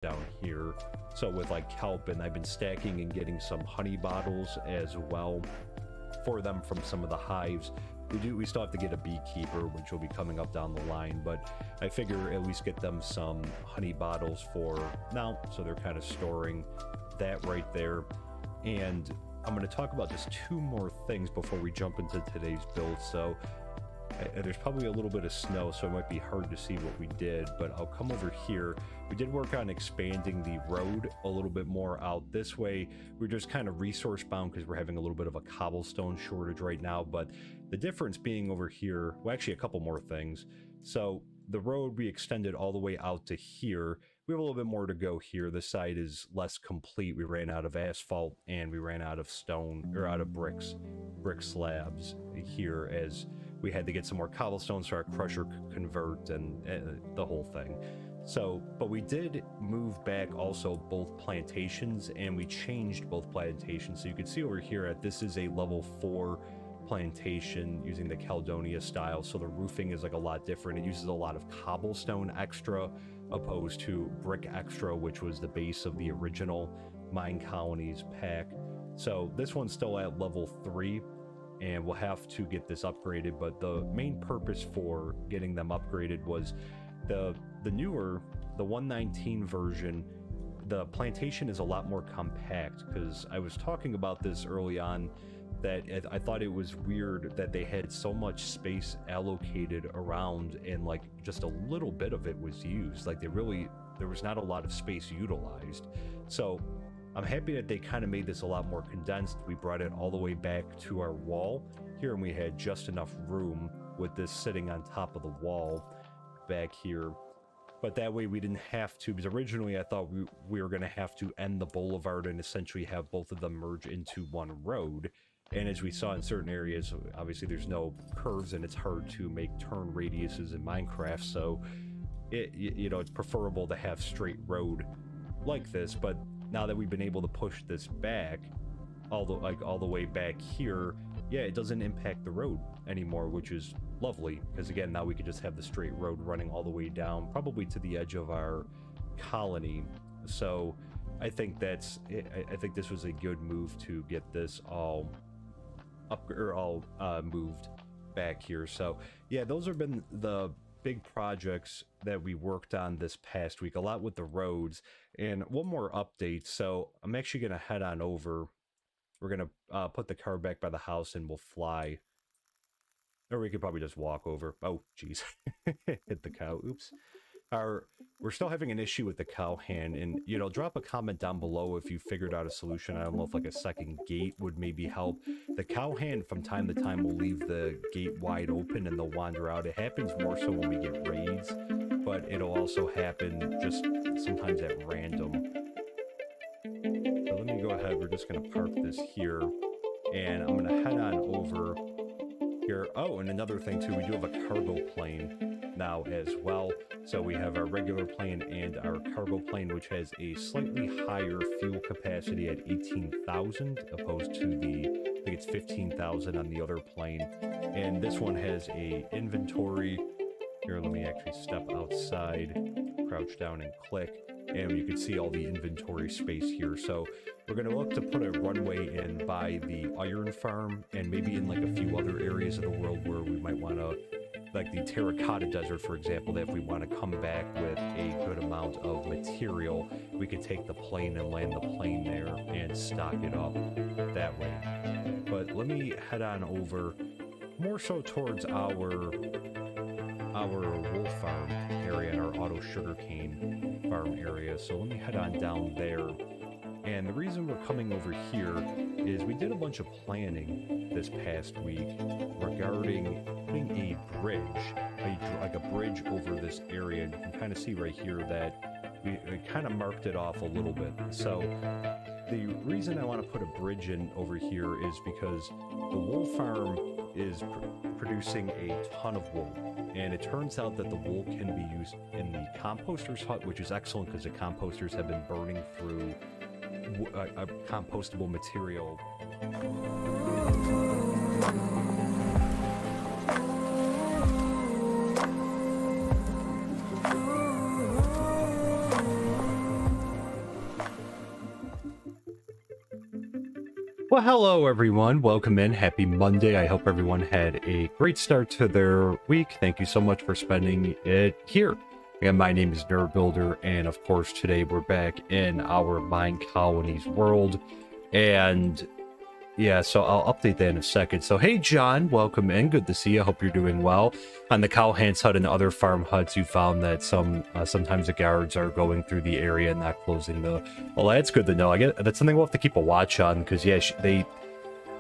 down here. So with like kelp, and I've been stacking and getting some honey bottles as well for them from some of the hives. We still have to get a beekeeper, which will be coming up down the line, but I figure at least get them some honey bottles for now, so they're kind of storing that right there. And I'm going to talk about just two more things before we jump into today's build. So there's probably a little bit of snow, so it might be hard to see what we did, but I'll come over here. We did work on expanding the road a little bit more out this way. We're just kind of resource bound because we're having a little bit of a cobblestone shortage right now, but the difference being over here, well, actually a couple more things. So the road we extended all the way out to here. We have a little bit more to go here. The side is less complete. We ran out of asphalt and we ran out of stone, or out of brick slabs here, as we had to get some more cobblestone so our crusher could convert and the whole thing. So, but we did move back also both plantations, and we changed both plantations. So you can see over here that this is a level 4 plantation using the Caledonia style. So the roofing is like a lot different. It uses a lot of cobblestone extra opposed to brick extra, which was the base of the original MineColonies pack. So this one's still at level 3. And we'll have to get this upgraded, but the main purpose for getting them upgraded was the newer, the 119 version. The plantation is a lot more compact, because I was talking about this early on, that I thought it was weird that they had so much space allocated around and like just a little bit of it was used. Like there was not a lot of space utilized. So I'm happy that they kind of made this a lot more condensed. We brought it all the way back to our wall here, and we had just enough room with this sitting on top of the wall back here. But that way we didn't have to, because originally I thought we were going to have to end the boulevard and essentially have both of them merge into one road. And as we saw in certain areas, obviously there's no curves and it's hard to make turn radiuses in Minecraft. So it's preferable to have straight road like this. But now that we've been able to push this back all the way back here, yeah, it doesn't impact the road anymore, which is lovely, because again, now we could just have the straight road running all the way down, probably to the edge of our colony. So I think this was a good move to get this all moved back here. So yeah, those have been the big projects that we worked on this past week, a lot with the roads. And one more update. So I'm actually going to head on over. We're going to put the car back by the house and we'll fly. Or we could probably just walk over. Oh, geez. Hit the cow. Oops. We're still having an issue with the cow hand. And, drop a comment down below if you figured out a solution. I don't know if like a second gate would maybe help. The cow hand from time to time will leave the gate wide open and they'll wander out. It happens more so when we get raids, but it'll also happen just sometimes at random. So let me go ahead. We're just going to park this here. And I'm going to head on over here. Oh, and another thing too, we do have a cargo plane now as well. So we have our regular plane and our cargo plane, which has a slightly higher fuel capacity at 18,000 opposed to I think it's 15,000 on the other plane. And this one has a inventory. Here, let me actually step outside, crouch down and click, and you can see all the inventory space here. So we're going to look to put a runway in by the iron farm and maybe in like a few other areas of the world where we might want to, like the terracotta desert, for example, that if we want to come back with a good amount of material, we could take the plane and land the plane there and stock it up that way. But let me head on over more so towards our wolf farm area and our auto sugarcane farm area. So let me head on down there. And the reason we're coming over here is we did a bunch of planning this past week regarding putting a bridge, like a bridge over this area. And you can kind of see right here that we kind of marked it off a little bit. So the reason I want to put a bridge in over here is because the wool farm is producing a ton of wool. And it turns out that the wool can be used in the composter's hut, which is excellent because the composters have been burning through a compostable material. Well, hello everyone. Welcome in. Happy Monday. I hope everyone had a great start to their week. Thank you so much for spending it here. Again, my name is Nerd Builder, and of course, today we're back in our MineColonies world. And yeah, so I'll update that in a second. So, hey, John, welcome in. Good to see you. Hope you're doing well. On the Cowhands hut and other farm huts, you found that sometimes the guards are going through the area and not closing the. Well, that's good to know. I guess that's something we'll have to keep a watch on because yeah,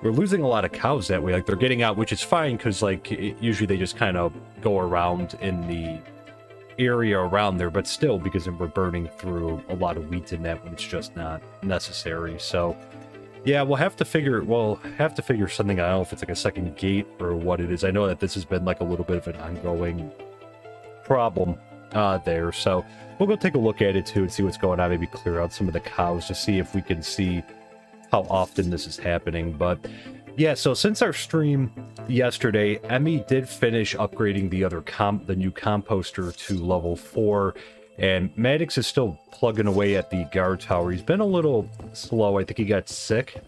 we're losing a lot of cows that way. Like they're getting out, which is fine because like usually they just kind of go around in the area around there, but still because we're burning through a lot of wheat in that when it's just not necessary. So. Yeah, we'll have to figure something out. I don't know if it's like a second gate or what it is. I know that this has been like a little bit of an ongoing problem there. So we'll go take a look at it too and see what's going on. Maybe clear out some of the cows to see if we can see how often this is happening. But yeah, so since our stream yesterday, Emmy did finish upgrading the new composter to level 4. And Maddox is still plugging away at the guard tower. He's been a little slow. I think he got sick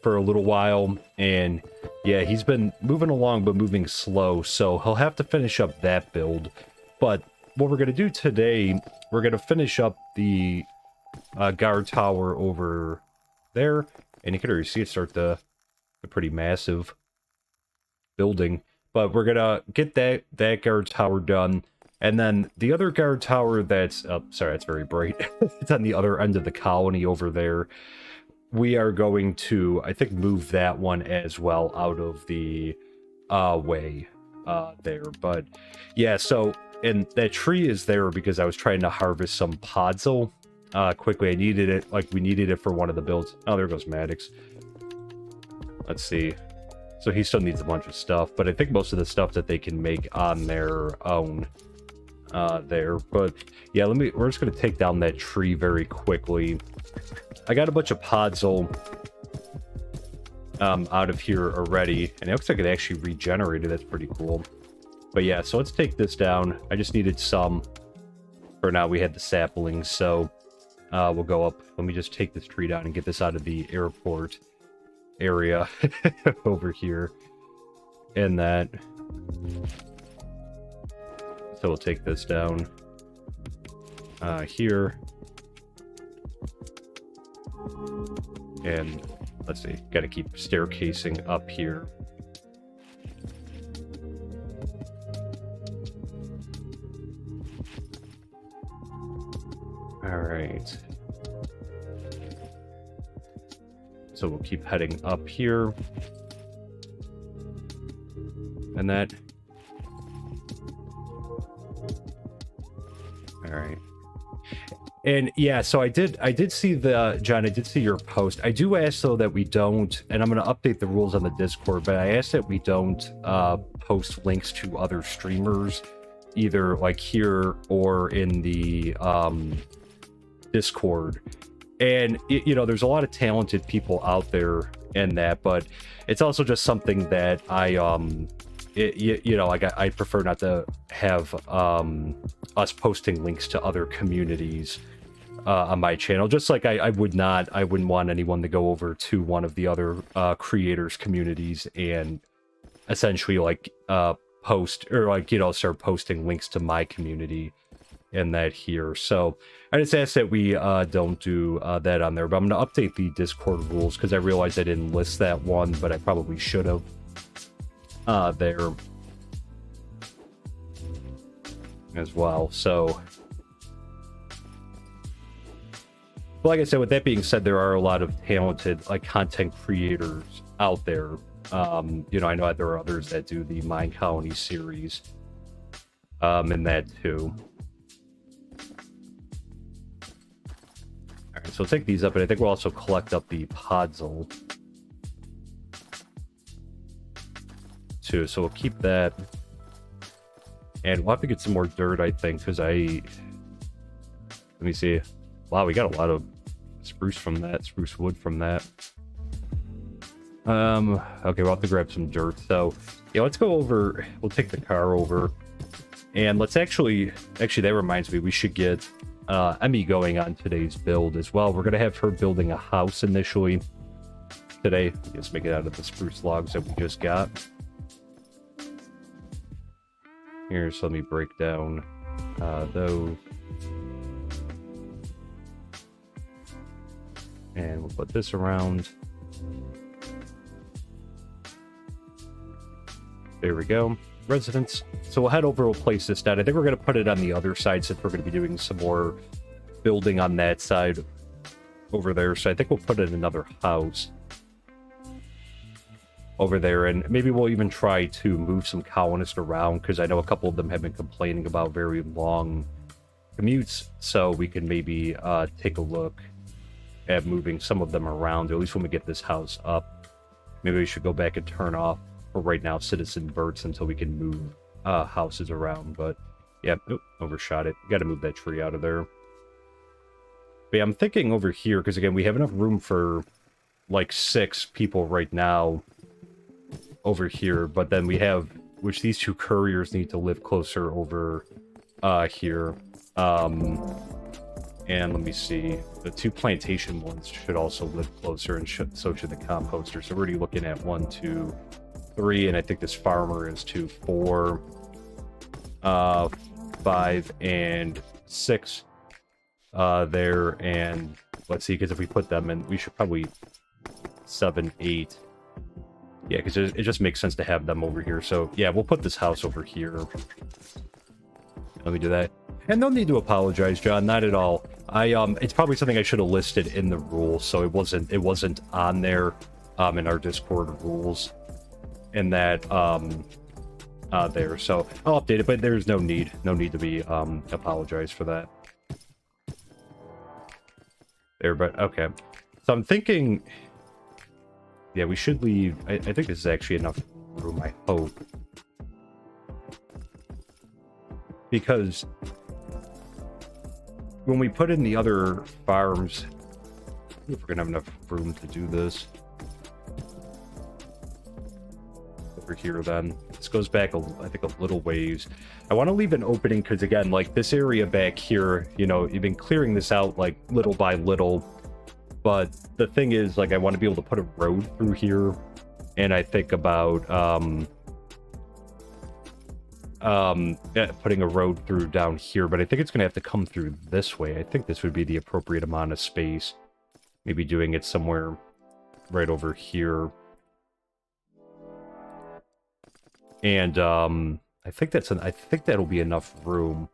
for a little while. And yeah, he's been moving along, but moving slow. So he'll have to finish up that build. But what we're going to do today, we're going to finish up the guard tower over there. And you can already see it start a pretty massive building. But we're going to get that guard tower done. And then the other guard tower that's... Oh, sorry, it's very bright. It's on the other end of the colony over there. We are going to, I think, move that one as well out of the way there. But, yeah, so... And that tree is there because I was trying to harvest some podzol quickly. I needed it, like, we needed it for one of the builds. Oh, there goes Maddox. Let's see. So he still needs a bunch of stuff. But I think most of the stuff that they can make on their own... there, but yeah, we're just gonna take down that tree very quickly. I got a bunch of podzol out of here already, and it looks like it actually regenerated. That's pretty cool. But yeah, so let's take this down. I just needed some. For now, we had the saplings, so we'll go up. Let me just take this tree down and get this out of the airport area over here. And that. So we'll take this down here. And let's see, got to keep staircasing up here. All right. So we'll keep heading up here. And that. All right. And yeah, so I did see John, I did see your post. I do ask though that we don't, and I'm going to update the rules on the Discord, but I asked that we don't post links to other streamers, either like here or in the Discord. And you know, there's a lot of talented people out there in that, but it's also just something that I you know, like I prefer not to have us posting links to other communities on my channel. Just like I wouldn't want anyone to go over to one of the other creators' communities and essentially like post or like, you know, start posting links to my community and that here. So I just ask that we don't do that on there. But I'm going to update the Discord rules because I realized I didn't list that one, but I probably should have. There as well. So like I said, with that being said, there are a lot of talented like content creators out there. You know, I know that there are others that do the MineColonies series and that too. All right, so we'll take these up, and I think we'll also collect up the podzol too, so we'll keep that, and we'll have to get some more dirt, I think, because let me see. Wow, we got a lot of spruce wood from that. Okay, we'll have to grab some dirt. So yeah, let's go over, we'll take the car over, and let's actually that reminds me, we should get Emmy going on today's build as well. We're gonna have her building a house initially, today. Just make it out of the spruce logs that we just got. Here, so let me break down those. And we'll put this around. There we go. Residence. So we'll head over, we'll place this down. I think we're going to put it on the other side since we're going to be doing some more building on that side over there. So I think we'll put in another house over there. And maybe we'll even try to move some colonists around, because I know a couple of them have been complaining about very long commutes. So we can maybe take a look at moving some of them around, or at least when we get this house up. Maybe we should go back and turn off, for right now, citizen verts until we can move houses around. But yeah, overshot it. Got to move that tree out of there. But yeah, I'm thinking over here, because again, we have enough room for like 6 people right now over here. But then we have, which these 2 couriers need to live closer over here. And let me see, the 2 plantation ones should also live closer, and so should the composter. So we're already looking at 1, 2, 3, and I think this farmer is 2, 4, 5, and 6 there. And let's see, because if we put them in, we should probably 7, 8. Yeah, because it just makes sense to have them over here. So yeah, we'll put this house over here. Let me do that. And no need to apologize, John, not at all. It's probably something I should have listed in the rules, so it wasn't on there in our Discord rules in that there. So I'll update it, but there's no need to be apologize for that. There, but okay. So I'm thinking, yeah, we should leave. I think this is actually enough room, I hope. Because when we put in the other farms, if we're gonna have enough room to do this over here, then this goes back I think a little ways. I want to leave an opening because again, like this area back here, you know, you've been clearing this out like little by little, but the thing is, like, I want to be able to put a road through here, and I think about putting a road through down here, but I think it's gonna have to come through this way. I think this would be the appropriate amount of space. Maybe doing it somewhere right over here. And I think that'll be enough room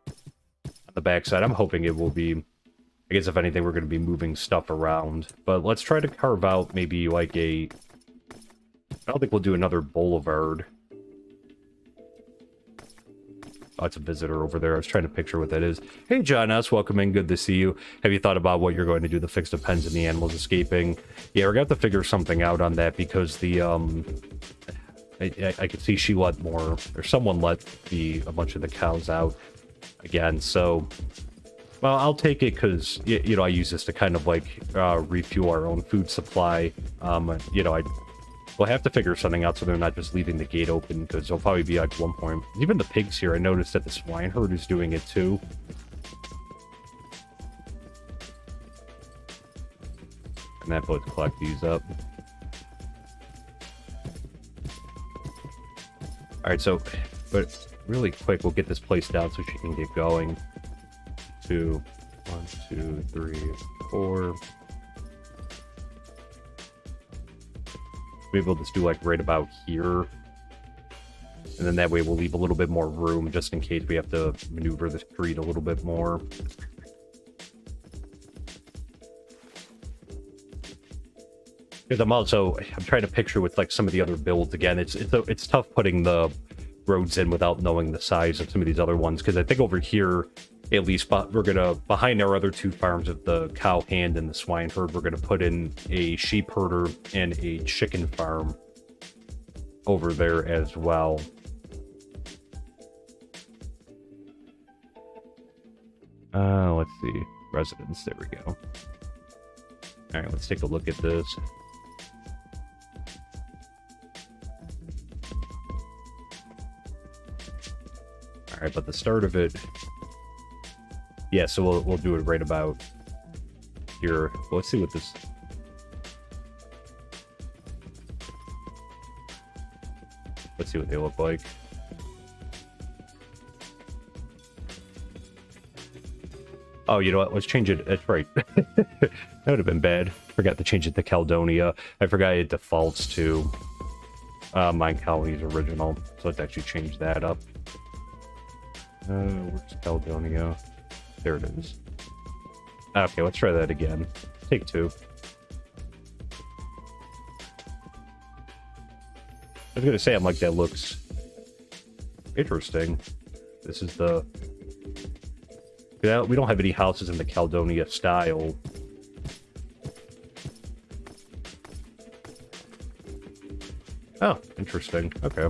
on the backside. I'm hoping it will be. I guess if anything, we're going to be moving stuff around, but let's try to carve out maybe like I don't think we'll do another boulevard. Oh, it's a visitor over there. I was trying to picture what that is. Hey, John S., welcome in. Good to see you. Have you thought about what you're going to do to fix the pens and the animals escaping? Yeah, we're going to have to figure something out on that, because the, I could see she let more, or someone let a bunch of the cows out again, so, well, I'll take it, because, you know, I use this to kind of, like, refuel our own food supply. You know, we'll have to figure something out so they're not just leaving the gate open, because there'll probably be like one point. Even the pigs here, I noticed that the swine herd is doing it too. And that boat to collect these up. Alright, so, but really quick, we'll get this place down so she can get going. 1, 2, 3, 4. Maybe we'll just do like right about here, and then that way we'll leave a little bit more room just in case we have to maneuver the street a little bit more. Because I'm trying to picture with like some of the other builds again. It's tough putting the roads in without knowing the size of some of these other ones, because I think over here, at least, we're gonna, behind our other 2 farms of the cow hand and the swine herd, we're gonna put in a sheep herder and a chicken farm over there as well. Let's see, residence, there we go. All right, let's take a look at this. All right, but the start of it, yeah, so we'll do it right about here. Let's see what this. Let's see what they look like. Oh, you know what? Let's change it. That's right. That would have been bad. Forgot to change it to Caledonia. I forgot it defaults to MineColonies original. So let's actually change that up. Where's Caledonia? There it is. Okay, let's try that again. Take two. I was gonna say, I'm like, that looks interesting. This is the... Yeah, we don't have any houses in the Caledonia style. Oh, interesting. Okay.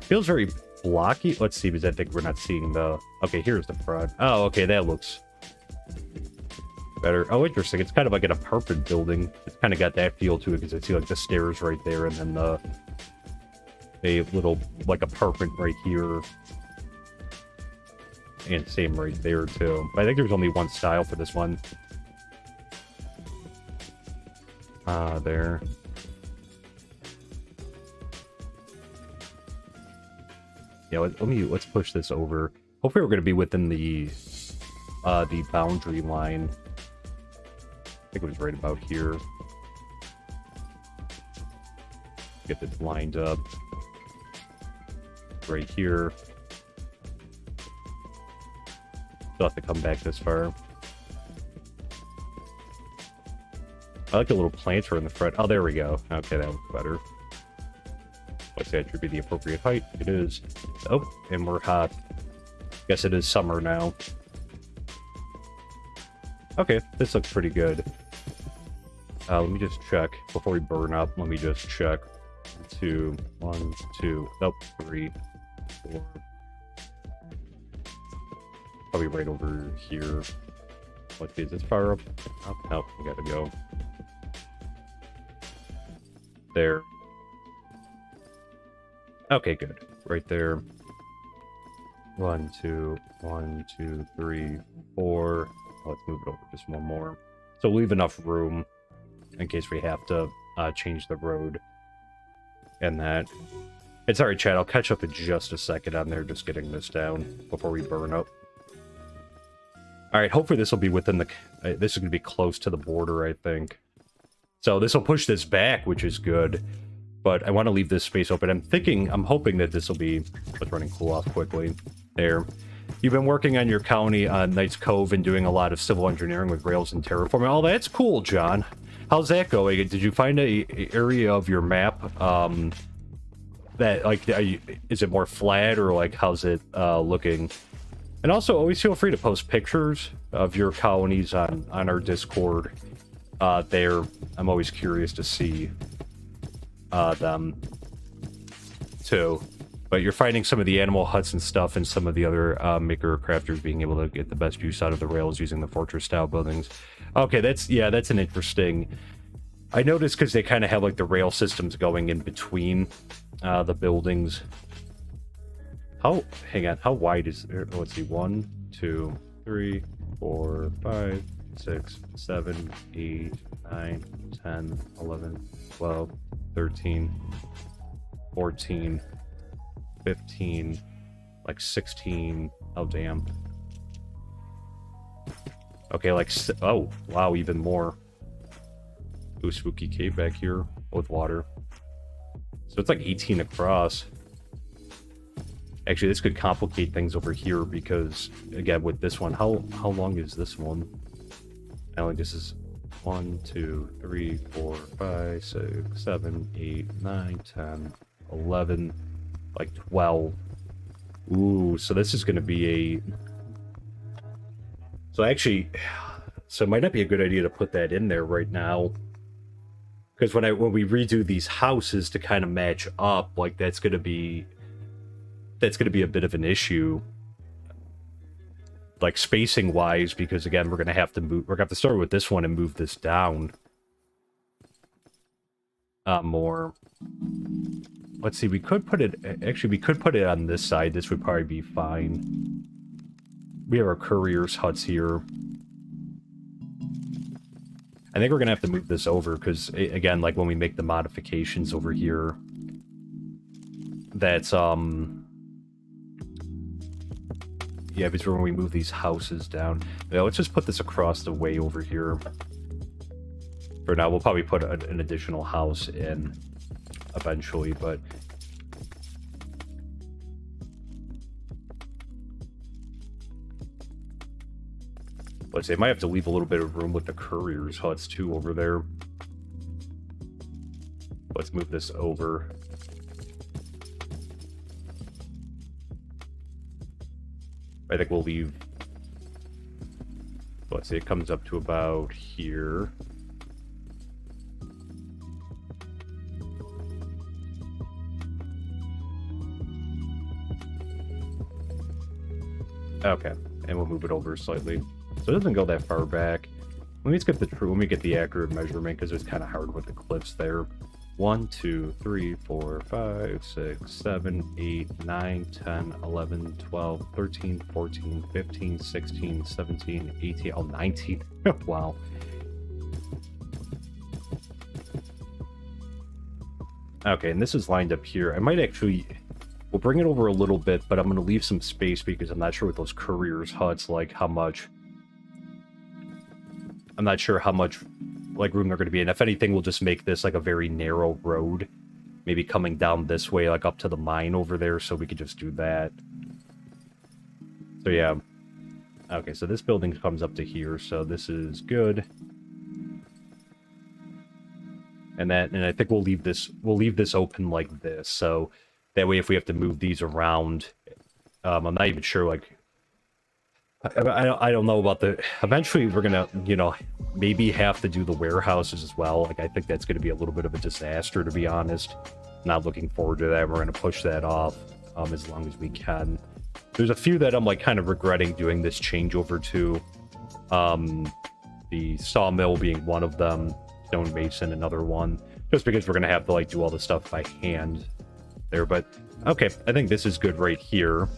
Feels very blocky. Let's see, because I think we're not seeing the... Okay, here's the front. Oh, okay, that looks better. Oh, interesting. It's kind of like an apartment building. It's kind of got that feel to it, because I see like the stairs right there, and then the... a little, like, apartment right here. And same right there, too. But I think there's only one style for this one. There. Yeah, let's push this over. Hopefully we're going to be within the boundary line. I think it was right about here. Get this lined up. Right here. Still have to come back this far. I like the little planter in the front. Oh, there we go. Okay, that looks better. Let's say it should be the appropriate height. It is. Oh, and we're hot. Guess it is summer now. Okay, this looks pretty good. Let me just check before we burn up. Let me just check. 2, 1, 2. Nope, 3, 4. Probably right over here. Let's see, is this far up? Oh, no, we gotta go. There. Okay, good. Right there. 1, 2, 1, 2, 3, 4. Let's move it over just one more. So leave enough room in case we have to change the road. And that. It's alright, Chad. I'll catch up in just a second on there, just getting this down before we burn up. Alright, hopefully this will be within the... this is going to be close to the border, I think. So this will push this back, which is good. But I want to leave this space open. I'm hoping that this will be... Let's running cool off quickly. There. You've been working on your colony on Knights Cove and doing a lot of civil engineering with rails and terraforming. Oh, that's cool, John. How's that going? Did you find a area of your map that, like, is it more flat, or like how's it looking? And also, always feel free to post pictures of your colonies on our Discord. There, I'm always curious to see them too. But you're finding some of the animal huts and stuff, and some of the other maker crafters being able to get the best use out of the rails using the fortress style buildings. Okay, that's an interesting... I noticed because they kind of have like the rail systems going in between the buildings. Hang on, how wide is there? Let's see, 1, 2, 3, 4, 5, 6, 7, 8, 9, 10, 11, 12, 13, 14, 15, like 16. Oh, damn. Okay, like, oh, wow, even more. Ooh, spooky cave back here with water. So it's like 18 across. Actually, this could complicate things over here because, again, with this one, how long is this one? I think this is 1, 2, 3, 4, 5, 6, 7, 8, 9, 10, 11, like 12. Ooh, so this is going to be a... So actually, so it might not be a good idea to put that in there right now. Because when we redo these houses to kind of match up, like that's gonna be a bit of an issue, like spacing wise. Because again, we're gonna have to start with this one and move this down more. Let's see. We could put it. Actually, we could put it on this side. This would probably be fine. We have our couriers' huts here. I think we're gonna have to move this over because, again, like when we make the modifications over here, that's yeah, because when we move these houses down, yeah, let's just put this across the way over here. For now, we'll probably put an additional house in eventually, but let's say I might have to leave a little bit of room with the couriers' huts too over there. Let's move this over. I think we'll leave. Let's say it comes up to about here. Okay, and we'll move it over slightly. So it doesn't go that far back. Let me get the accurate measurement because it's kind of hard with the cliffs there. 1, 2, 3, 4, 5, 6, 7, 8, 9, 10, 11, 12, 13, 14, 15, 16, 17, 18, oh, 19. Wow. Okay, and this is lined up here. I might actually... We'll bring it over a little bit, but I'm going to leave some space because I'm not sure with those couriers' huts, like, how much... I'm not sure how much, like, room they're going to be in. If anything, we'll just make this, like, a very narrow road. Maybe coming down this way, like, up to the mine over there, so we could just do that. So, yeah. Okay, so this building comes up to here, so this is good. And I think we'll leave this open like this, so... That way, if we have to move these around, I'm not even sure, like... I don't know about the... Eventually, we're gonna, you know, maybe have to do the warehouses as well. Like, I think that's gonna be a little bit of a disaster, to be honest. Not looking forward to that. We're gonna push that off as long as we can. There's a few that I'm, like, kind of regretting doing this changeover to. The sawmill being one of them. Stonemason, another one. Just because we're gonna have to, like, do all the stuff by hand there, but okay, I think this is good right here.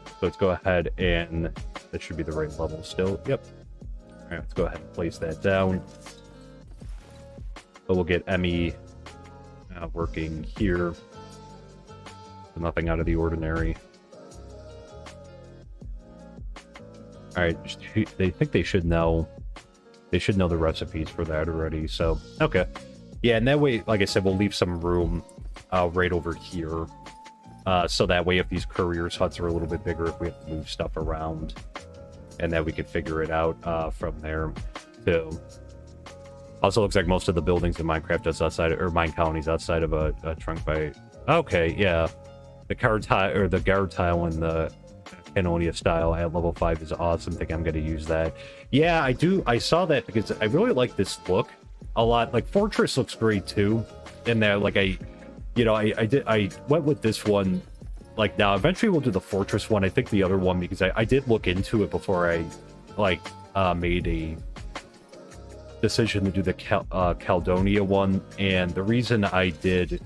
So let's go ahead and that should be the right level still. Yep. All right, let's go ahead and place that down. So we'll get Emmy working here. So nothing out of the ordinary. All right, they think they should know. They should know the recipes for that already. So okay. Yeah, and that way, like I said, we'll leave some room right over here. So that way, if these couriers' huts are a little bit bigger, if we have to move stuff around, and then we can figure it out from there, too. Also, looks like most of the buildings in Minecraft just outside, or MineColonies outside of a trunk by... Okay, yeah. The guard tile, or the guard tile in the Canonia style at level 5 is awesome. I think I'm going to use that. Yeah, I do. I saw that because I really like this look a lot. Like, Fortress looks great too in there. Like, I went with this one. Like, now eventually we'll do the Fortress one. I think the other one, because I did look into it before I like made a decision to do the Caledonia one, and the reason I did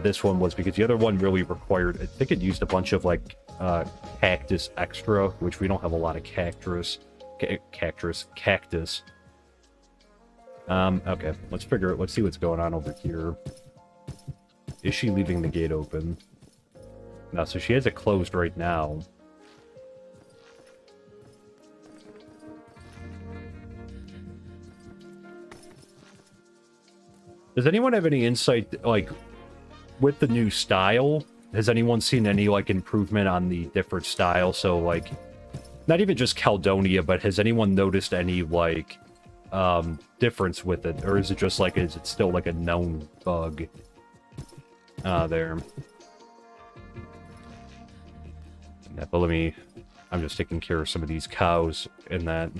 this one was because the other one really required, I think it used a bunch of like cactus extra, which we don't have a lot of cactus. Okay, let's see what's going on over here. Is she leaving the gate open? No, so she has it closed right now. Does anyone have any insight, like, with the new style? Has anyone seen any, like, improvement on the different style? So, like, not even just Caledonia, but has anyone noticed any, like, difference with it? Or is it just, like, is it still, like, a known bug? There. Yeah, but I'm just taking care of some of these cows in that.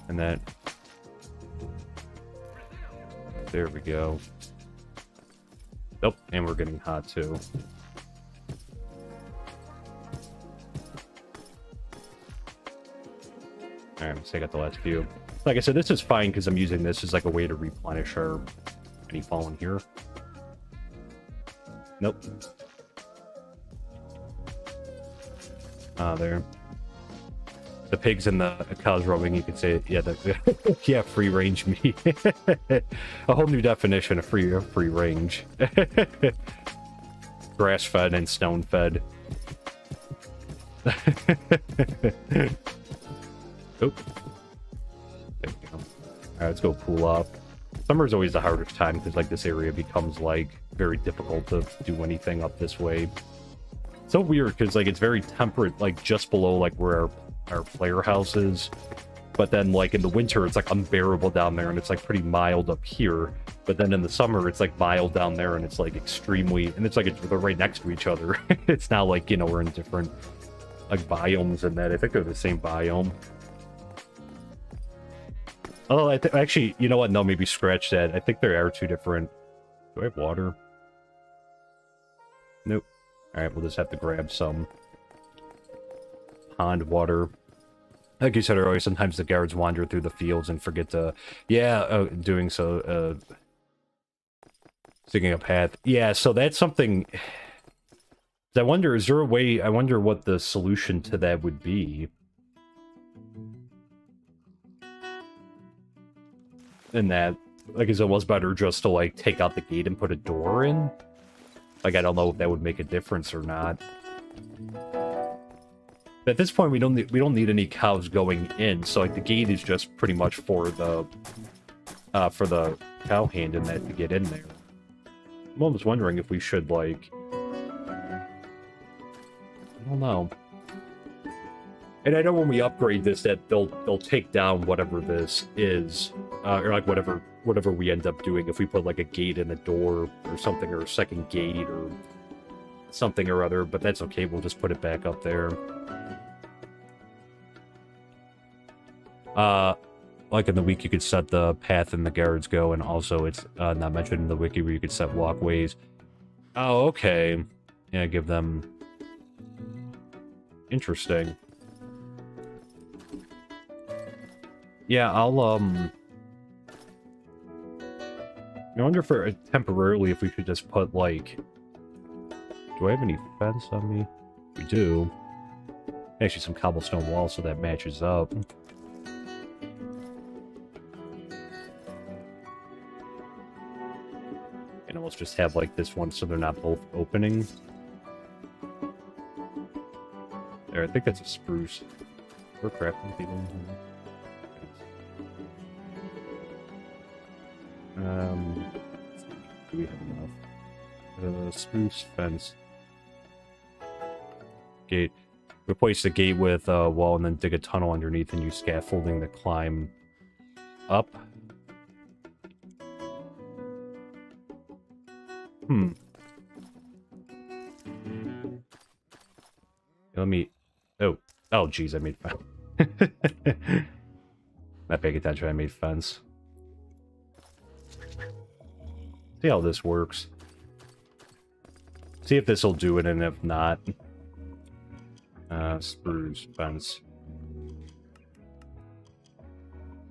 And that. There we go. Nope, and we're getting hot too. Alright, so I got the last few. Like I said, this is fine because I'm using this as like a way to replenish our... Any fallen here? Nope. There. the pigs and the cows roaming, you could say, yeah, yeah, free range meat. A whole new definition of free range. Grass fed and stone fed. Oop. There we go. Alright, let's go pool up. Summer's always the hardest time because like this area becomes like very difficult to do anything up this way. So weird because like it's very temperate, like just below like where our player house is, but then like in the winter it's like unbearable down there and it's like pretty mild up here, but then in the summer it's like mild down there and it's like extremely, and it's like they're right next to each other. It's not like, you know, we're in different like biomes and that. I think they're the same biome. Oh, actually, you know what? No, maybe scratch that. I think there are two different. Do I have water? Nope. Alright, we'll just have to grab some pond water. Like you said earlier, sometimes the guards wander through the fields and forget to... Yeah, doing so, sticking a path. Yeah, so that's something... I wonder, is there a way... I wonder what the solution to that would be. And that, like, is it almost better just to, like, take out the gate and put a door in? Like, I don't know if that would make a difference or not. But at this point, we don't need any cows going in, so, like, the gate is just pretty much for the cow hand in that to get in there. I'm almost wondering if we should, like... I don't know. And I know when we upgrade this that they'll take down whatever this is, or like whatever we end up doing. If we put like a gate and a door or something, or a second gate or something or other, but that's okay. We'll just put it back up there. Like in the week, you could set the path and the guards go, and also it's not mentioned in the wiki where you could set walkways. Oh, okay. Yeah, give them. Interesting. Yeah, I'll, I wonder for temporarily if we could just put, like... Do I have any fence on me? We do. Actually, some cobblestone walls so that matches up. And let's just have, like, this one so they're not both opening. There, I think that's a spruce. We're crafting people in here. Do we have enough? Spruce fence. Gate. Replace the gate with a wall and then dig a tunnel underneath and use scaffolding to climb up. Let me... Oh, geez, I made fence. Not paying attention, I made fence. See how this works. See if this will do it, and if not... spruce fence.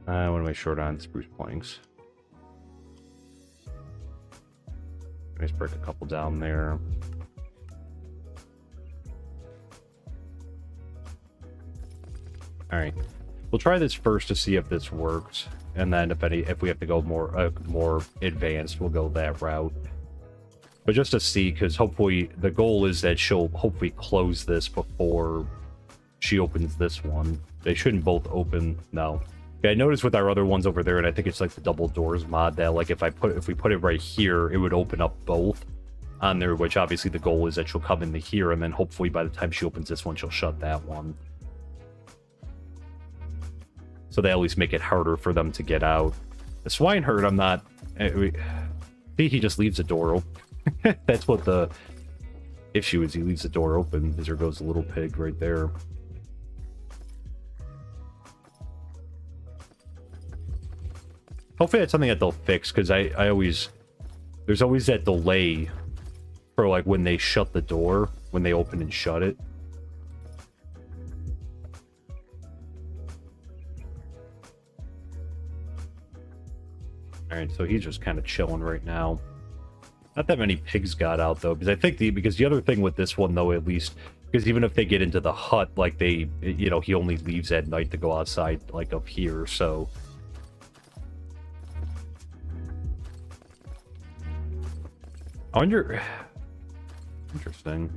What am I short on? Spruce planks. Let's break a couple down there. Alright. We'll try this first to see if this works. And then if we have to go more advanced, we'll go that route. But just to see, because hopefully the goal is that she'll hopefully close this before she opens this one. They shouldn't both open. No. Yeah, I noticed with our other ones over there, and I think it's like the double doors mod, that like if we put it right here, it would open up both on there, which obviously the goal is that she'll come into here, and then hopefully by the time she opens this one, she'll shut that one. So they at least make it harder for them to get out. The swineherd, I'm not... See, he just leaves the door open. That's what the issue is. He leaves the door open. There goes the little pig right there. Hopefully that's something that they'll fix, because I always... There's always that delay for, like, when they shut the door, when they open and shut it. Alright, so he's just kind of chilling right now. Not that many pigs got out though, because I think because the other thing with this one though, at least, because even if they get into the hut, like they, you know, he only leaves at night to go outside, like up here, so. I wonder. Interesting.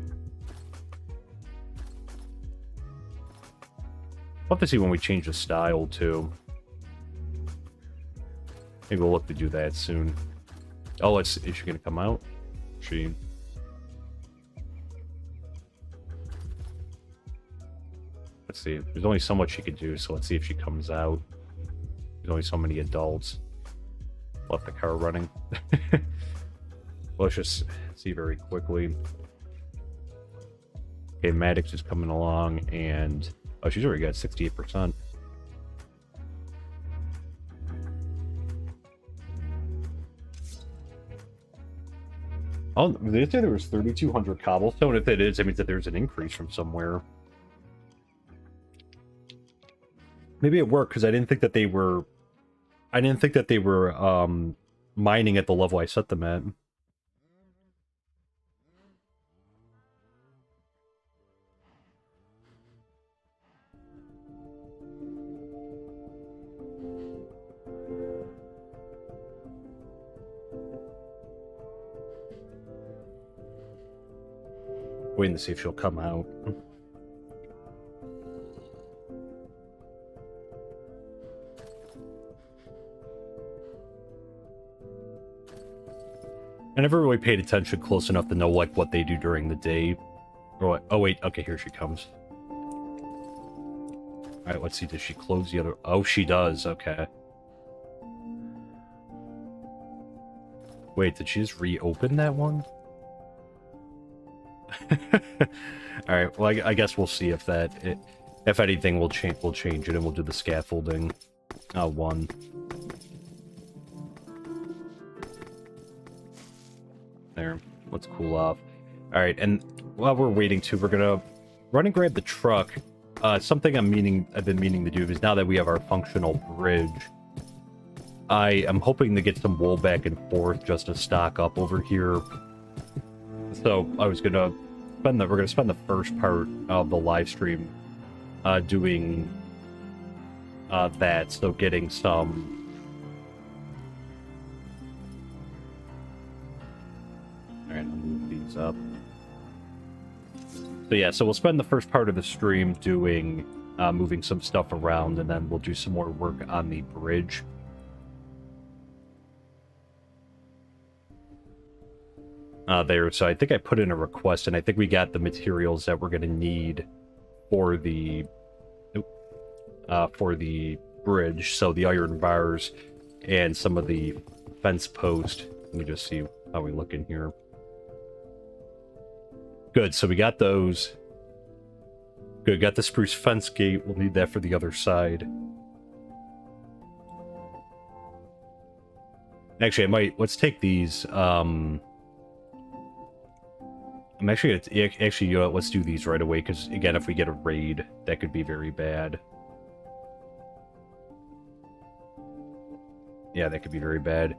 We'll have to see when we change the style too. Maybe we'll look to do that soon. Oh, is she gonna come out? She. Let's see. There's only so much she could do, so let's see if she comes out. There's only so many adults. Left the car running. Let's just see very quickly. Okay, Maddox is coming along, and oh, she's already got 68%. Oh, they say there was 3,200 cobblestone. If it is, it means that there's an increase from somewhere. Maybe it worked because I didn't think that they were. I didn't think that they were mining at the level I set them at. Waiting to see if she'll come out. I never really paid attention close enough to know like what they do during the day. Or what? Oh wait, okay, here she comes. Alright, let's see, does she close the other? Oh, she does, okay. Wait, did she just reopen that one? Alright, well I guess we'll see if that, if anything, we'll change it and we'll do the scaffolding. One. There, let's cool off. Alright, and while we're waiting we're gonna run and grab the truck. Something I've been meaning to do is now that we have our functional bridge, I am hoping to get some wool back and forth just to stock up over here. So I was gonna we're gonna spend the first part of the live stream doing that, so getting some. All right, I'll move these up. So yeah, so we'll spend the first part of the stream doing moving some stuff around, and then we'll do some more work on the bridge. There, so I think I put in a request, and I think we got the materials that we're going to need for the bridge. So the iron bars and some of the fence post. Let me just see how we look in here. Good, so we got those. Good, got the spruce fence gate. We'll need that for the other side. Actually, let's take these. I'm actually gonna you know what, let's do these right away, because again, if we get a raid, that could be very bad. Yeah, that could be very bad.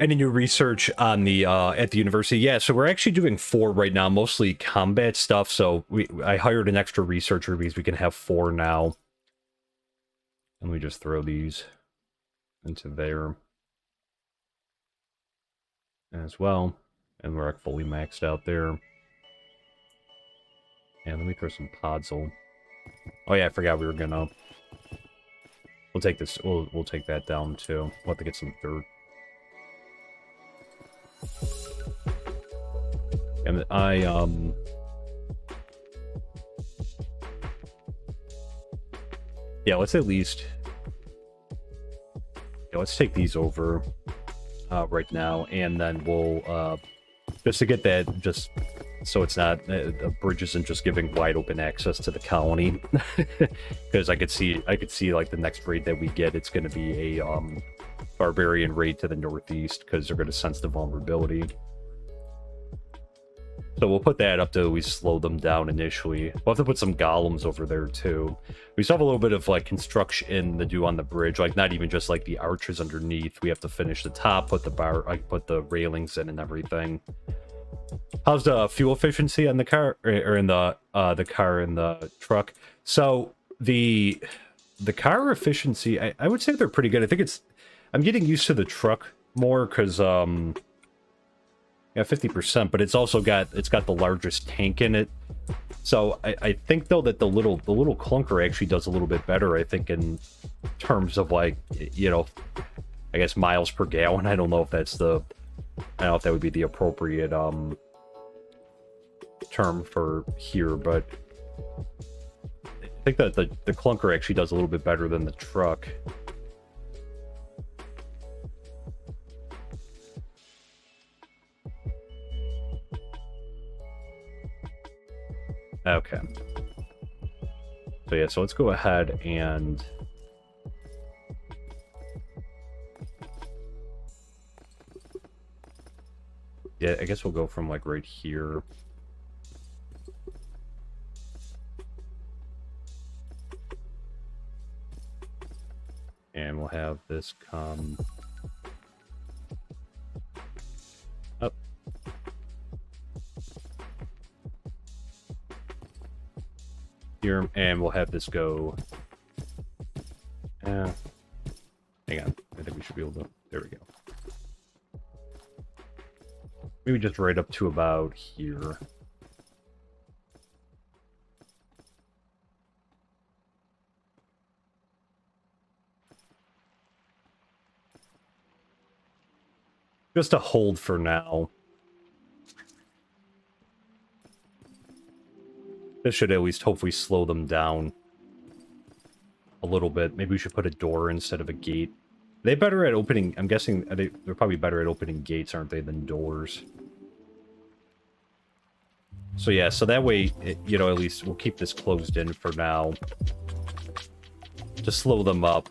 Any new research on the at the university? Yeah, so we're actually doing 4 right now, mostly combat stuff. So I hired an extra researcher because we can have 4 now. And we just throw these into there as well. And we're fully maxed out there. And let me throw some podzol. Oh yeah, I forgot we were gonna. We'll take this. We'll take that down too. We'll have to get some dirt. And yeah, let's at least. Yeah, let's take these over right now, and then we'll just to get that, just so it's not the bridge isn't just giving wide open access to the colony, because I could see like the next raid that we get, it's going to be a barbarian raid to the northeast, because they're going to sense the vulnerability. So we'll put that up till we slow them down initially. We'll have to put some golems over there too. We still have a little bit of like construction to do on the bridge, like not even just like the arches underneath. We have to finish the top, put the bar, like put the railings in and everything. How's the fuel efficiency on the car, or in the car and the truck? So the car efficiency, I would say they're pretty good. I think I'm getting used to the truck more because yeah, 50%, but it's also got the largest tank in it. So I think though that the little clunker actually does a little bit better, I think, in terms of like, you know, I guess miles per gallon. I don't know if that's I don't know if that would be the appropriate term for here, but I think that the clunker actually does a little bit better than the truck. Okay. So yeah, so let's go ahead and yeah, I guess we'll go from like right here. And we'll have this come up. Here, and we'll have this go. Hang on. I think we should be able to. There we go. Maybe just right up to about here. Just a hold for now. This should at least hopefully slow them down a little bit. Maybe we should put a door instead of a gate. Are they better at opening? I'm guessing they're probably better at opening gates, aren't they, than doors? So yeah, so that way, you know, at least we'll keep this closed in for now. To slow them up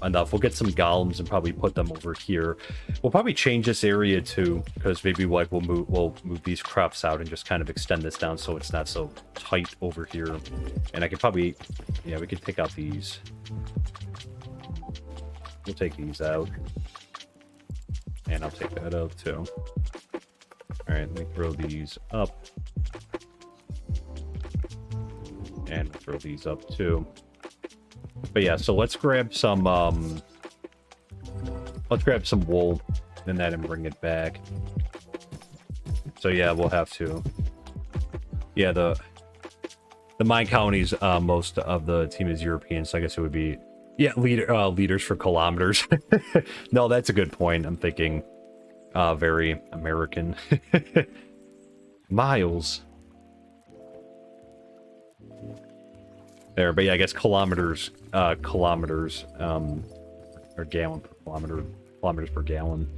enough. We'll get some golems and probably put them over here. We'll probably change this area too, because maybe like we'll move these crops out and just kind of extend this down so it's not so tight over here. And I could probably, yeah, we could take out these. We'll take these out. And I'll take that out too. All right, let me throw these up. And throw these up too. But yeah, so let's grab some wool and that and bring it back. So yeah, we'll have to. Yeah, the MineColonies, most of the team is European, so I guess it would be, yeah, leaders for kilometers. No, that's a good point. I'm thinking very American. Miles. There, but yeah, I guess kilometers or gallon per kilometer, kilometers per gallon.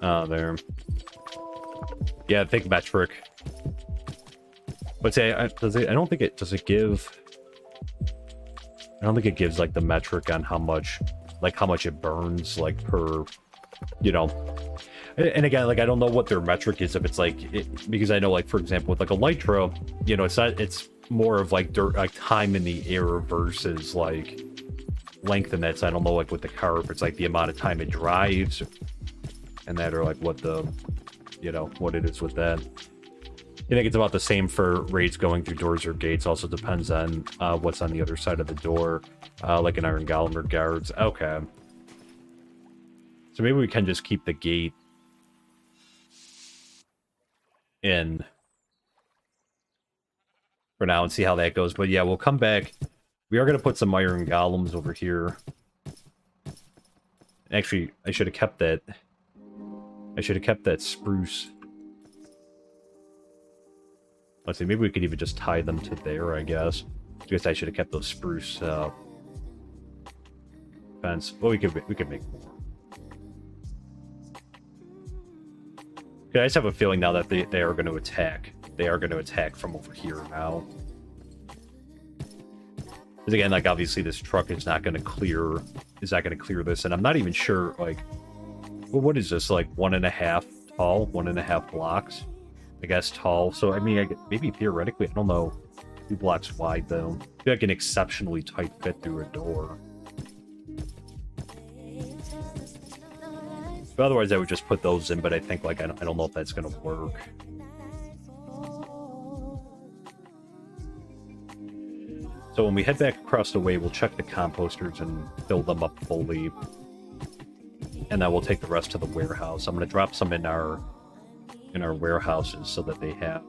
There. Yeah, I think metric. But say, I don't think it does. It give. I don't think it gives like the metric on how much it burns, like per, you know. And again, like I don't know what their metric is, if it's like because I know, like for example, with like Elytra, you know, it's more of like time in the air versus like length in that. So I don't know, like with the car, if it's like the amount of time it drives, and that, or like what the, you know, what it is with that. I think it's about the same for raids going through doors or gates. Also depends on what's on the other side of the door, like an iron golem or guards. Okay, so maybe we can just keep the gate in for now and see how that goes. But yeah, we'll come back. We are going to put some iron golems over here. Actually, I should have kept that. I should have kept that spruce. Let's see, maybe we could even just tie them to there, I guess. I guess I should have kept those spruce fence. Well, we could make more. Yeah, I just have a feeling now that they are going to attack. They are going to attack from over here now. Because again, like obviously this truck is not going to clear. Is not going to clear this, and I'm not even sure. Like, well, what is this, like 1.5 tall, 1.5 blocks? I guess tall. So, I mean, maybe theoretically, I don't know, 2 blocks wide, though. I feel like an exceptionally tight fit through a door. But otherwise, I would just put those in, but I think, like, I don't know if that's going to work. So when we head back across the way, we'll check the composters and fill them up fully. And then we'll take the rest to the warehouse. I'm going to drop some in our warehouses so that they have...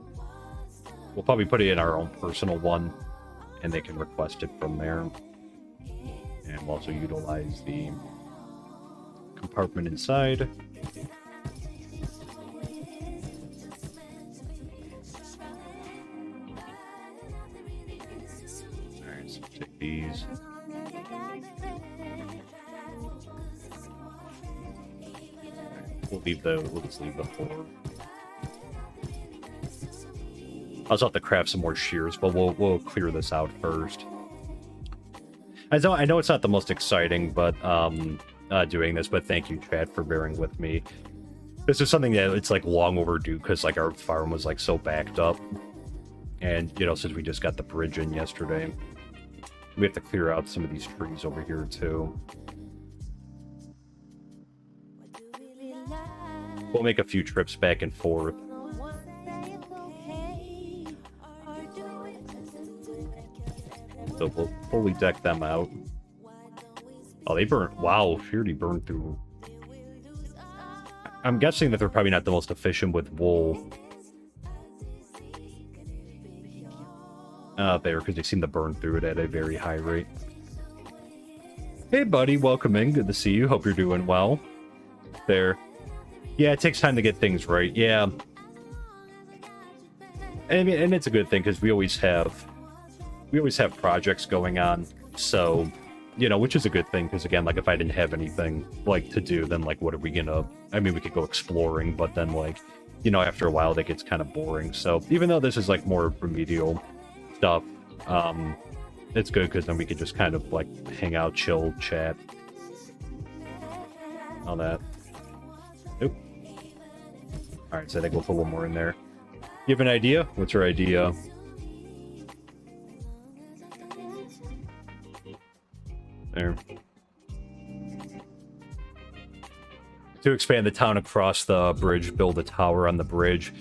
We'll probably put it in our own personal one, and they can request it from there. And we'll also utilize the compartment inside. Alright, so take these. We'll just leave the 4. I also have to craft some more shears, but we'll clear this out first. I know it's not the most exciting, but doing this, but thank you, Chad, for bearing with me. This is something that it's like long overdue because like our farm was like so backed up, and you know, since we just got the bridge in yesterday, we have to clear out some of these trees over here too. We'll make a few trips back and forth. So we'll fully deck them out. Oh, they burnt. Wow, she already burned through. I'm guessing that they're probably not the most efficient with wool. There, because they seem to burn through it at a very high rate. Hey, buddy, welcome in. Good to see you. Hope you're doing well. There. Yeah, it takes time to get things right. Yeah. I mean, and it's a good thing because we always have projects going on. So, you know, which is a good thing because again, like if I didn't have anything like to do, then like what are we gonna? I mean, we could go exploring, but then like, you know, after a while that gets kind of boring. So even though this is like more remedial stuff, it's good because then we could just kind of like hang out, chill, chat, all that. Nope. All right, so I think we'll put one more in there. You have an idea? What's your idea? There. To expand the town across the bridge, build a tower on the bridge.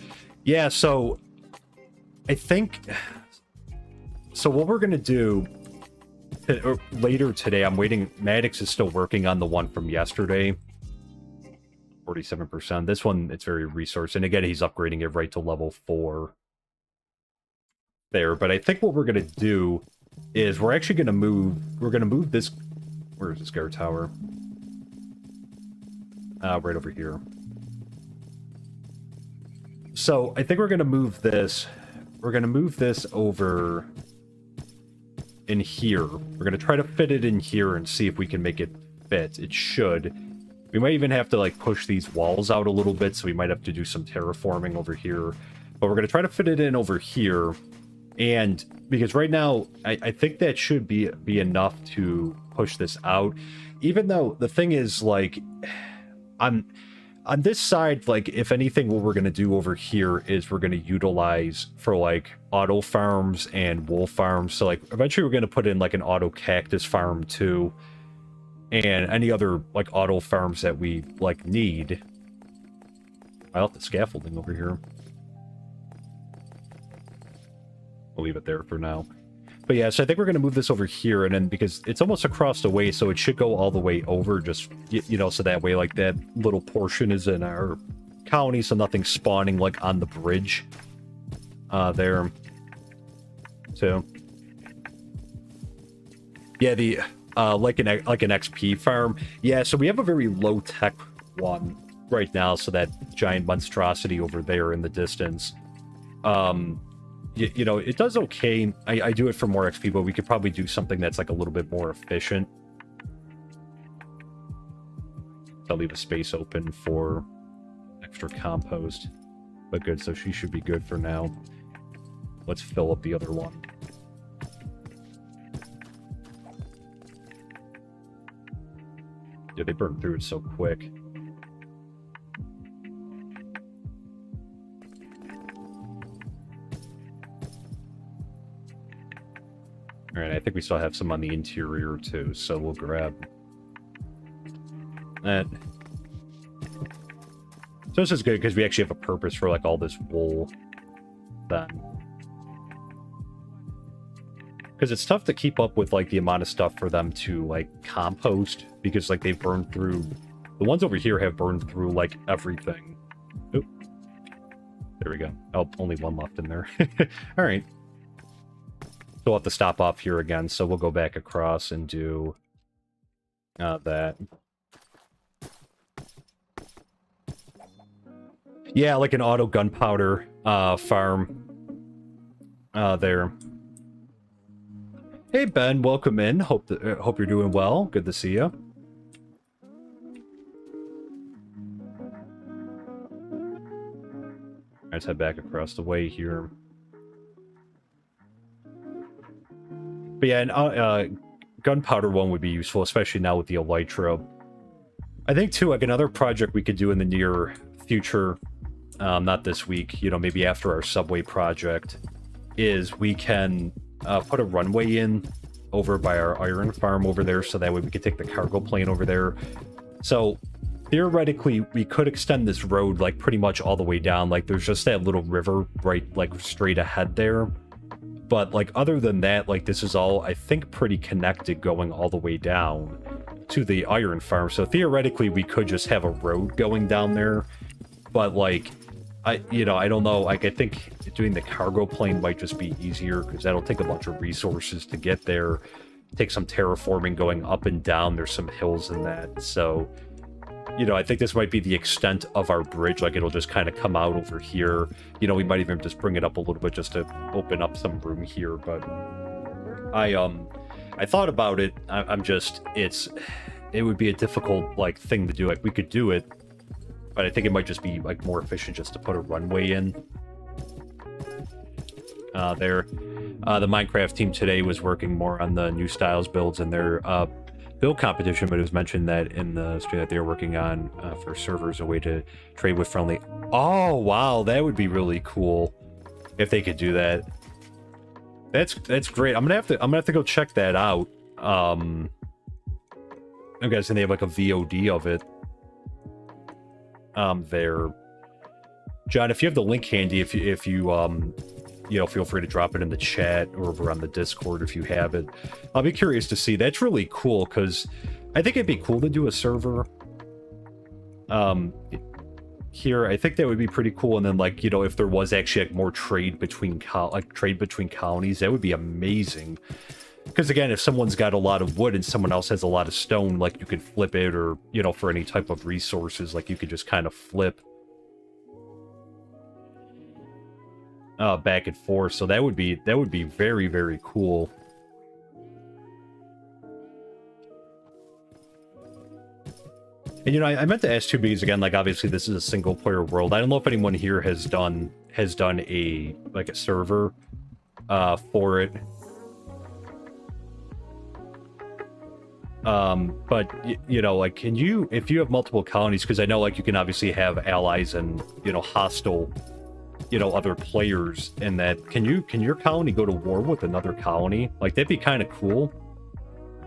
Yeah, so I think... So what we're going to do later today, I'm waiting... Maddox is still working on the one from yesterday. 47%. This one, it's very resource. And again, he's upgrading it right to level 4. There. But I think what we're going to do is we're actually going to move... We're going to move this... Where is this guard tower? Right over here. So I think we're going to move this... We're going to move this over in here. We're going to try to fit it in here and see if we can make it fit. It should. We might even have to like push these walls out a little bit, so we might have to do some terraforming over here. But we're going to try to fit it in over here. And because right now, I think that should be enough to push this out. Even though the thing is, like, on this side, like, if anything, what we're going to do over here is we're going to utilize for, like, auto farms and wool farms. So, like, eventually we're going to put in, like, an auto cactus farm, too. And any other, like, auto farms that we, like, need. I left the scaffolding over here. We'll leave it there for now. But yeah, so I think we're going to move this over here, and then because it's almost across the way, so it should go all the way over, just, you know, so that way, like, that little portion is in our colony, so nothing's spawning, like, on the bridge. There. So. Yeah, the, like an XP farm. Yeah, so we have a very low-tech one right now, so that giant monstrosity over there in the distance. You know, it does okay. I do it for more XP, but we could probably do something that's like a little bit more efficient. I'll leave a space open for extra compost. But good, so she should be good for now. Let's fill up the other one. Yeah, they burn through it so quick. All right, I think we still have some on the interior too, so we'll grab that. So this is good because we actually have a purpose for like all this wool then. Because it's tough to keep up with like the amount of stuff for them to like compost, because like they've burned through, the ones over here have burned through like everything. Oop. There we go. Oh, only one left in there. All right. So we'll have to stop off here again, so we'll go back across and do that. Yeah, like an auto gunpowder farm there. Hey Ben, welcome in. Hope you're doing well. Good to see you. Let's head back across the way here. But yeah, an gunpowder one would be useful, especially now with the elytra. I think too, like another project we could do in the near future, not this week, you know, maybe after our subway project, is we can put a runway in over by our iron farm over there, so that way we could take the cargo plane over there. So theoretically, we could extend this road like pretty much all the way down. Like there's just that little river right like straight ahead there. But like other than that, like this is all, I think, pretty connected going all the way down to the iron farm. So theoretically, we could just have a road going down there. But like, I don't know. Like I think doing the cargo plane might just be easier because that'll take a bunch of resources to get there. Take some terraforming going up and down. There's some hills in that. So, you know, I think this might be the extent of our bridge. Like it'll just kind of come out over here. You know, we might even just bring it up a little bit just to open up some room here. But I thought about it. I'm just, it would be a difficult like thing to do. Like we could do it, but I think it might just be like more efficient just to put a runway in there. The Minecraft team today was working more on the new styles builds and their build competition, but it was mentioned that in the stream that they were working on for servers, a way to trade with friendly. Oh wow, that would be really cool if they could do that. That's great. I'm gonna have to go check that out. I'm guessing they have like a VOD of it. There, John, if you have the link handy, if you you know, feel free to drop it in the chat or over on the Discord if you have it. I'll be curious to see. That's really cool because I think it'd be cool to do a server here. I think that would be pretty cool. And then like, you know, if there was actually like more trade between colonies, that would be amazing. Because again, if someone's got a lot of wood and someone else has a lot of stone, like you could flip it, or you know, for any type of resources, like you could just kind of flip back and forth. So that would be very, very cool. And you know, I meant to ask too, because again, like obviously this is a single player world. I don't know if anyone here has done a like a server for it. But you know, like, can you, if you have multiple colonies, because I know like you can obviously have allies and, you know, hostile, you know, other players, and that can your colony go to war with another colony? Like that'd be kind of cool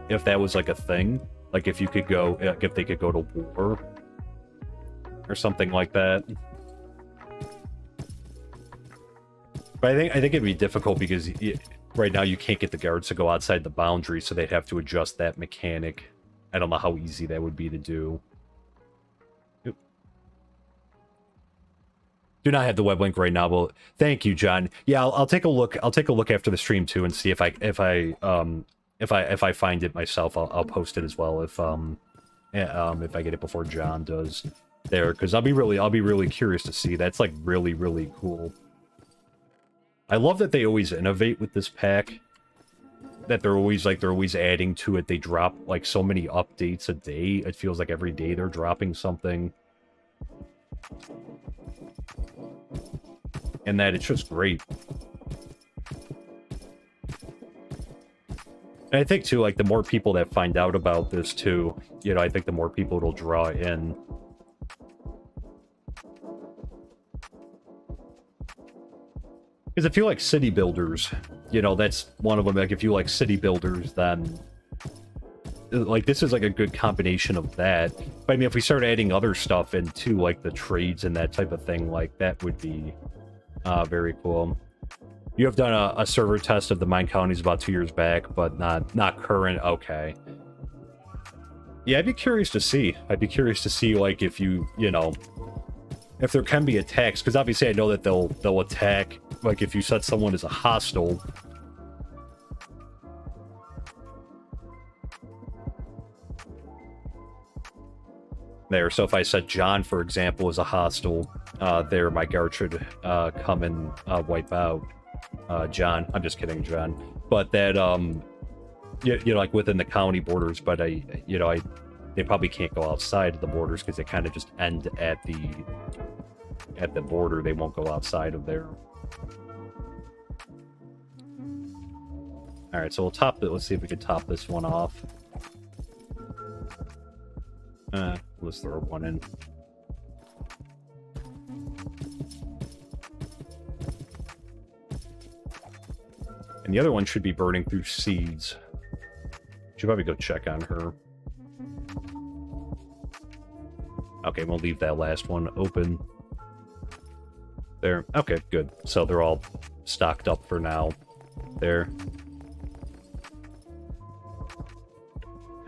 if that was like a thing. Like if you could go, if they could go to war or something like that. But I think it'd be difficult because right now you can't get the guards to go outside the boundary, so they'd have to adjust that mechanic. I don't know how easy that would be to do. Yep. Do not have the web link right now. Well, thank you, John. Yeah, I'll take a look. I'll take a look after the stream too, and see if I find it myself. I'll post it as well if I get it before John does there, because I'll be really curious to see. That's like really cool. I love that they always innovate with this pack. That they're always adding to it. They drop like so many updates a day. It feels like every day they're dropping something. And that it's just great. And I think too, like the more people that find out about this too, you know, I think the more people it'll draw in. Because if you like city builders, you know, that's one of them. Like, if you like city builders, then like this is like a good combination of that. But I mean, if we start adding other stuff into like the trades and that type of thing, like that would be very cool. You have done a server test of the MineColonies about 2 years back, but not current. Okay. Yeah, I'd be curious to see. I'd be curious to see, like, if you know, if there can be attacks, because obviously I know that they'll attack, like, if you set someone as a hostile. There, so if I set John, for example, as a hostile, there, my guard should come and wipe out John. I'm just kidding, John. But that, you know, like within the county borders, but they probably can't go outside of the borders because they kind of just end at the border. They won't go outside of there. All right, so we'll top it. Let's see if we can top this one off. Let's throw one in. And the other one should be burning through seeds. Should probably go check on her. Okay, we'll leave that last one open. There. Okay, good. So they're all stocked up for now. There.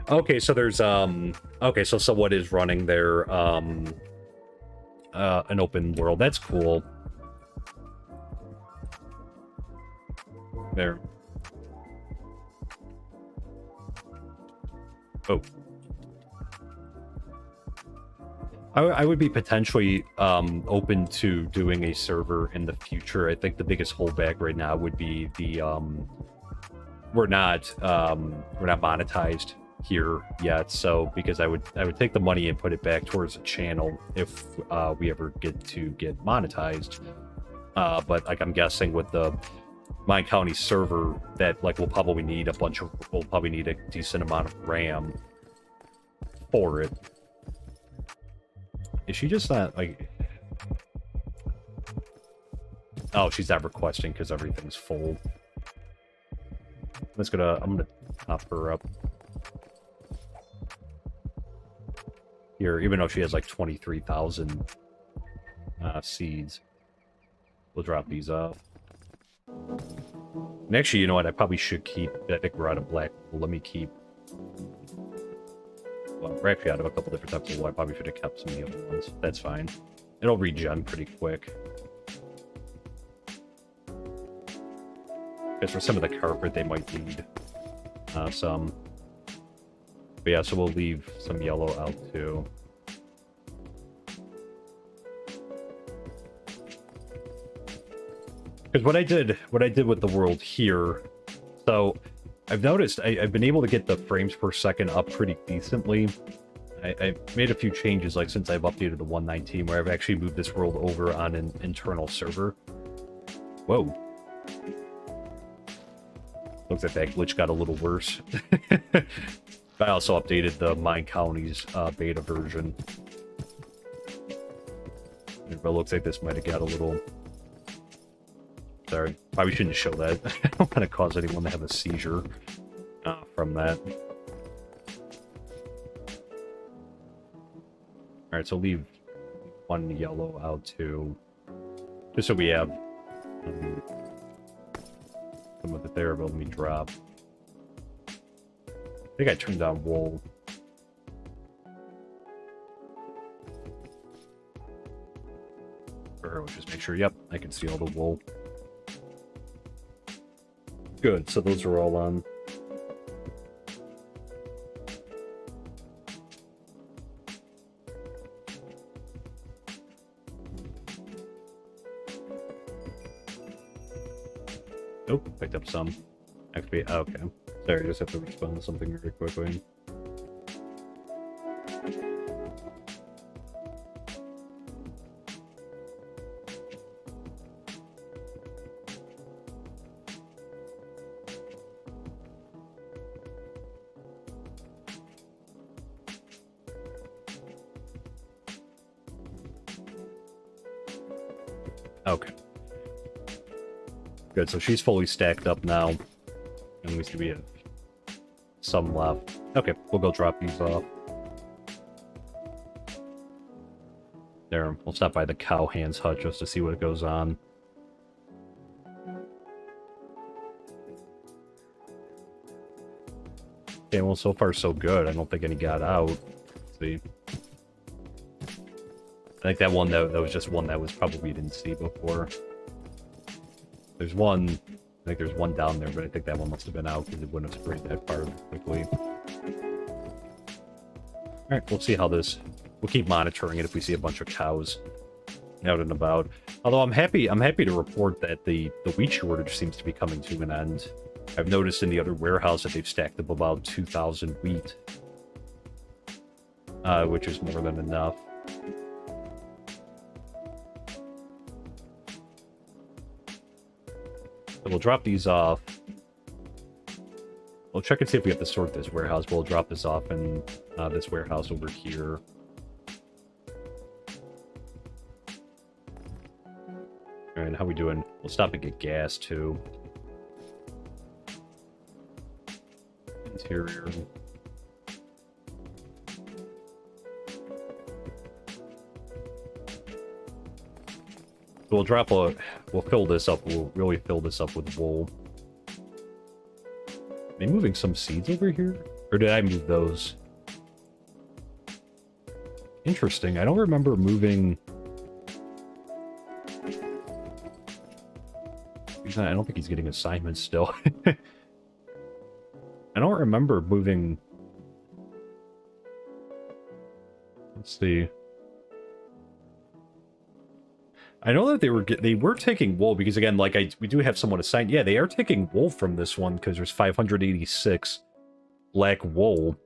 Okay, so there's okay, so what is running there? An open world. That's cool. There. Oh. I would be potentially open to doing a server in the future. I think the biggest holdback right now would be the we're not monetized here yet, so because I would take the money and put it back towards the channel if we ever get monetized. But like I'm guessing with the MineColonies server that like we'll probably need a decent amount of RAM for it. Is she just not like? Oh, she's not requesting because everything's full. I'm gonna top her up here, even though she has like 23,000 seeds. We'll drop these off. And actually, you know what? I probably should keep. I think we're out of black. Well, let me keep. Well, we're actually out of a couple different types of wool. I probably should have kept some of the other ones. That's fine. It'll regen pretty quick. Because for some of the carpet, they might need some. But yeah, so we'll leave some yellow out too. Because what I did with the world here, so I've noticed I've been able to get the frames per second up pretty decently. I've made a few changes, like since I've updated the 1.19, where I've actually moved this world over on an internal server. Whoa. Looks like that glitch got a little worse. I also updated the MineColonies beta version. But it looks like this might have got a little... Sorry, probably shouldn't show that. I don't want to cause anyone to have a seizure from that. Alright, so leave one yellow out too. Just so we have some of it there, but let me drop. I think I turned down wool. Or we'll just make sure, yep, I can see all the wool. Good, so those are all on. Oh, picked up some. Actually, okay. Sorry, I just have to respond to something very quickly. Okay. Good, so she's fully stacked up now. And we should be at some left. Okay, we'll go drop these off. There, we'll stop by the cowhand's hut just to see what goes on. Okay, well, so far so good. I don't think any got out. Let's see. I think that one, that was just one that was probably didn't see before. There's one, I think there's one down there, but I think that one must have been out because it wouldn't have sprayed that far quickly. Alright, we'll see how this... We'll keep monitoring it if we see a bunch of cows out and about. Although I'm happy to report that the wheat shortage seems to be coming to an end. I've noticed in the other warehouse that they've stacked up about 2,000 wheat. Which is more than enough. So we'll drop these off. We'll check and see if we have to sort this warehouse. We'll drop this off in this warehouse over here. Alright, how we doing? We'll stop and get gas, too. Interior. We'll drop a... We'll fill this up. We'll really fill this up with wool. Am I moving some seeds over here? Or did I move those? Interesting. I don't remember moving... I don't think he's getting assignments still. I don't remember moving... Let's see. I know that they were taking wool because, again, like we do have someone assigned. Yeah, they are taking wool from this one because there's 586 black wool.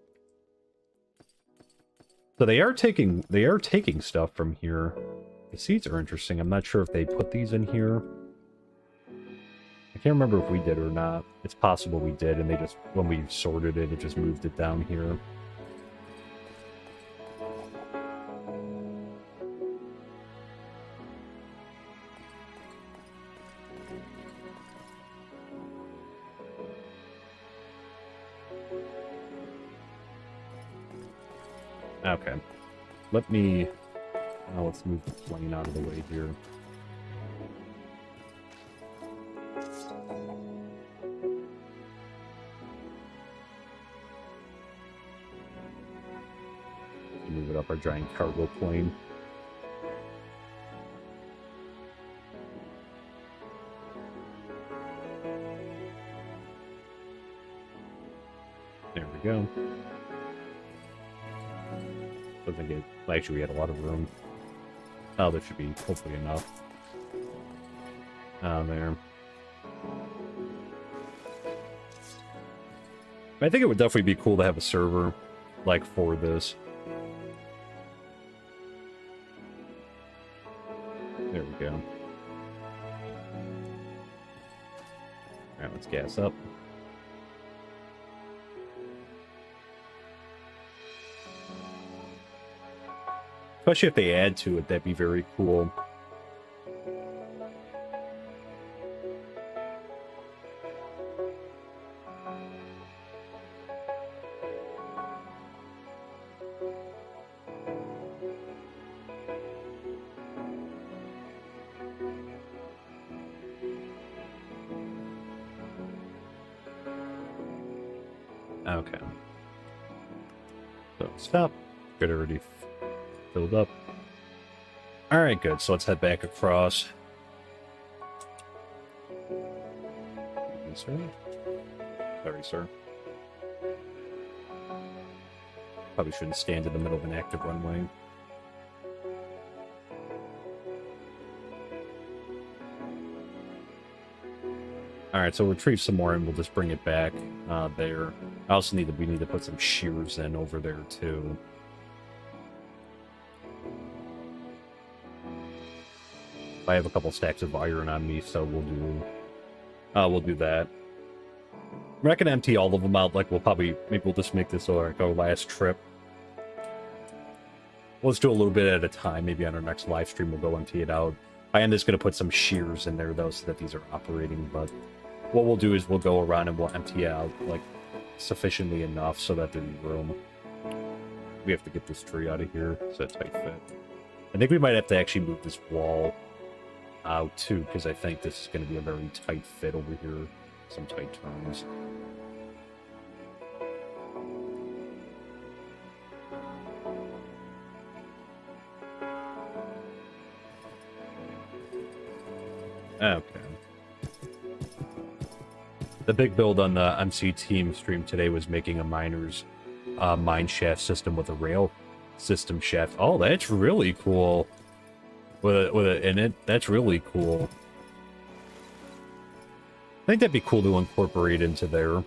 So they are taking stuff from here. The seeds are interesting. I'm not sure if they put these in here. I can't remember if we did or not. It's possible we did, and they just, when we sorted it, it just moved it down here. Okay. Let me... let's move the plane out of the way here. Move it up our giant cargo plane. There we go. I think it... Actually, we had a lot of room. Oh, there should be hopefully enough. There. I think it would definitely be cool to have a server, like, for this. There we go. Alright, let's gas up. Especially if they add to it, that'd be very cool. Okay. So stop. Good, already filled up. Alright, good. So let's head back across. Sir? Sorry, sir. Probably shouldn't stand in the middle of an active runway. Alright, so we'll retrieve some more and we'll just bring it back there. I also we need to put some shears in over there too. I have a couple stacks of iron on me, so we'll do that. We're not gonna empty all of them out. Like maybe we'll just make this like our last trip. Let's do a little bit at a time. Maybe on our next live stream we'll go empty it out. I am just going to put some shears in there, though, so that these are operating. But what we'll do is we'll go around and we'll empty out, like, sufficiently enough so that there's room. We have to get this tree out of here. It's a tight fit. I think we might have to actually move this wall out, too, because I think this is going to be a very tight fit over here. Some tight turns. Okay. The big build on the MC team stream today was making a miner's mine shaft system with a rail system shaft. Oh, that's really cool. With it in it, that's really cool. I think that'd be cool to incorporate into there.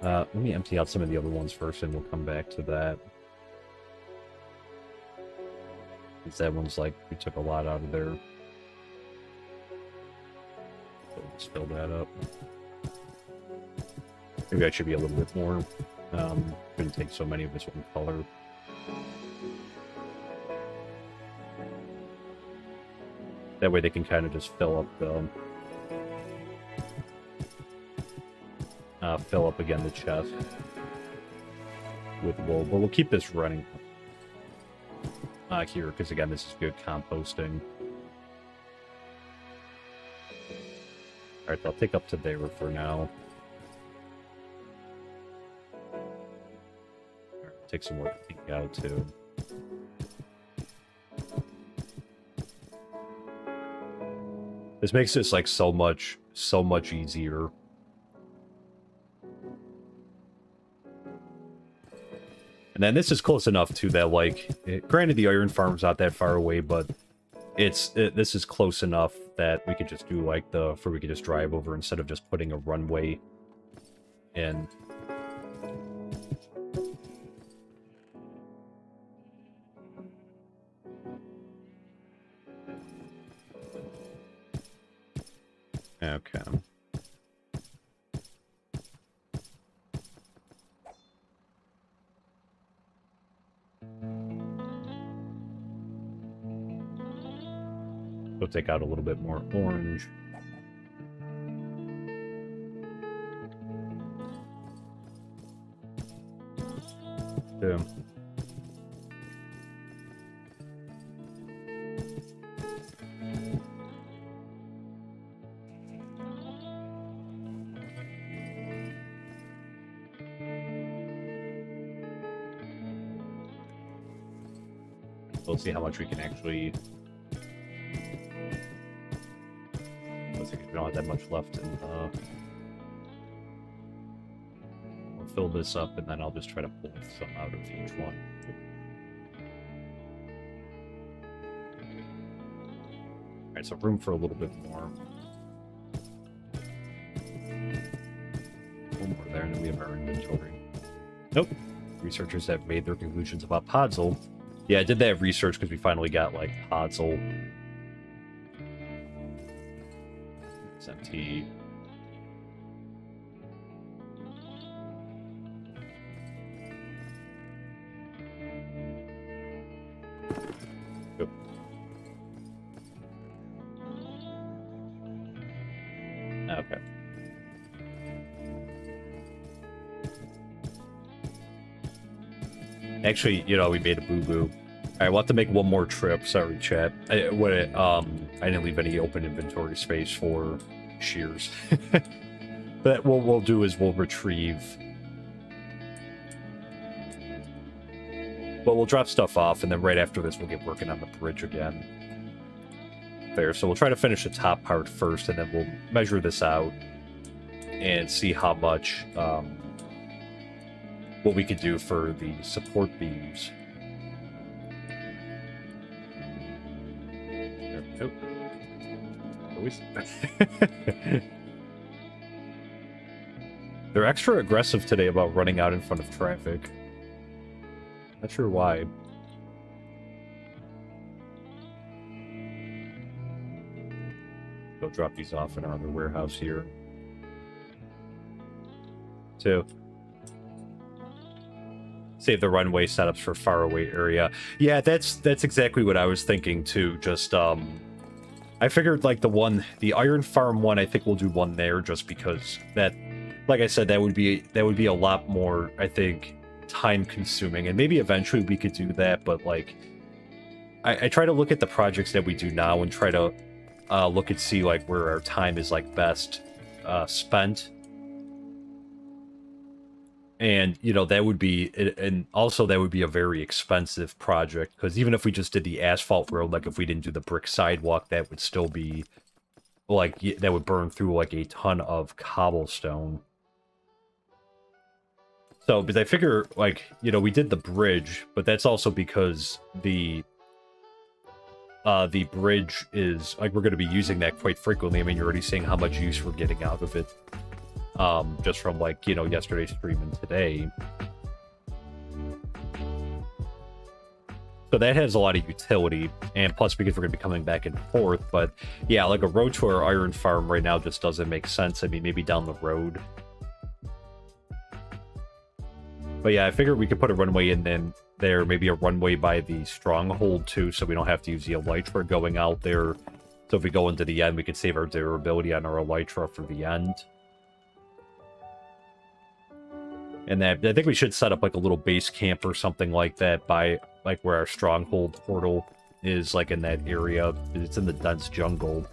Let me empty out some of the other ones first, and we'll come back to that. Because that one's like, we took a lot out of there. So let's fill that up. Maybe that should be a little bit more. Couldn't take so many of this one color. That way they can kind of just fill up again the chest with wool. But we'll keep this running here, because again, this is good composting. Alright, I'll take up to there for now. Right, take some more pink out too. This makes this like so much easier. And then this is close enough to that, like, granted the iron farm's not that far away, but this is close enough that we could just do like we could just drive over instead of just putting a runway in. Okay. We'll take out a little bit more orange. Yeah. We'll see how much we can actually... We don't have that much left in we'll fill this up, and then I'll just try to pull some out of each one. Alright, so room for a little bit more. One more there, and then we have our inventory. Nope. Researchers have made their conclusions about Podzol. Yeah, I did that research because we finally got, like, Podzol. It's empty. Yep. Okay. Actually, you know, we made a boo-boo. Alright, we'll have to make one more trip. Sorry, chat. I didn't leave any open inventory space for shears. But what we'll do is we'll retrieve... Well, we'll drop stuff off, and then right after this, we'll get working on the bridge again. There, so we'll try to finish the top part first, and then we'll measure this out and see how much... what we could do for the support beams. Nope. Always. They're extra aggressive today about running out in front of traffic. Not sure why. They'll drop these off in our other warehouse here. Save the runway setups for faraway area. Yeah, that's exactly what I was thinking too. Just I figured like the iron farm one, I think we'll do one there just because that, like I said, that would be a lot more, I think, time consuming, and maybe eventually we could do that, but like I try to look at the projects that we do now and try to look and see like where our time is like best spent. And, you know, that would be, and also that would be a very expensive project, because even if we just did the asphalt road, like if we didn't do the brick sidewalk, that would still be, like, that would burn through, like, a ton of cobblestone. So, because I figure, like, you know, we did the bridge, but that's also because the bridge is, like, we're going to be using that quite frequently. I mean, you're already seeing how much use we're getting out of it. Just from, like, you know, yesterday's stream and today. So that has a lot of utility, and plus because we're going to be coming back and forth, but yeah, like a road to our iron farm right now just doesn't make sense. I mean, maybe down the road. But yeah, I figured we could put a runway in then there, maybe a runway by the stronghold too, so we don't have to use the elytra going out there. So if we go into the end, we could save our durability on our elytra for the end. And that, I think we should set up like a little base camp or something like that by like where our stronghold portal is, like in that area. It's in the dense jungle.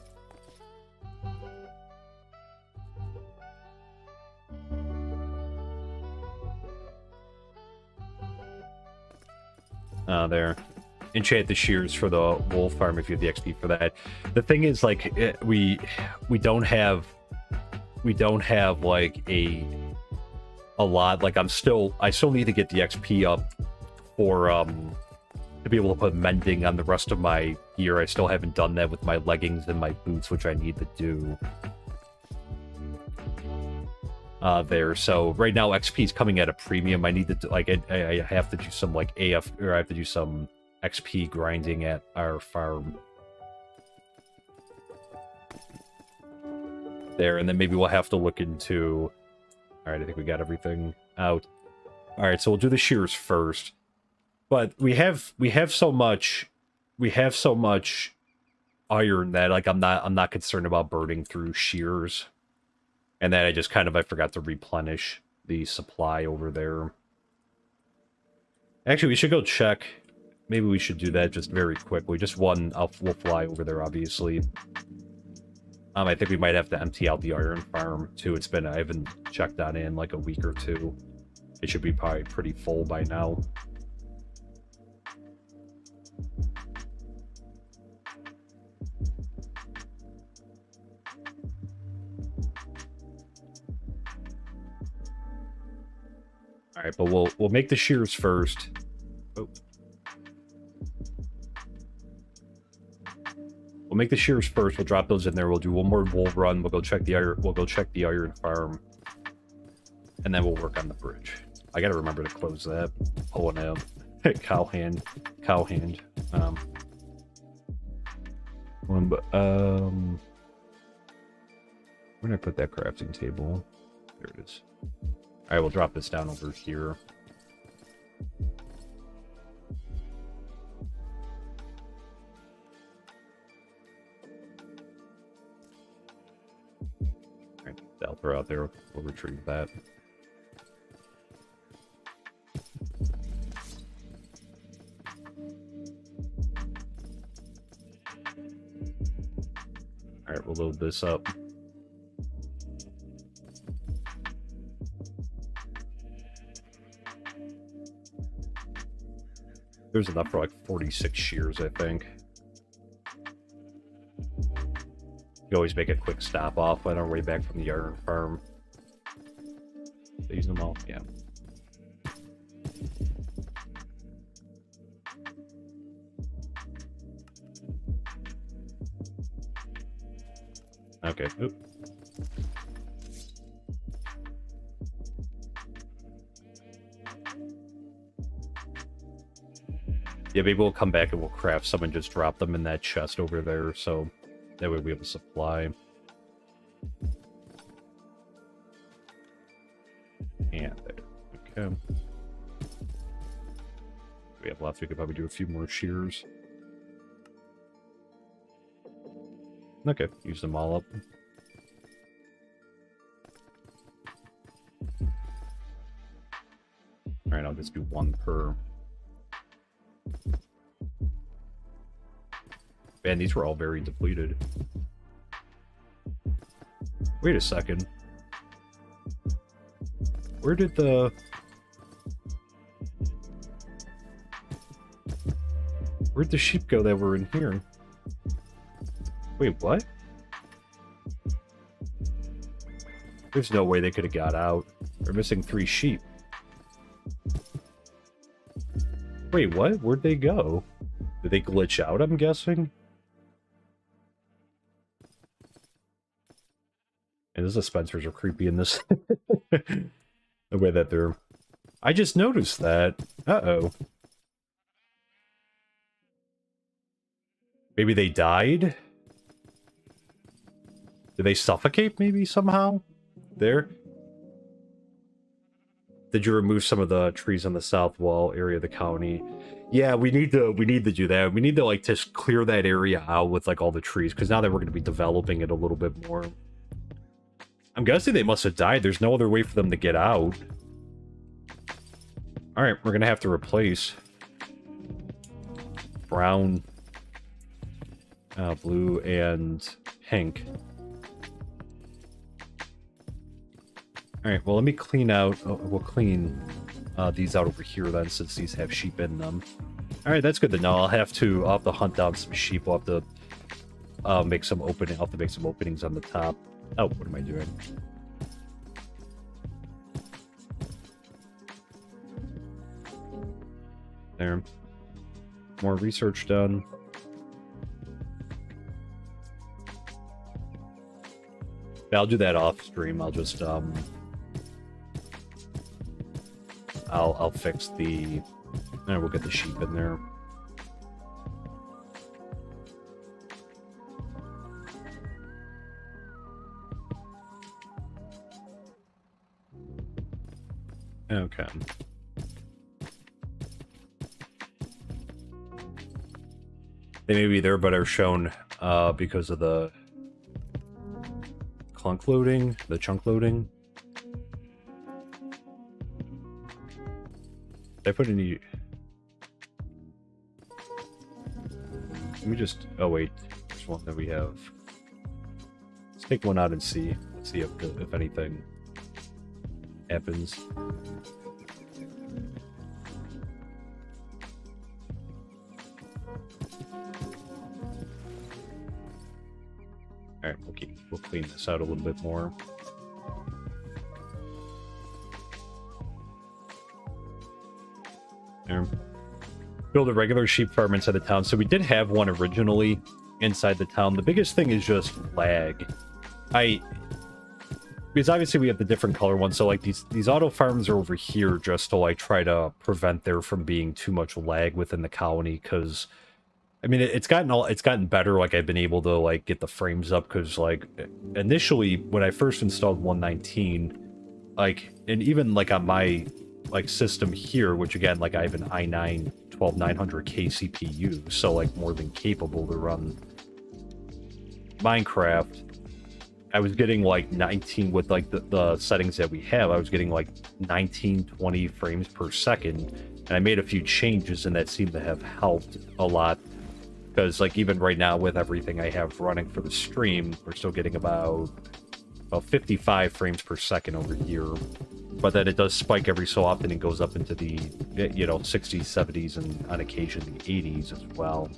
There. Enchant the shears for the wool farm if you have the XP for that. The thing is, like, we don't have like a lot. Like, I still need to get the XP up for to be able to put mending on the rest of my gear. I still haven't done that with my leggings and my boots, which I need to do. There. So right now XP is coming at a premium. I need to do, like, I have to do some like AF, or I have to do some XP grinding at our farm. There, and then maybe we'll have to look into. All right, I think we got everything out. All right, so we'll do the shears first. But we have so much iron that, like, I'm not concerned about burning through shears. And then I forgot to replenish the supply over there. Actually, we should go check. Maybe we should do that just very quickly. Just one, we'll fly over there, obviously. I think we might have to empty out the iron farm, too. I haven't checked on it in like a week or two. It should be probably pretty full by now. Alright, but we'll make the shears first. Oh. We'll make the shears first. We'll drop those in there. We'll do one more wool run. We'll go check the iron farm, and then we'll work on the bridge. I gotta remember to close that. Pulling out cow hand. Where did I put that crafting table? There it is. All right, we'll drop this down over here. I'll throw out there. We'll retrieve that. Alright, we'll load this up. There's enough for like 46 shears, I think. You always make a quick stop off on our way back from the iron farm. Use them all, yeah. Okay. Oop. Yeah, maybe we'll come back and we'll craft some and just drop them in that chest over there, so that way we have a supply. And there. Okay. We have left. We could probably do a few more shears. Okay, use them all up. Alright, I'll just do one per. Man, these were all very depleted. Wait a second. Where'd the sheep go that were in here? Wait, what? There's no way they could have got out. They're missing 3 sheep. Wait, what? Where'd they go? Did they glitch out, I'm guessing? And the dispensers are creepy in this. The way that they're... I just noticed that. Uh-oh. Maybe they died? Did they suffocate, maybe, somehow? There? Did you remove some of the trees on the south wall area of the colony? Yeah, we need to do that. We need to, like, just clear that area out with, like, all the trees, because now that we're going to be developing it a little bit more. I'm guessing they must have died. There's no other way for them to get out. Alright, we're going to have to replace brown, blue, and pink. Alright, well, let me clean out... we'll clean these out over here, then, since these have sheep in them. Alright, that's good to know. I'll have to hunt down some sheep. We'll have to make some openings on the top. Oh, what am I doing? There. More research done. Yeah, I'll do that off stream. I'll just I'll fix the... and we'll get the sheep in there. Okay. They may be there, but are shown because of the chunk loading. Did I put any... Let me just... Oh, wait. There's one that we have. Let's take one out and see. Let's see if anything happens. Alright, we'll clean this out a little bit more. There. Build a regular sheep farm inside the town. So we did have one originally inside the town. The biggest thing is just lag. Because obviously we have the different color ones, so like these auto farms are over here just to like try to prevent there from being too much lag within the colony, because I mean it's gotten better. Like I've been able to like get the frames up, because like initially when I first installed 119, like, and even like on my like system here, which again, like I have an i9 12900K CPU, so like more than capable to run Minecraft. I was getting like 19 with like the settings that we have. I was getting like 19-20 frames per second, and I made a few changes, and that seemed to have helped a lot. Because like even right now with everything I have running for the stream, we're still getting about 55 frames per second over here. But then it does spike every so often and goes up into the 60s, 70s, and on occasion the 80s as well.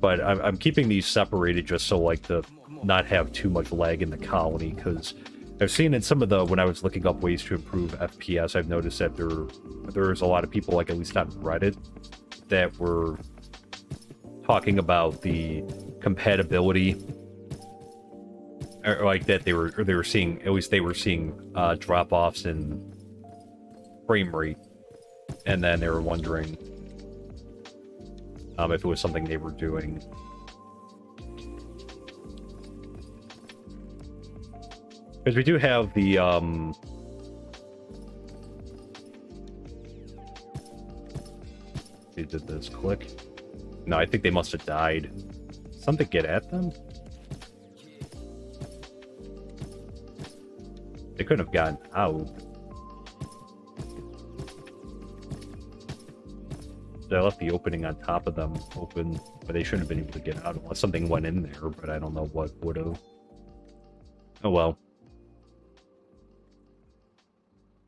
But I'm keeping these separated just so like to not have too much lag in the colony, because I've seen in some of the, when I was looking up ways to improve FPS, I've noticed that there's a lot of people, like at least on Reddit, that were talking about the compatibility, or like that they were seeing, at least they were seeing drop-offs in frame rate, and then they were wondering if it was something they were doing. Because we do have the they did this. Click. No, I think they must have died. Something get at them? They couldn't have gotten out. I left the opening on top of them open, but they shouldn't have been able to get out unless something went in there, but I don't know what would have. Oh well.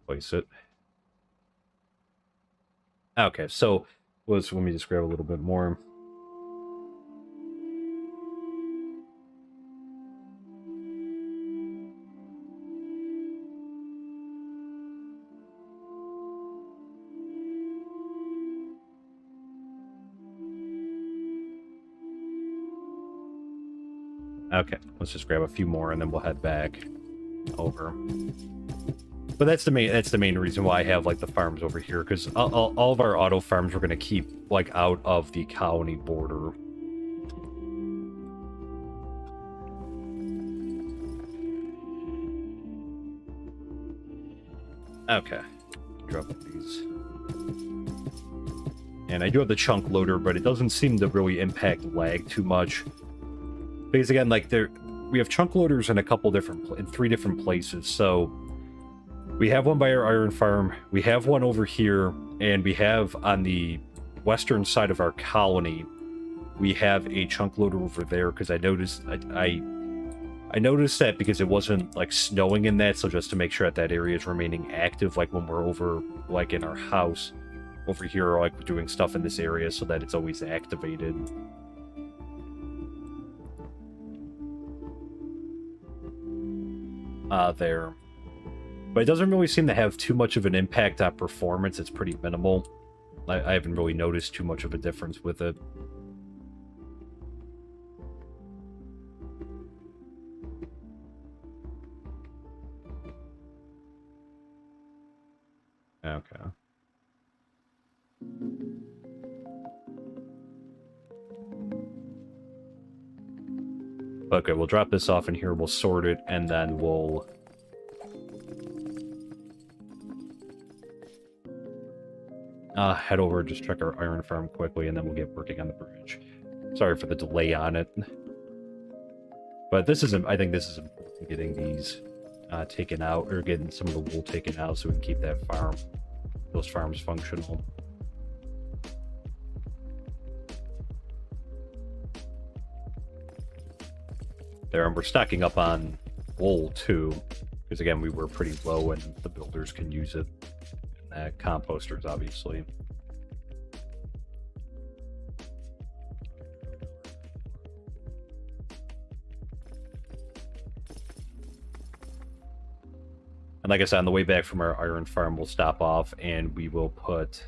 Place it. Okay, so let me just grab a little bit more. Okay, let's just grab a few more and then we'll head back over. But that's the main reason why I have like the farms over here, because all of our auto farms we're gonna keep like out of the colony border. Okay, drop these. And I do have the chunk loader, but it doesn't seem to really impact lag too much. Because again, like we have chunk loaders in in 3 different places. So we have one by our iron farm, we have one over here, and we have on the western side of our colony, we have a chunk loader over there. Because I noticed I noticed that because it wasn't like snowing in that, so just to make sure that area is remaining active, like when we're over like in our house over here, like we're doing stuff in this area, so that it's always activated. There. But it doesn't really seem to have too much of an impact on performance. It's pretty minimal. I haven't really noticed too much of a difference with it. Okay. Okay, we'll drop this off in here, we'll sort it, and then we'll... head over and just check our iron farm quickly, and then we'll get working on the bridge. Sorry for the delay on it. But this is, I think this is important, getting these taken out, or getting some of the wool taken out so we can keep that farm, those farms functional. There, and we're stocking up on wool too, because again, we were pretty low and the builders can use it. And composters, obviously. And like I said, on the way back from our iron farm, we'll stop off and we will put...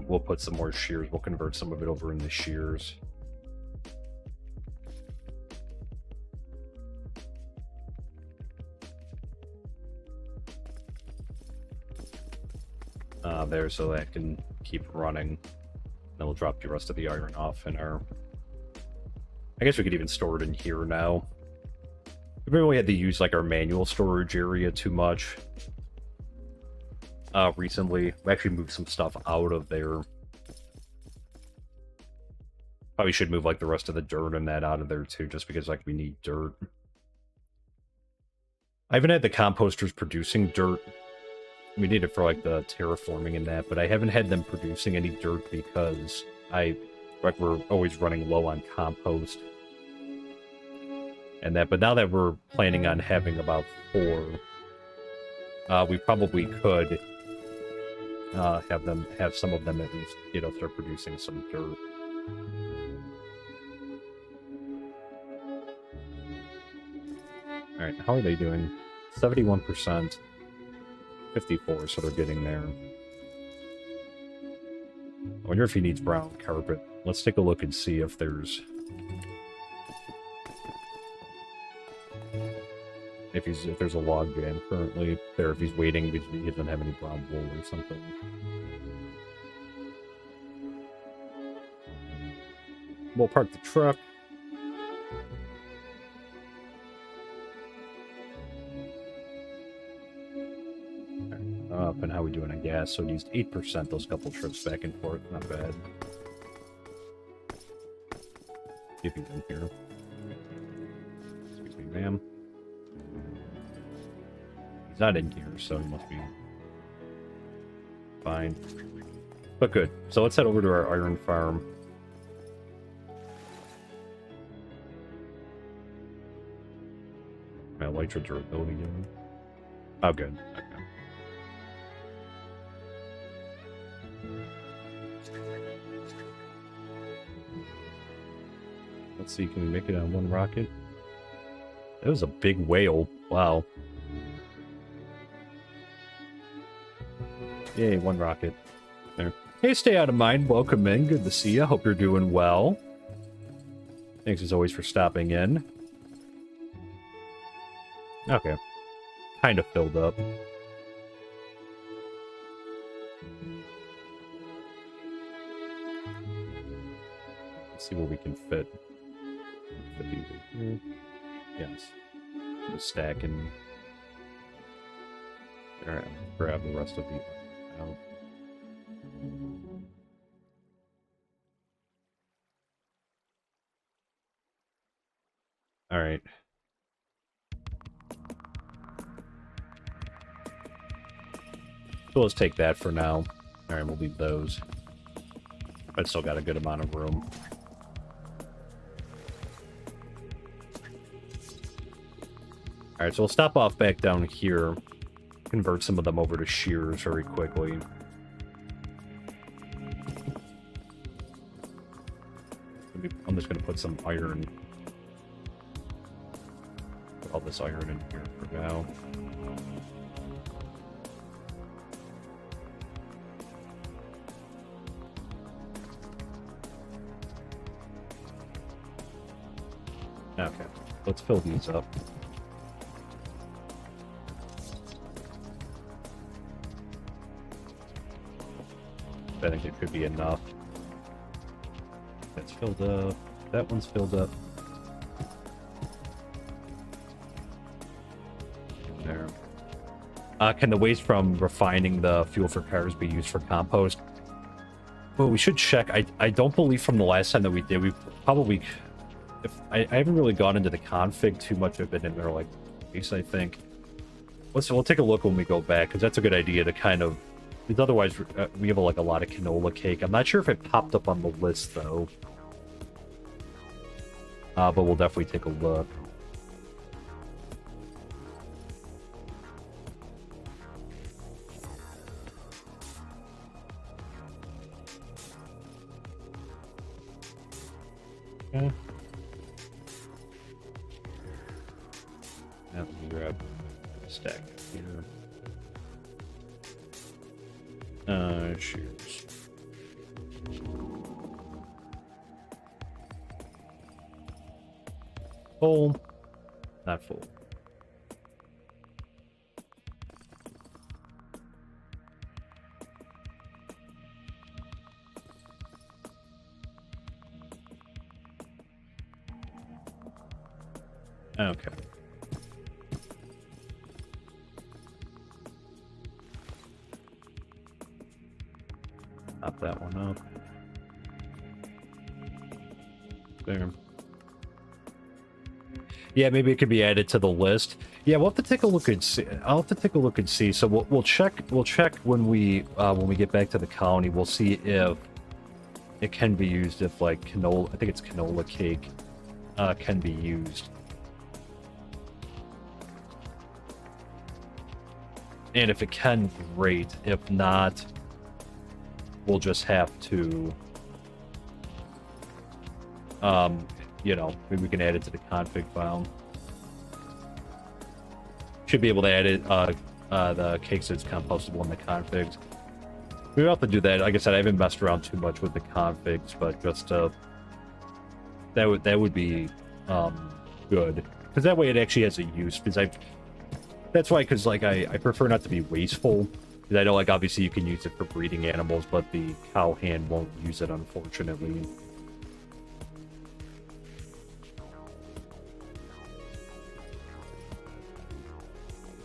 we'll put some more shears. We'll convert some of it over into shears. There, so that can keep running. Then we'll drop the rest of the iron off in our... I guess we could even store it in here now. We really had to use like our manual storage area too much. Recently, we actually moved some stuff out of there. Probably should move like the rest of the dirt and that out of there too, just because like we need dirt. I haven't had the composters producing dirt. We need it for like the terraforming and that, but I haven't had them producing any dirt because we're always running low on compost and that. But now that we're planning on having about 4, we probably could have some of them at least, you know, start producing some dirt. All right, how are they doing? 71%. 54, so they're getting there. I wonder if he needs brown carpet. Let's take a look and see if there's... If there's a log jam currently there, if he's waiting because he doesn't have any brown wool or something. We'll park the truck. gas, so it used 8% those couple trips back and forth. Not bad. See if he's in here. Excuse me, ma'am. He's not in here, so he must be fine. But good. So let's head over to our iron farm. My elytra durability doing? Oh, good. Okay. Let's see, can we make it on one rocket? That was a big whale. Wow. Yay, one rocket. There. Hey, stay out of mind. Welcome in. Good to see you. Hope you're doing well. Thanks as always for stopping in. Okay. Kind of filled up. Let's see what we can fit. Fit these in here. Yes. Just stacking. Alright, grab the rest of the out. Alright. So let's take that for now. Alright, we'll leave those. But still got a good amount of room. Alright, so we'll stop off back down here. Convert some of them over to shears very quickly. I'm just going to put some iron. Put all this iron in here for now. Okay, let's fill these up. I think it could be enough. That's filled up. That one's filled up. There. Can the waste from refining the fuel for cars be used for compost? Well, we should check. I don't believe from the last time that we did, we probably... I haven't really gone into the config too much of it in there, like, case, I think. We'll take a look when we go back, because that's a good idea to kind of... Because otherwise, we have like a lot of canola cake. I'm not sure if it popped up on the list, though. But we'll definitely take a look. Okay. Now let me grab a stack here. Shears. Full. Not full. Okay. Pop that one up. There. Yeah, maybe it could be added to the list. Yeah, we'll have to take a look and see. I'll have to take a look and see. So we'll check. We'll check when we get back to the colony. We'll see if it can be used. If like canola, I think it's canola cake, can be used. And if it can, great. If not, we'll just have to, you know, maybe we can add it to the config file. Should be able to add it, the cakes that's compostable in the configs. We'll have to do that. Like I said, I haven't messed around too much with the configs, but just that would be good, because that way it actually has a use. Because that's why, because like I prefer not to be wasteful. Because I know, like, obviously you can use it for breeding animals, but the cow hand won't use it, unfortunately.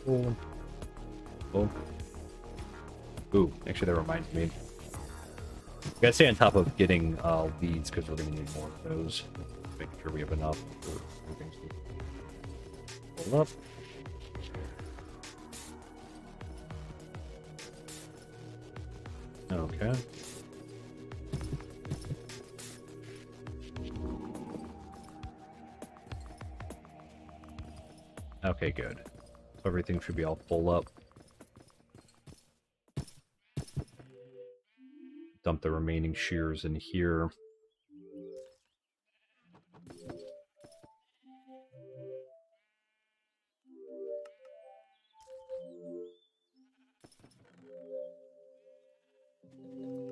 Cool. Cool. Ooh, actually, that reminds me. Gotta stay on top of getting leads because we're gonna need more of those. Making sure we have enough for things to pull up. Okay. Okay, good. So everything should be all full up. Dump the remaining shears in here.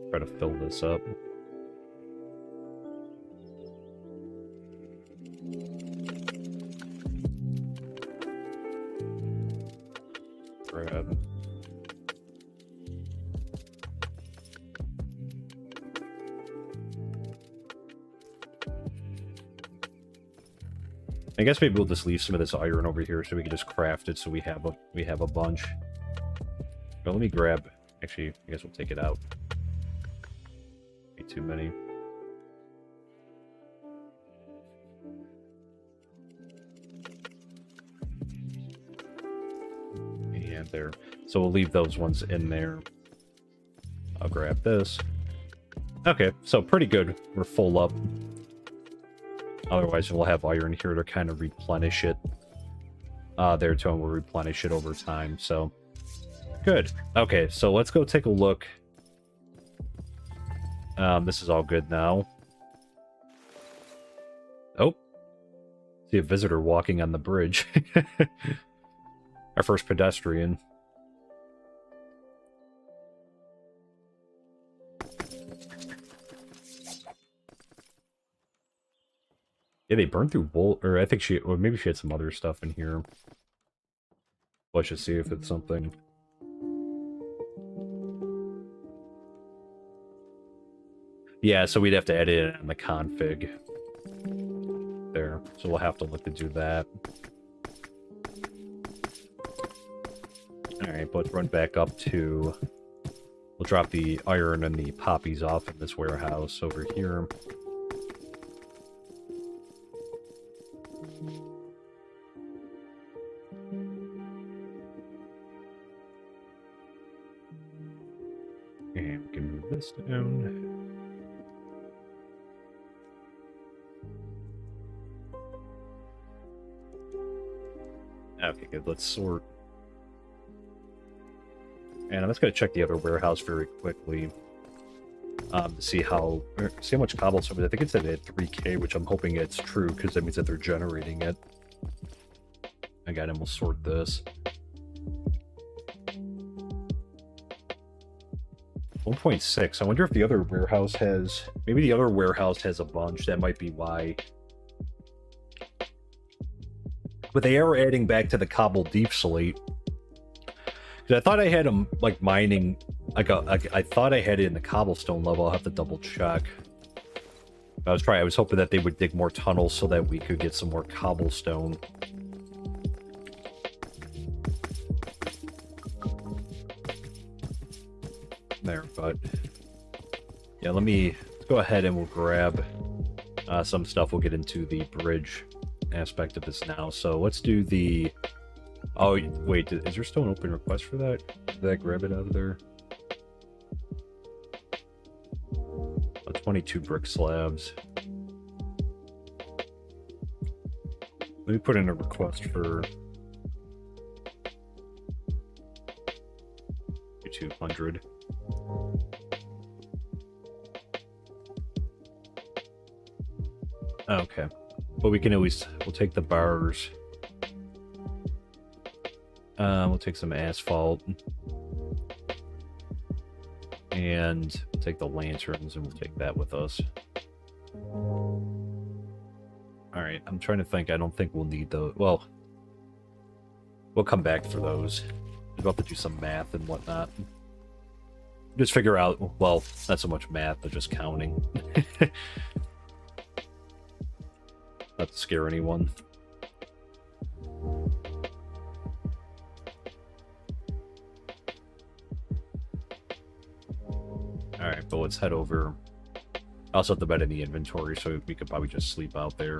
Try to fill this up. Grab. I guess maybe we'll just leave some of this iron over here so we can just craft it so we have a bunch. But let me grab. Actually, I guess we'll take it out. Be too many. And there. So we'll leave those ones in there. I'll grab this. Okay, so pretty good. We're full up. Otherwise, we'll have iron here to kind of replenish it. There too, and we'll replenish it over time. So, good. Okay, so let's go take a look. This is all good now. Oh. See a visitor walking on the bridge. Our first pedestrian. Yeah, they burned through wool, or I think she, or maybe she had some other stuff in here. Let's just see if it's something. Yeah, so we'd have to edit it in the config. There, so we'll have to look to do that. Alright, but let's run back up to... We'll drop the iron and the poppies off in this warehouse over here. And we can move this down. Okay, good. Let's sort. And I'm just going to check the other warehouse very quickly to see how much cobblestone. I think it's at 3K, which I'm hoping it's true because that means that they're generating it. Again, and we'll sort this. 1.6. I wonder if the other warehouse has... Maybe the other warehouse has a bunch. That might be why. But they are adding back to the cobble deep slate. I thought I had them like mining. I thought I had it in the cobblestone level. I'll have to double check. I was hoping that they would dig more tunnels so that we could get some more cobblestone. There, but yeah, let's go ahead and we'll grab some stuff. We'll get into the bridge aspect of this now. So let's do the... Oh, wait, is there still an open request for that? Did I grab it out of there? 22 brick slabs. Let me put in a request for 200. Okay, but we can at least, we'll take the bars. We'll take some asphalt. And we'll take the lanterns and we'll take that with us. Alright, I'm trying to think. I don't think we'll need those. Well, we'll come back for those. We'll have to do some math and whatnot. Just figure out, well, not so much math, but just counting. Not to scare anyone. But let's head over. I also have the bed in the inventory, so we could probably just sleep out there.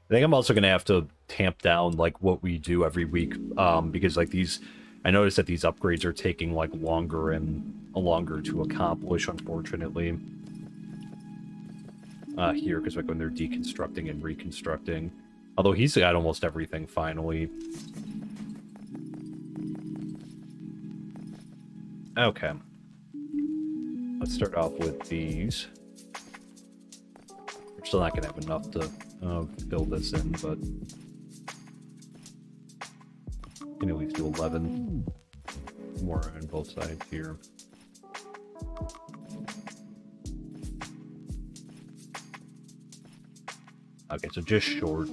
I think I'm also going to have to tamp down, like, what we do every week, because, like, I noticed that these upgrades are taking, like, longer to accomplish, unfortunately. Here, because, like, when they're deconstructing and reconstructing. Although he's got almost everything, finally. Okay. Let's start off with these. We're still not going to have enough to fill this in, but can at least do 11 more on both sides here. Okay, so just short.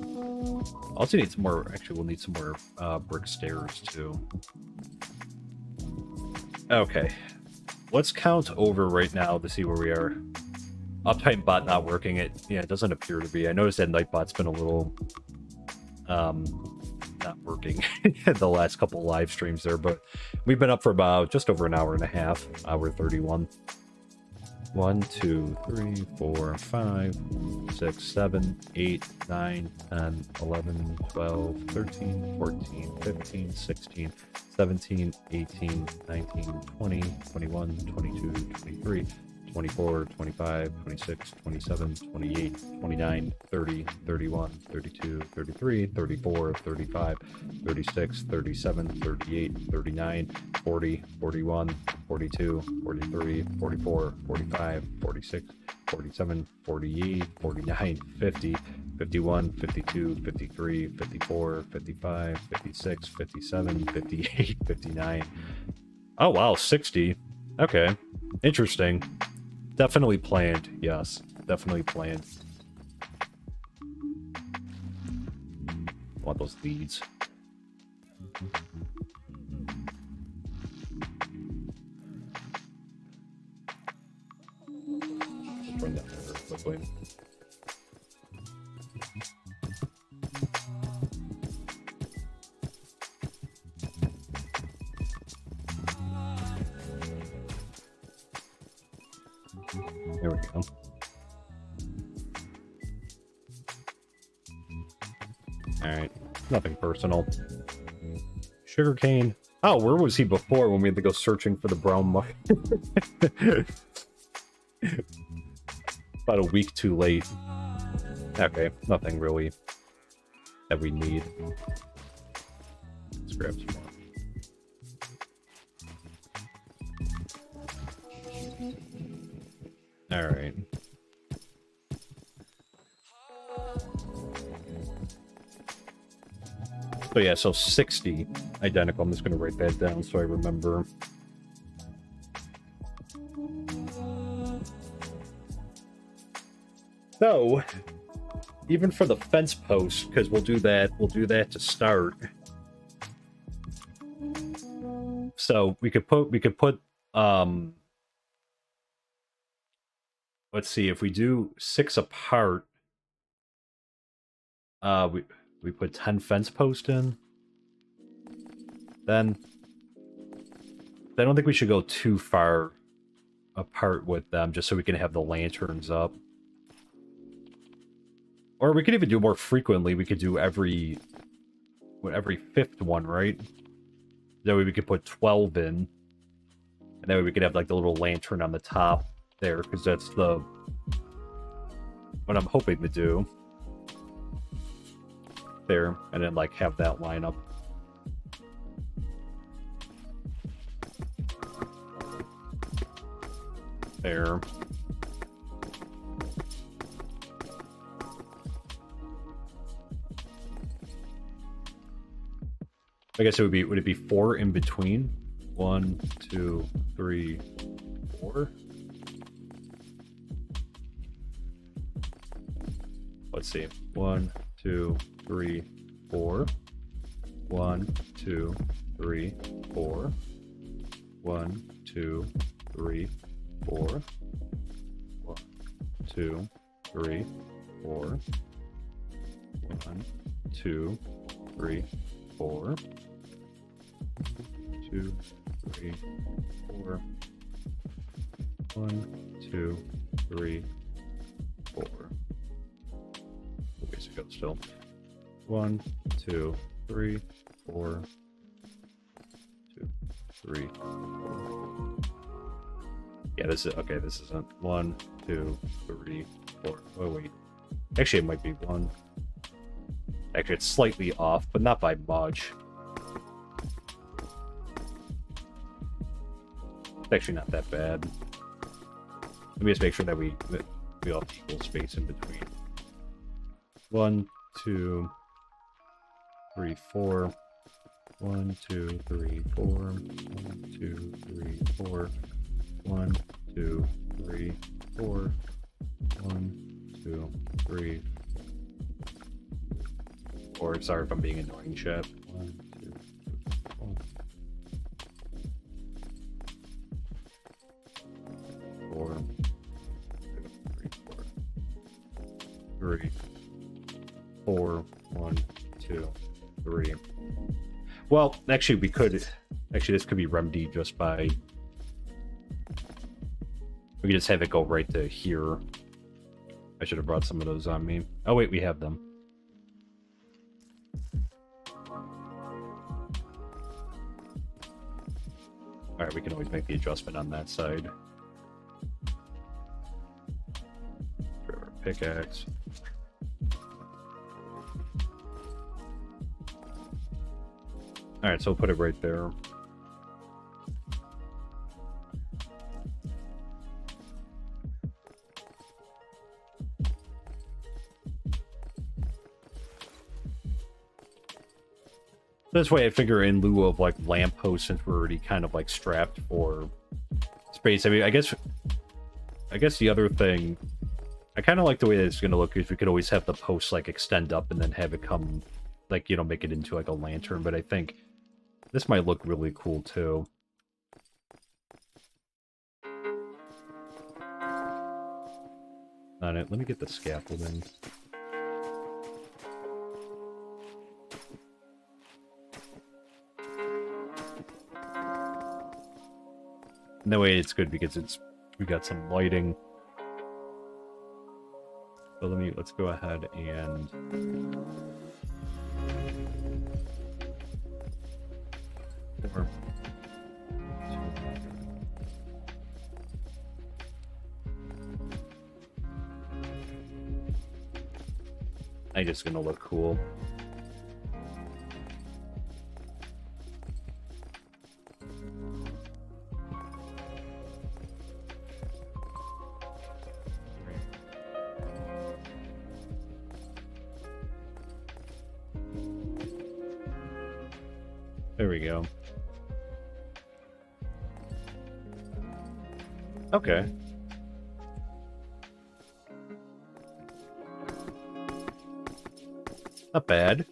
Also need some more, actually we'll need some more brick stairs too. Okay, let's count over right now to see where we are. Uptime bot not working. It doesn't appear to be. I noticed that Nightbot's been a little not working the last couple live streams there, but we've been up for about just over an hour and a half, hour 31. 1, 2, 3, 4, 5, 6, 7, 8, 9, 10, 11, 12, 13, 14, 15, 16, 17, 18, 19, 20, 21, 22, 23, 24, 25, 26, 27, 28, 29, 30, 31, 32, 33, 34, 35, 36, 37, 38, 39, 40, 41, 42, 43, 44, 45, 46, 47, 48, 49, 50, 51, 52, 53, 54, 55, 56, 57, 58, 59. Oh wow, 60. Okay, interesting. Definitely planned, yes. Definitely planned. Want those leads. Just run down there quickly. There we go. Alright, nothing personal. Sugarcane. Oh, where was he before when we had to go searching for the brown muck? About a week too late. Okay, nothing really that we need. Let's grab some more. Alright. So yeah, so 60 identical. I'm just going to write that down so I remember. So, even for the fence post, because we'll do that to start. So we could put let's see, if we do 6 apart, we put 10 fence posts in. Then I don't think we should go too far apart with them, just so we can have the lanterns up. Or we could even do more frequently. We could do every 5th one, right? That way we could put 12 in. And that way we could have like the little lantern on the top there, because that's what I'm hoping to do. There, and then like have that line up. There. I guess would it be 4 in between? 1, 2, 3, 4. Let's see. 1, 2, 3, 4. 1, 2, 3, 4. 1, 2, 3, 4. 2, 3, 4. 1, 2, 3, 4. 2, 3, 4. 1, 2, 3, 4. Ways to go still. 1, 2, 3, 4. 2, 3, 4. Yeah, this is okay. This isn't 1, 2, 3, 4. Oh wait, actually it might be 1. Actually, it's slightly off, but not by much. It's actually not that bad. Let me just make sure that we all have equal space in between. 1, 2, 3, 4. 1, 2, 3, 4. 1, 2, 3, 4. 1, 2, 3, 4. 1, 2, 3, 4. Sorry if I'm being annoying, chat. 1, 2, 3, 4. 4. 2, 3, 4. 3, 4. 1, 2, 3. Well, actually, we could. Actually, this could be remedied just by. We could just have it go right to here. I should have brought some of those on me. Oh, wait, we have them. Alright, we can always make the adjustment on that side. Grab our pickaxe. Alright, so we'll put it right there. This way I figure in lieu of like lampposts, since we're already kind of like strapped for space. I mean, I guess the other thing, I kind of like the way that it's going to look, is we could always have the posts like extend up and then have it come, like, you know, make it into like a lantern. But I think this might look really cool too. On it, let me get the scaffolding. And that way it's good because we got some lighting. So let's go ahead and I just gonna look cool. There we go. Okay. Not bad.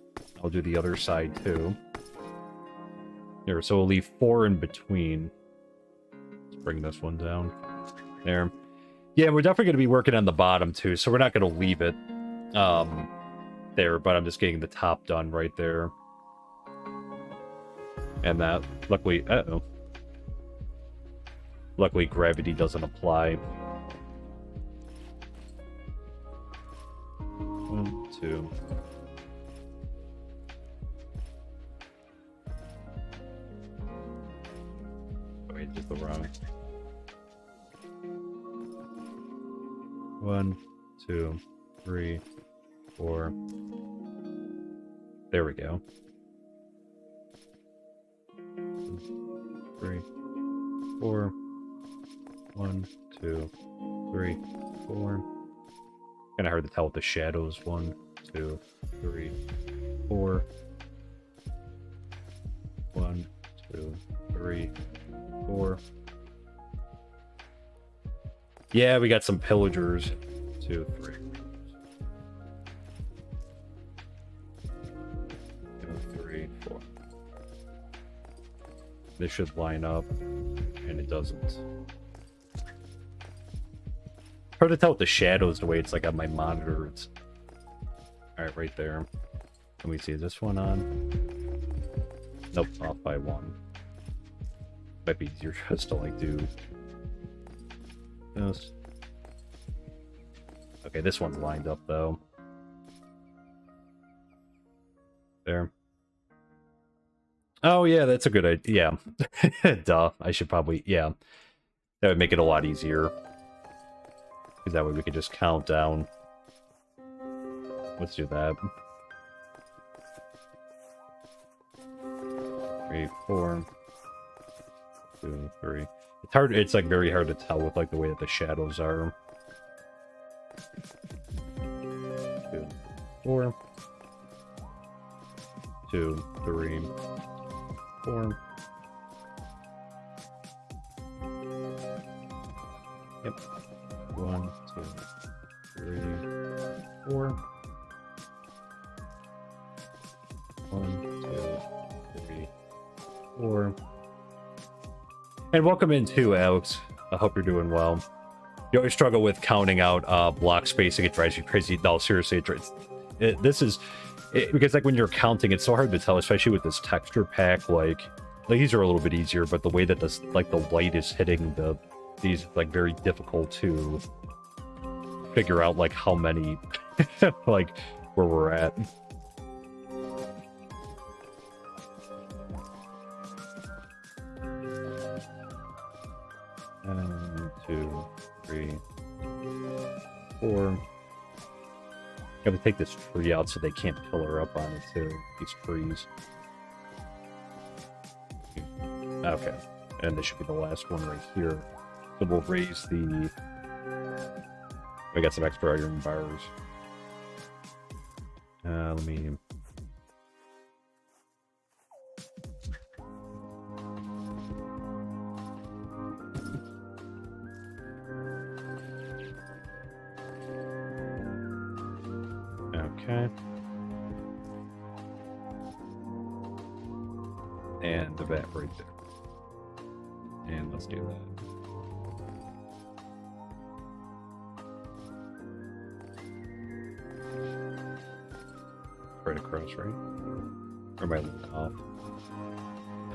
I'll do the other side too. There, so we'll leave 4 in between. Let's bring this one down. There. Yeah, we're definitely going to be working on the bottom too, so we're not going to leave it there, but I'm just getting the top done right there. And that, luckily, luckily gravity doesn't apply. 1, 2. Wait, just the wrong. 1, 2, 3, 4. There we go. 3, 4. 1, 2, 3, 4. Kind of hard to tell with the shadows. 1, 2, 3, 4. 1, 2, 3, 4. Yeah, we got some pillagers. 2, 3. 2, 3, 4. This should line up, and it doesn't. Hard to tell with the shadows the way it's like on my monitor. It's all right, right there. Let me see. Is this one on? Nope, off by one. Might be easier just to like do this. Okay, this one's lined up though. There. Oh yeah, that's a good idea. Yeah. Duh. I should probably, yeah. That would make it a lot easier. Because that way we could just count down. Let's do that. 3, 4, 2, 3. It's hard. It's like very hard to tell with like the way that the shadows are. 2, 4, 2, 3, 4. Yep. 1, 2, 3, 4. 1, 2, 3, 4. And welcome in too, Alex. I hope you're doing well. You always struggle with counting out block spacing. It drives you crazy. No, seriously, because like when you're counting, it's so hard to tell, especially with this texture pack. Like these are a little bit easier, but the way that this like the light is hitting these like very difficult to figure out like how many like where we're at. 2, 3, 4. Gotta take this tree out so they can't pillar up on it too. These trees. Okay, and this should be the last one right here. So we'll raise the. We got some extra iron bars. Let me. Okay. And the vat right there. And let's do that. Right across, right? Or am I looking off?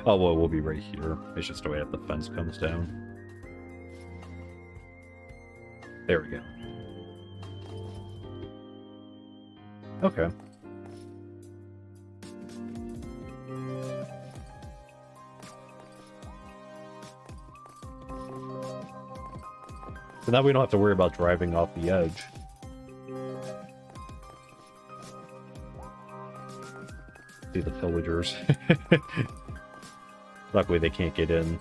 Oh, well, we'll be right here. It's just the way that the fence comes down. There we go. Okay. So now we don't have to worry about driving off the edge. See the pillagers. Luckily they can't get in.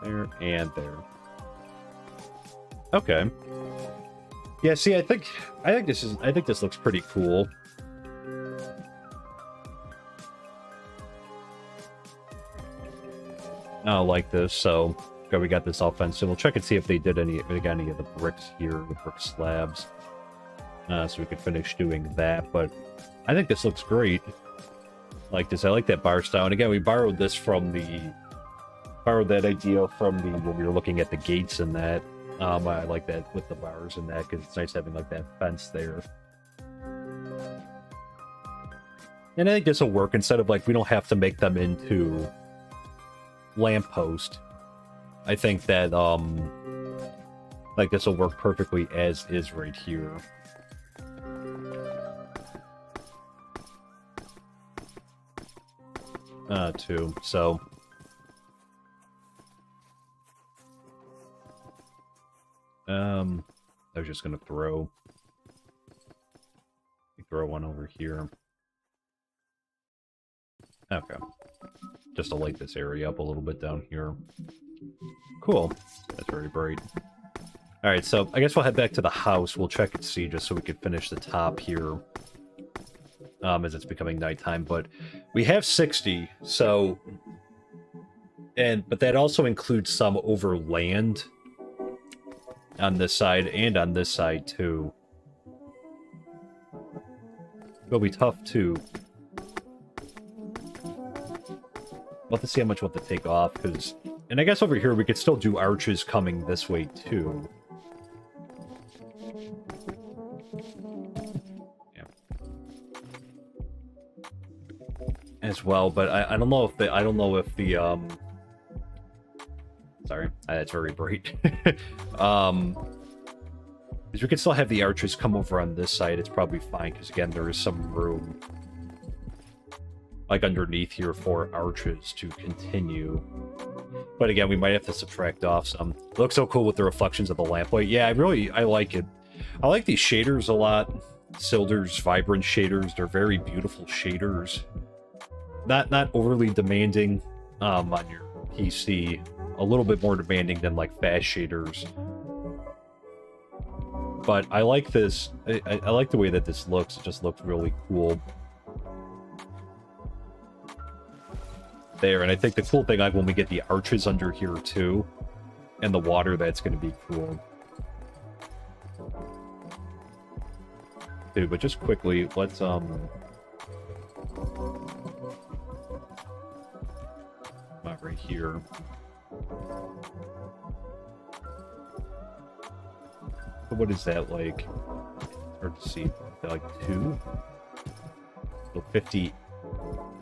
There and there. Okay. Yeah, see, I think this looks pretty cool. I like this, so okay, we got this all fenced in. We'll check and see if they got any of the bricks here, the brick slabs. So we could finish doing that, but I think this looks great. Like this, I like that bar style. And again, we borrowed that idea from when we were looking at the gates and that. I like that with the bars and that because it's nice having like that fence there. And I think this will work instead of like we don't have to make them into lamppost. I think that like this will work perfectly as is right here. Too. So I was just gonna throw one over here. Okay. Just to light this area up a little bit down here. Cool. That's very bright. Alright, so I guess we'll head back to the house. We'll check and see just so we can finish the top here. As it's becoming nighttime, but we have 60, so but that also includes some over land on this side and on this side too. It'll be tough to We'll have to see how much we'll have to take off, because... And I guess over here we could still do arches coming this way, too. Yeah. As well, but I don't know if the... Sorry, that's very bright. Because we could still have the archers come over on this side. It's probably fine, because again, there is some room, like, underneath here for arches to continue. But again, we might have to subtract off some. It looks so cool with the reflections of the lamplight. Yeah, I like it. I like these shaders a lot. Silder's Vibrant shaders. They're very beautiful shaders. Not overly demanding on your PC. A little bit more demanding than, like, fast shaders. But I like this. I like the way that this looks. It just looks really cool. There, and I think the cool thing, like, when we get the arches under here, too, and the water, that's going to be cool. Dude, but just quickly, let's, not right here. What is that, like? Hard to see. Is that, like, 2? So 50...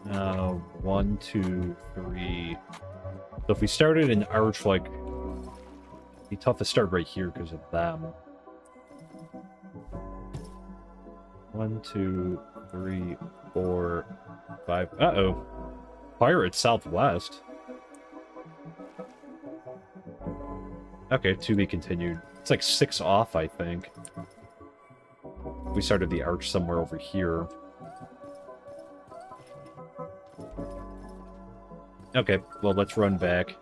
1, 2, 3. So if we started an arch, like, it'd be tough to start right here because of them. 1, 2, 3, 4, 5. Uh-oh. Pirate Southwest. Okay, to be continued. It's like 6 off, I think. We started the arch somewhere over here. Okay, well, let's run back.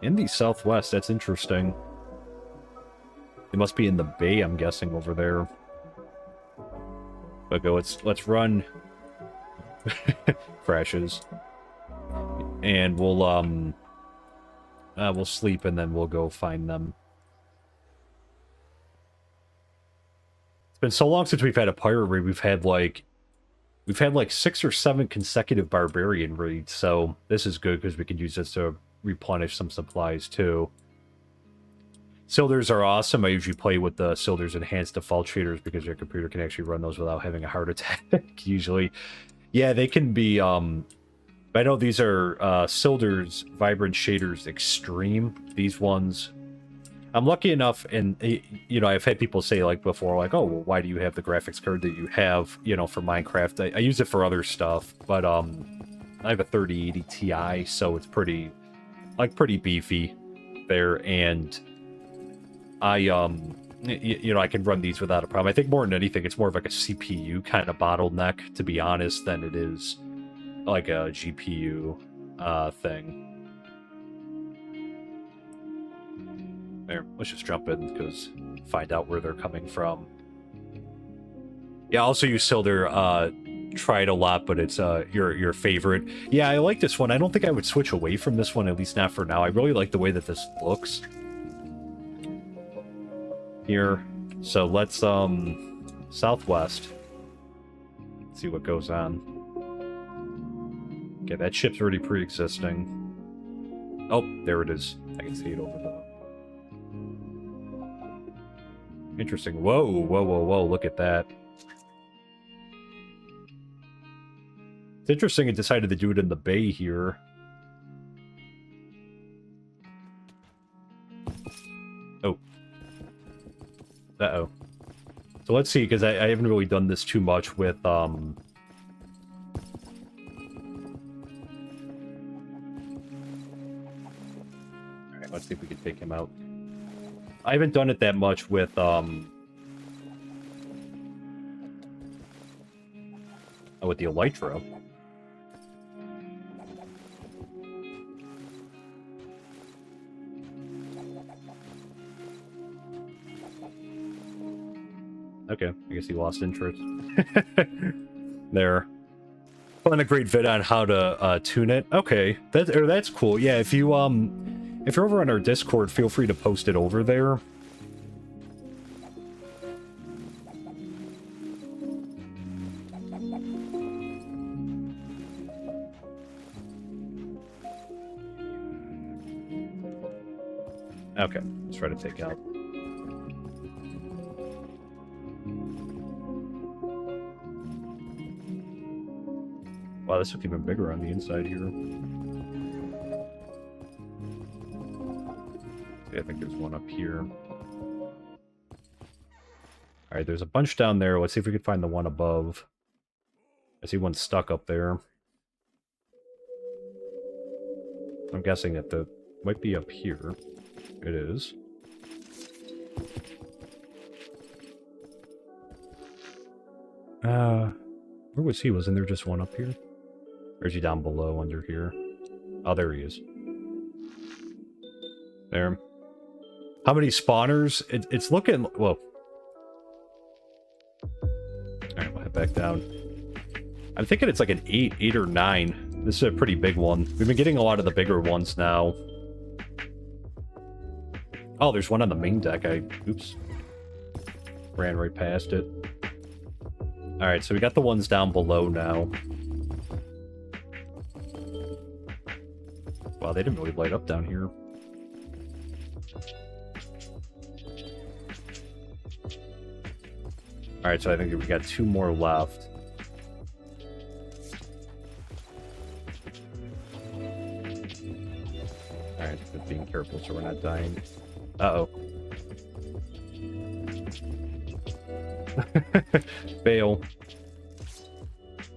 In the southwest, that's interesting. They must be in the bay, I'm guessing, over there. Okay, let's run. Crashes. And we'll sleep and then we'll go find them. It's been so long since we've had a pirate raid. We've had like 6 or 7 consecutive barbarian raids, so this is good because we can use this to replenish some supplies too. Silders are awesome. I usually play with the Silders enhanced default shaders because your computer can actually run those without having a heart attack, usually. Yeah, they can be, I know these are Silders Vibrant Shaders Extreme. These ones, I'm lucky enough, and, you know, I've had people say, like, before, like, oh, well, why do you have the graphics card that you have, you know, for Minecraft? I use it for other stuff, but, I have a 3080 Ti, so it's pretty beefy there, and I, you know, I can run these without a problem. I think more than anything, it's more of like a CPU kind of bottleneck, to be honest, than it is like a GPU thing. There, let's just jump in, because find out where they're coming from. Yeah, also use Silder, tried a lot, but it's your favorite. Yeah, I like this one. I don't think I would switch away from this one, at least not for now. I really like the way that this looks. Here. So let's, southwest. See what goes on. Okay, that ship's already pre-existing. Oh, there it is. I can see it over the... Interesting. Whoa, whoa, whoa, whoa, look at that. It's interesting it decided to do it in the bay here. Oh. Uh-oh. So let's see, because I haven't really done this too much with, Alright, let's see if we can take him out. I haven't done it that much with, with the Elytra. Okay, I guess he lost interest. There. Found a great vid on how to tune it. Okay, that's cool. Yeah, if you're over on our Discord, feel free to post it over there. Okay, let's try to take out. Wow, this looks even bigger on the inside here. See, I think there's one up here. Alright, there's a bunch down there. Let's see if we can find the one above. I see one stuck up there. I'm guessing that the might be up here. It is. Where was he? Wasn't there just one up here? Or is he down below under here? Oh, there he is. There. How many spawners? It's looking... Well. Alright, we'll head back down. I'm thinking it's like an 8 or 9. This is a pretty big one. We've been getting a lot of the bigger ones now. Oh, there's one on the main deck. Oops. Ran right past it. Alright, so we got the ones down below now. Wow, they didn't really light up down here. Alright, so I think we got 2 more left. Alright, but being careful so we're not dying. Uh-oh. Fail.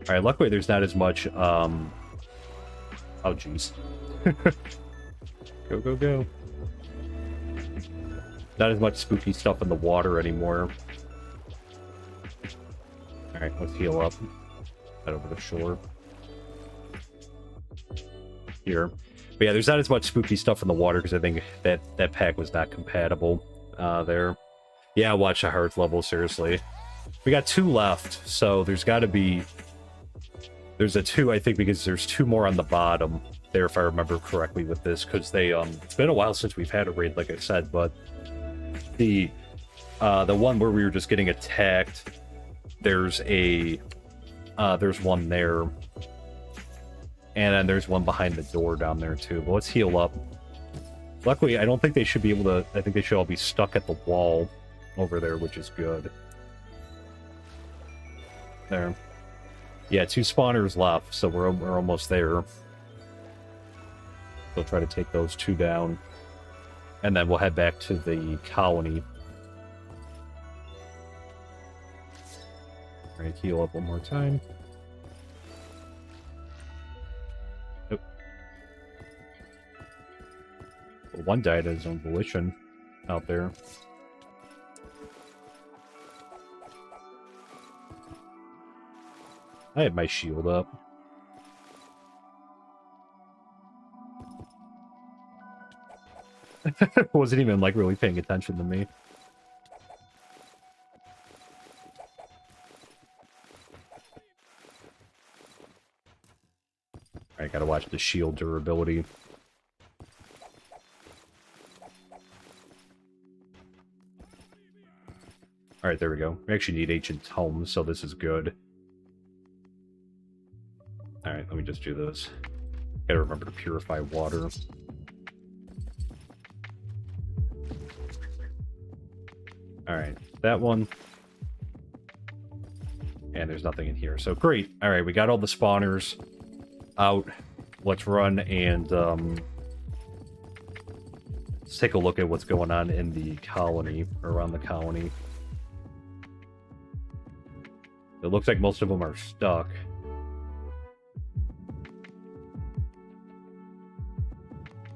Alright, luckily there's not as much, oh, jeez. Go, go, go. Not as much spooky stuff in the water anymore. Alright, let's heal up. Head over to shore. Here. But yeah, there's not as much spooky stuff in the water because I think that pack was not compatible there. Yeah, watch the heart level, seriously. We got 2 left, so there's got to be... There's a 2, I think, because there's 2 more on the bottom there, if I remember correctly with this, because they, it's been a while since we've had a raid, like I said, but the one where we were just getting attacked, there's one there, and then there's one behind the door down there, too, but let's heal up. Luckily, I don't think they should be able to, I think they should all be stuck at the wall over there, which is good. There. Yeah, 2 spawners left, so we're almost there. We'll try to take those 2 down. And then we'll head back to the colony. Alright, heal up one more time. Nope. Well, one died of his own volition out there. I had my shield up. Wasn't even, like, really paying attention to me. I gotta watch the shield durability. Alright, there we go. We actually need ancient tomes, so this is good. Alright, let me just do this. Gotta remember to purify water. Alright, that one. And there's nothing in here. So great. Alright, we got all the spawners out. Let's run and let's take a look at what's going on in the colony, around the colony. It looks like most of them are stuck.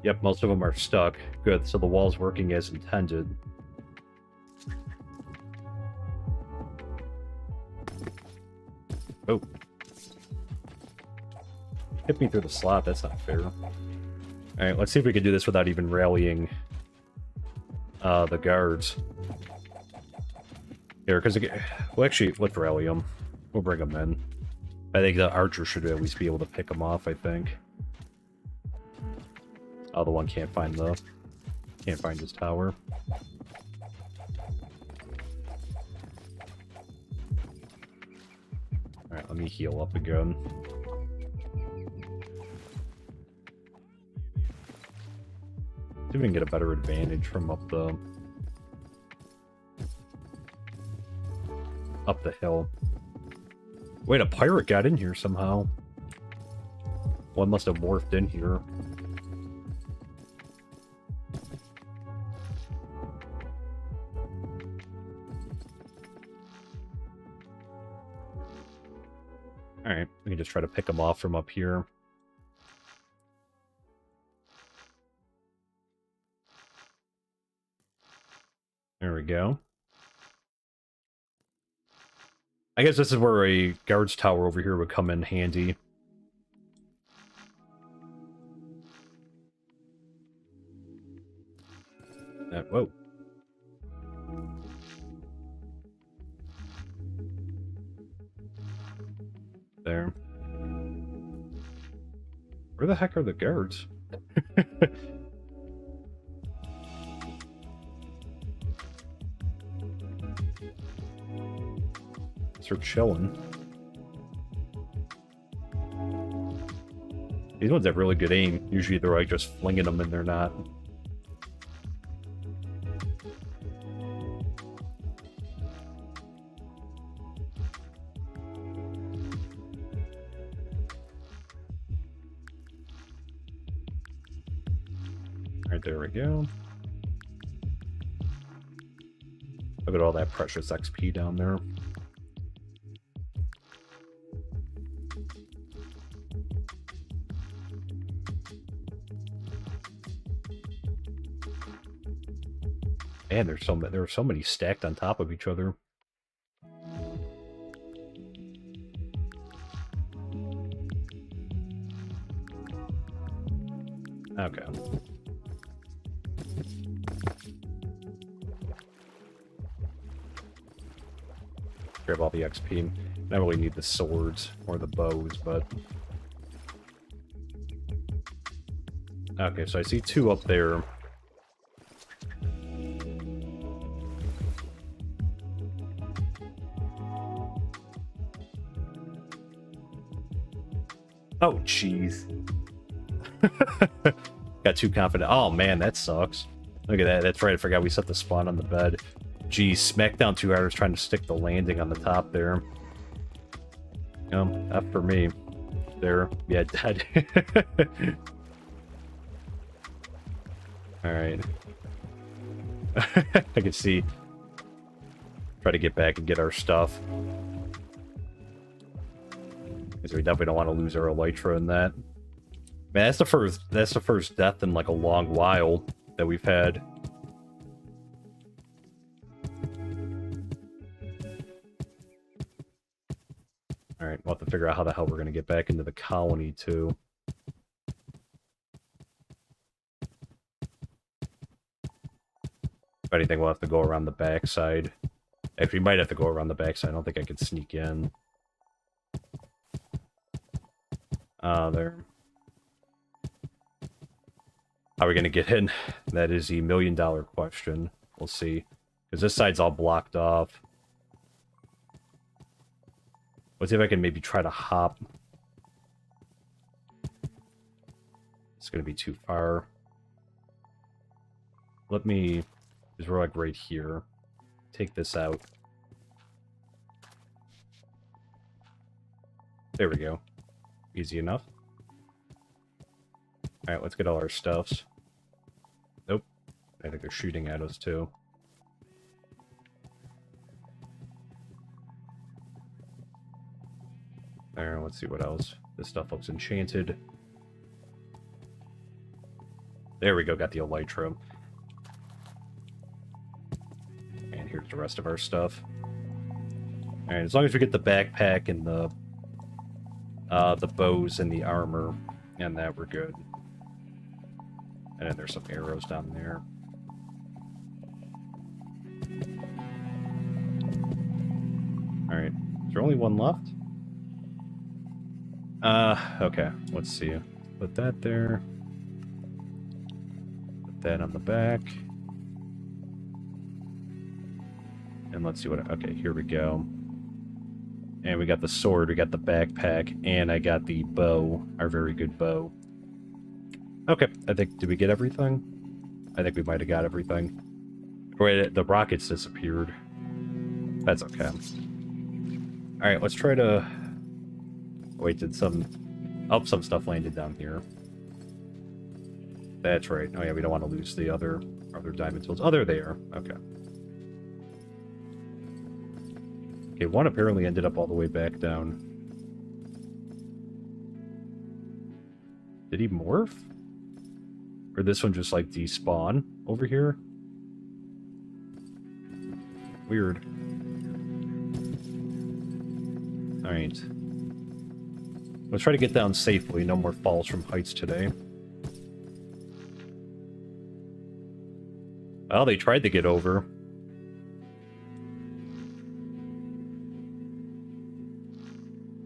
Yep, most of them are stuck. Good, so the wall's working as intended. Oh. Hit me through the slot, that's not fair. Alright, let's see if we can do this without even rallying the guards. Here, because... Well, actually, let's rally them. We'll bring them in. I think the archer should at least be able to pick them off, I think. Oh, the one can't find his tower. Alright, let me heal up again. we can get a better advantage from up the hill. Wait, a pirate got in here somehow. One must have morphed in here. Alright, we can just try to pick them off from up here. There we go. I guess this is where a guard's tower over here would come in handy. Whoa. There. Where the heck are the guards? They're chilling. These ones have really good aim. Usually they're like just flinging them and they're not. Alright, there we go. Look at all that precious XP down there. Man, there are so many stacked on top of each other. Okay. Grab all the XP. I don't really need the swords or the bows, but... Okay, so I see two up there. Oh, jeez. Got too confident. Oh, man, that sucks. Look at that. That's right. I forgot we set the spawn on the bed. Geez, Smackdown 2 hours trying to stick the landing on the top there. F for me. There. Yeah, dead. Alright. I can see. Try to get back and get our stuff. Because we definitely don't want to lose our elytra in that. Man, that's the first death in like a long while that we've had. Alright, we'll have to figure out how the hell we're going to get back into the colony, too. If anything, we'll have to go around the backside. Actually, we might have to go around the backside. I don't think I can sneak in. There. How are we going to get in? That is the million-dollar question. We'll see. Because this side's all blocked off. Let's see if I can maybe try to hop. It's going to be too far. Let me... Because we're like right here. Take this out. There we go. Easy enough. Alright, let's get all our stuffs. Nope. I think they're shooting at us too. There, let's see what else. This stuff looks enchanted. There we go, got the elytra. And here's the rest of our stuff. Alright, as long as we get the backpack and the bows and the armor, and that we're good. And then there's some arrows down there. Alright, is there only one left? Okay, let's see. Put that there. Put that on the back. And let's see what... Okay, here we go. And we got the sword, we got the backpack, and I got the bow, our very good bow. Okay, I think, did we get everything? I think we might have got everything. Wait, the rockets disappeared. That's okay. Alright, let's try to... Wait, did some... Oh, some stuff landed down here. That's right. Oh yeah, we don't want to lose the other diamond tools. Oh, they're there. Okay. Okay, one apparently ended up all the way back down. Did he morph? Or this one just, like, despawn over here? Weird. Alright. Let's try to get down safely. No more falls from heights today. Well, they tried to get over.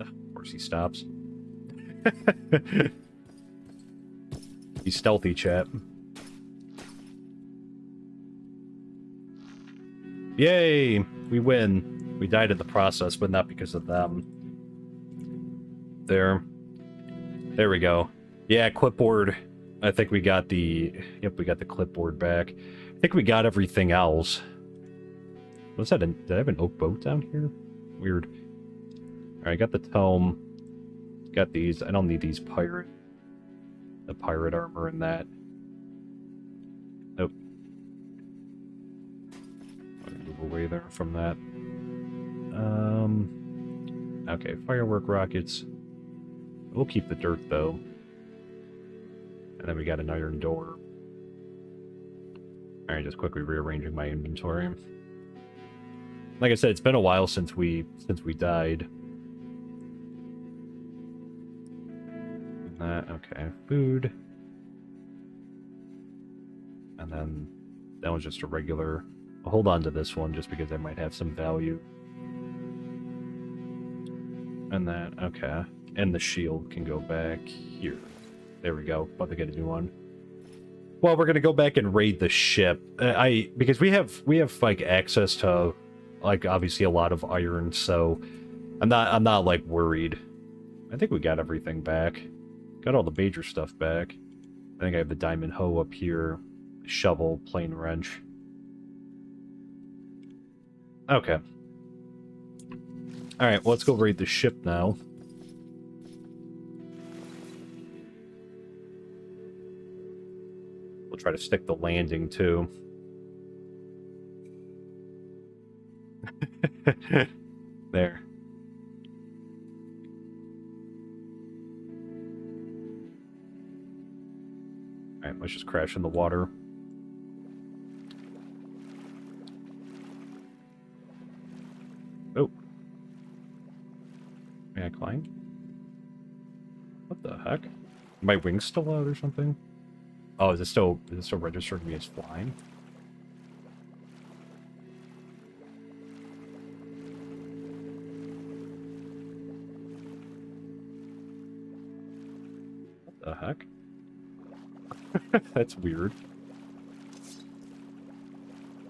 Of course he stops. He's stealthy, chat. Yay! We win. We died in the process, but not because of them. There we go. Yeah, clipboard. I think we got the... Yep, we got the clipboard back. I think we got everything else. What's that? Did I have an oak boat down here? Weird. Alright, got the tome. Got these. I don't need these pirate... The pirate armor and that. Nope. I'll move away there from that. Okay, firework rockets. We'll keep the dirt, though. And then we got an iron door. Alright, just quickly rearranging my inventory. Like I said, it's been a while since we died. Okay, food. And then that one's just a regular... I'll hold on to this one just because I might have some value. And that, okay. And the shield can go back here. There we go. About to get a new one. Well, we're gonna go back and raid the ship. Because we have like access to like obviously a lot of iron, so I'm not like worried. I think we got everything back. Got all the major stuff back. I think I have the diamond hoe up here. Shovel, plane wrench. Okay. Alright, well, let's go raid the ship now. We'll try to stick the landing, too. There. Alright, let's just crash in the water. Oh. May I climb? What the heck? Are my wings still out or something? Oh, is it still registering me as flying? What the heck? That's weird.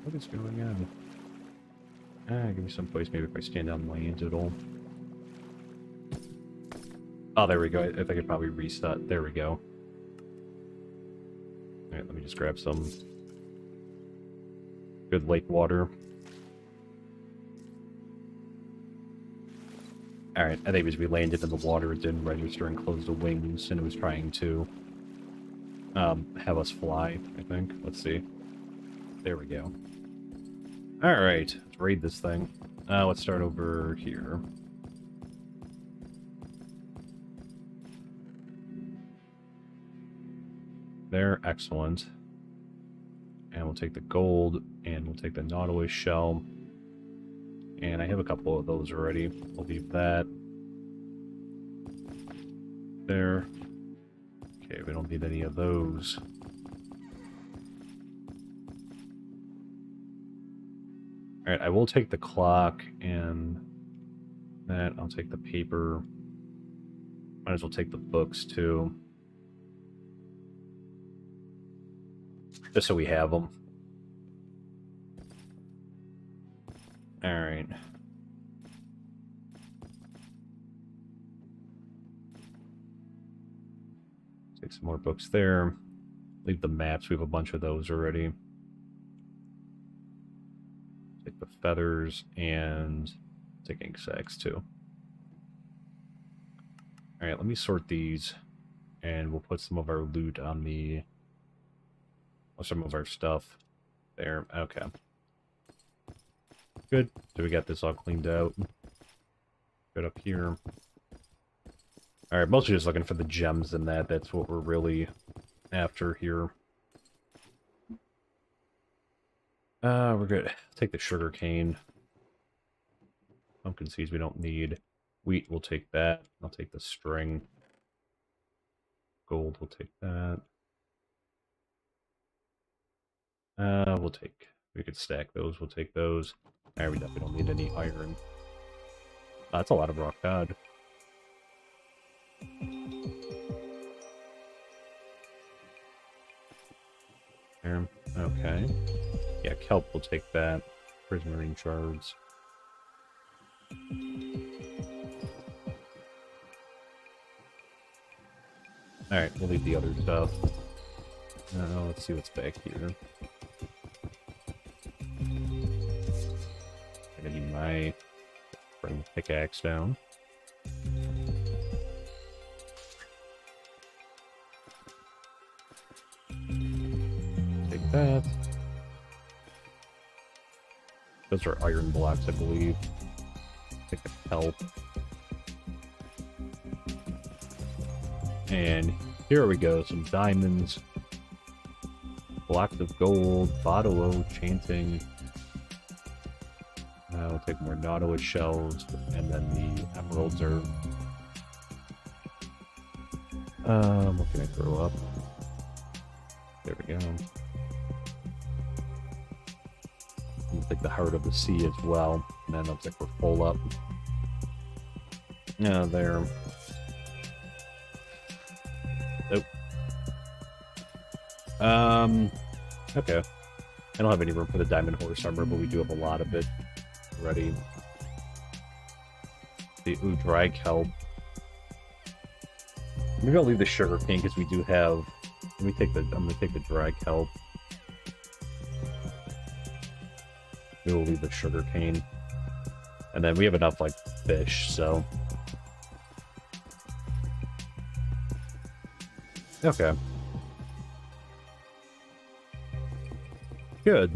What is going on? Give me some place. Maybe if I stand on land, it'll... Oh, there we go. I think I probably reset. There we go. Alright, let me just grab some good lake water. Alright, I think as we landed in the water, it didn't register and close the wings, and it was trying to have us fly, I think. Let's see. There we go. Alright, let's raid this thing. Let's start over here. There, excellent. And we'll take the gold, and we'll take the Nautilus shell. And I have a couple of those already. We'll leave that. There. Okay, we don't need any of those. Alright, I will take the clock, and that. I'll take the paper. Might as well take the books, too. Just so we have them. Alright. Take some more books there. Leave the maps. We have a bunch of those already. Take the feathers and take ink sacks too. Alright, let me sort these. And we'll put some of our loot on the... Or some of our stuff there. Okay. Good. So we got this all cleaned out. Good up here. Alright, mostly just looking for the gems in that. That's what we're really after here. We're good. Take the sugar cane. Pumpkin seeds we don't need. Wheat, we'll take that. I'll take the string. Gold, we'll take that. We could stack those. We'll take those. Alright, we definitely don't need any iron. That's a lot of rock cod. There. Okay. Yeah, kelp, we'll take that. Prismarine shards. Alright, we'll leave the other stuff. Let's see what's back here. I'm gonna need my... Bring the pickaxe down. Take that. Those are iron blocks, I believe. Take the kelp. And here we go, some diamonds. Blocks of gold, bottle o, chanting. We'll take more nautilus shells, and then the emeralds are... what can I throw up? There we go. We'll take the heart of the sea as well, and then looks like we're full up. Yeah, there. Nope. Okay. I don't have any room for the diamond horse armor, but we do have a lot of it ready. The dry kelp. Maybe I'll leave the sugar cane because we do have. Let me take the. I'm gonna take the dry kelp. We will leave the sugar cane, and then we have enough like fish, so. Okay. Good.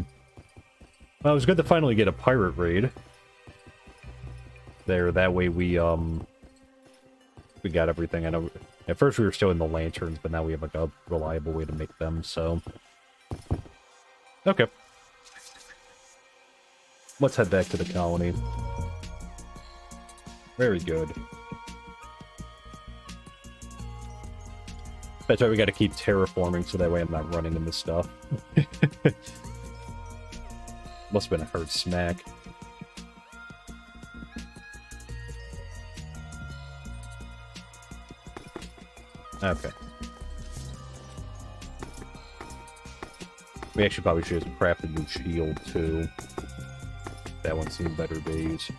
Well, it was good to finally get a pirate raid. There, that way we got everything. I know at first we were still in the lanterns, but now we have like a reliable way to make them, so. Okay. Let's head back to the colony. Very good. That's why we gotta keep terraforming, so that way I'm not running into stuff. Must have been a hard smack. Okay. We actually probably should have crafted a new shield, too. That one's seen better days.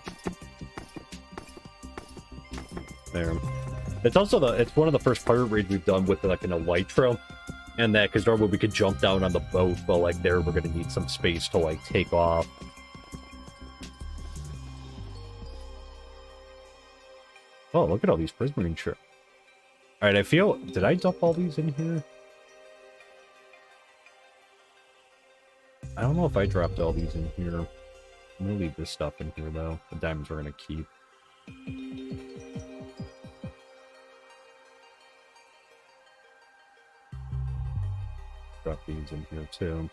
There. It's also it's one of the first pirate raids we've done with like an elytra. And that, because normally we could jump down on the boat, but like there we're gonna need some space to like take off. Oh, look at all these prismarine shards. Alright, I feel... Did I dump all these in here? I don't know if I dropped all these in here. I'm gonna leave this stuff in here, though. The diamonds we're gonna keep. Drop these in here, too.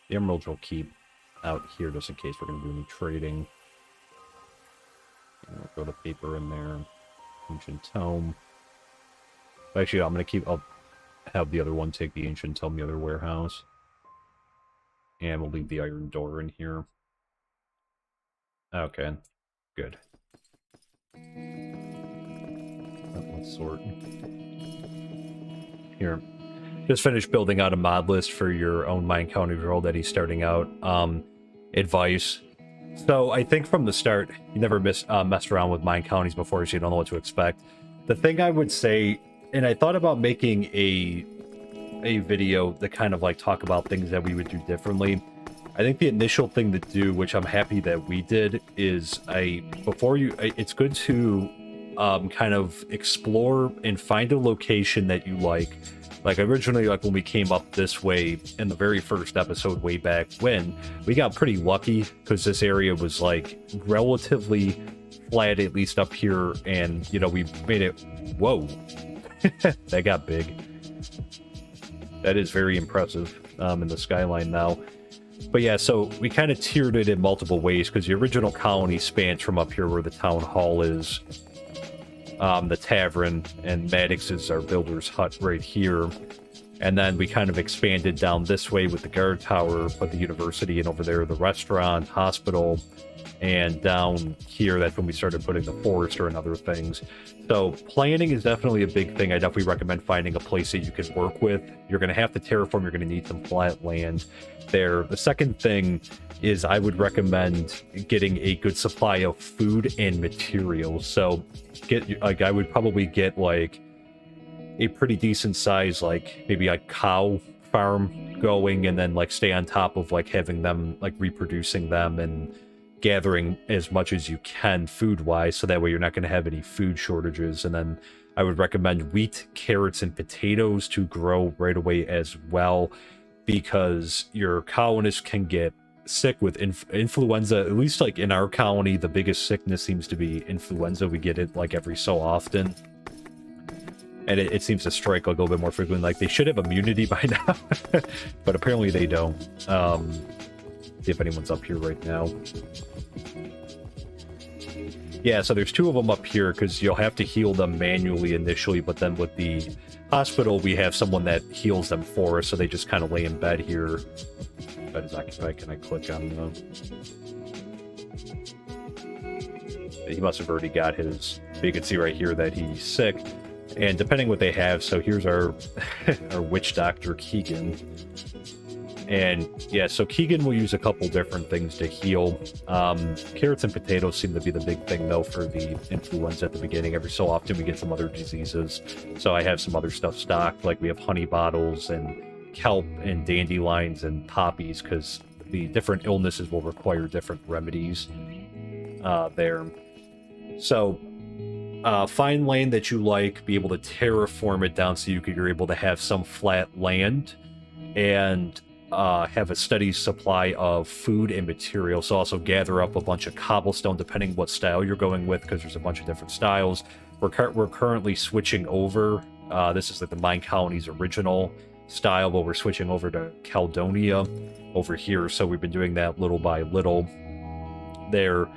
The emeralds will keep out here just in case we're going to do any trading. Throw the paper in there. Ancient tome. Actually, I'm going to keep... I'll have the other one take the ancient tome, the other warehouse. And we'll leave the iron door in here. Okay. Good. Let's sort. Here. Just finished building out a mod list for your own MineColonies world that he's starting out. Advice. So I think from the start, you never messed around with MineColonies before, so you don't know what to expect. The thing I would say, and I thought about making a video that kind of like talk about things that we would do differently. I think the initial thing to do, which I'm happy that we did, is it's good to kind of explore and find a location that you like. Like originally, like when we came up this way in the very first episode way back when, we got pretty lucky because this area was like relatively flat, at least up here, and you know, we made it. Whoa, that got big. That is very impressive in the skyline now. But yeah, so we kind of tiered it in multiple ways because the original colony spans from up here where the town hall is, the tavern, and Maddox is our builder's hut right here. And then we kind of expanded down this way with the guard tower, put the university, and over there the restaurant, hospital, and down here that's when we started putting the forester and other things. So planning is definitely a big thing. I definitely recommend finding a place that you can work with. You're going to have to terraform, you're going to need some flat land there. The second thing is I would recommend getting a good supply of food and materials. So I would probably get like a pretty decent size, like maybe a cow farm going, and then like stay on top of like having them, like reproducing them and gathering as much as you can food-wise, so that way you're not going to have any food shortages. And then I would recommend wheat, carrots, and potatoes to grow right away as well, because your colonists can get sick with influenza. At least like in our colony, the biggest sickness seems to be influenza. We get it like every so often, and it seems to strike like a little bit more frequently. Like they should have immunity by now, but apparently they don't. See if anyone's up here right now. Yeah, so there's two of them up here because you'll have to heal them manually initially, but then with the hospital, we have someone that heals them for us, so they just kind of lay in bed here. Bed is occupied. Can I click on them? He must have already got his. So you can see right here that he's sick, and depending what they have. So here's our our witch doctor Keegan. And yeah, so Keegan will use a couple different things to heal. Carrots and potatoes seem to be the big thing, though, for the influenza at the beginning. Every so often we get some other diseases. So I have some other stuff stocked, like we have honey bottles and kelp and dandelions and poppies, because the different illnesses will require different remedies there. So find land that you like, be able to terraform it down so you're able to have some flat land, and have a steady supply of food and materials. So also gather up a bunch of cobblestone, depending what style you're going with, because there's a bunch of different styles. We're currently switching over. This is like the MineColonies original style, but we're switching over to Caledonia over here. So we've been doing that little by little there.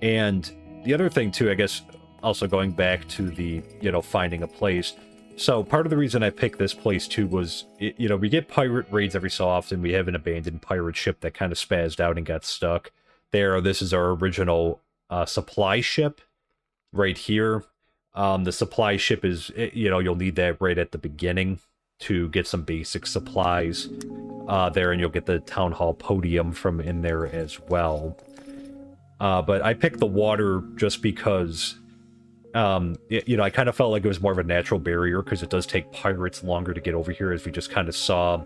And the other thing too, I guess, also going back to the, you know, finding a place. So part of the reason I picked this place too was, you know, we get pirate raids every so often. We have an abandoned pirate ship that kind of spazzed out and got stuck there. This is our original supply ship right here. The supply ship is, you know, you'll need that right at the beginning to get some basic supplies there, and you'll get the town hall podium from in there as well. But I picked the water just because you know, I kind of felt like it was more of a natural barrier, because it does take pirates longer to get over here, as we just kind of saw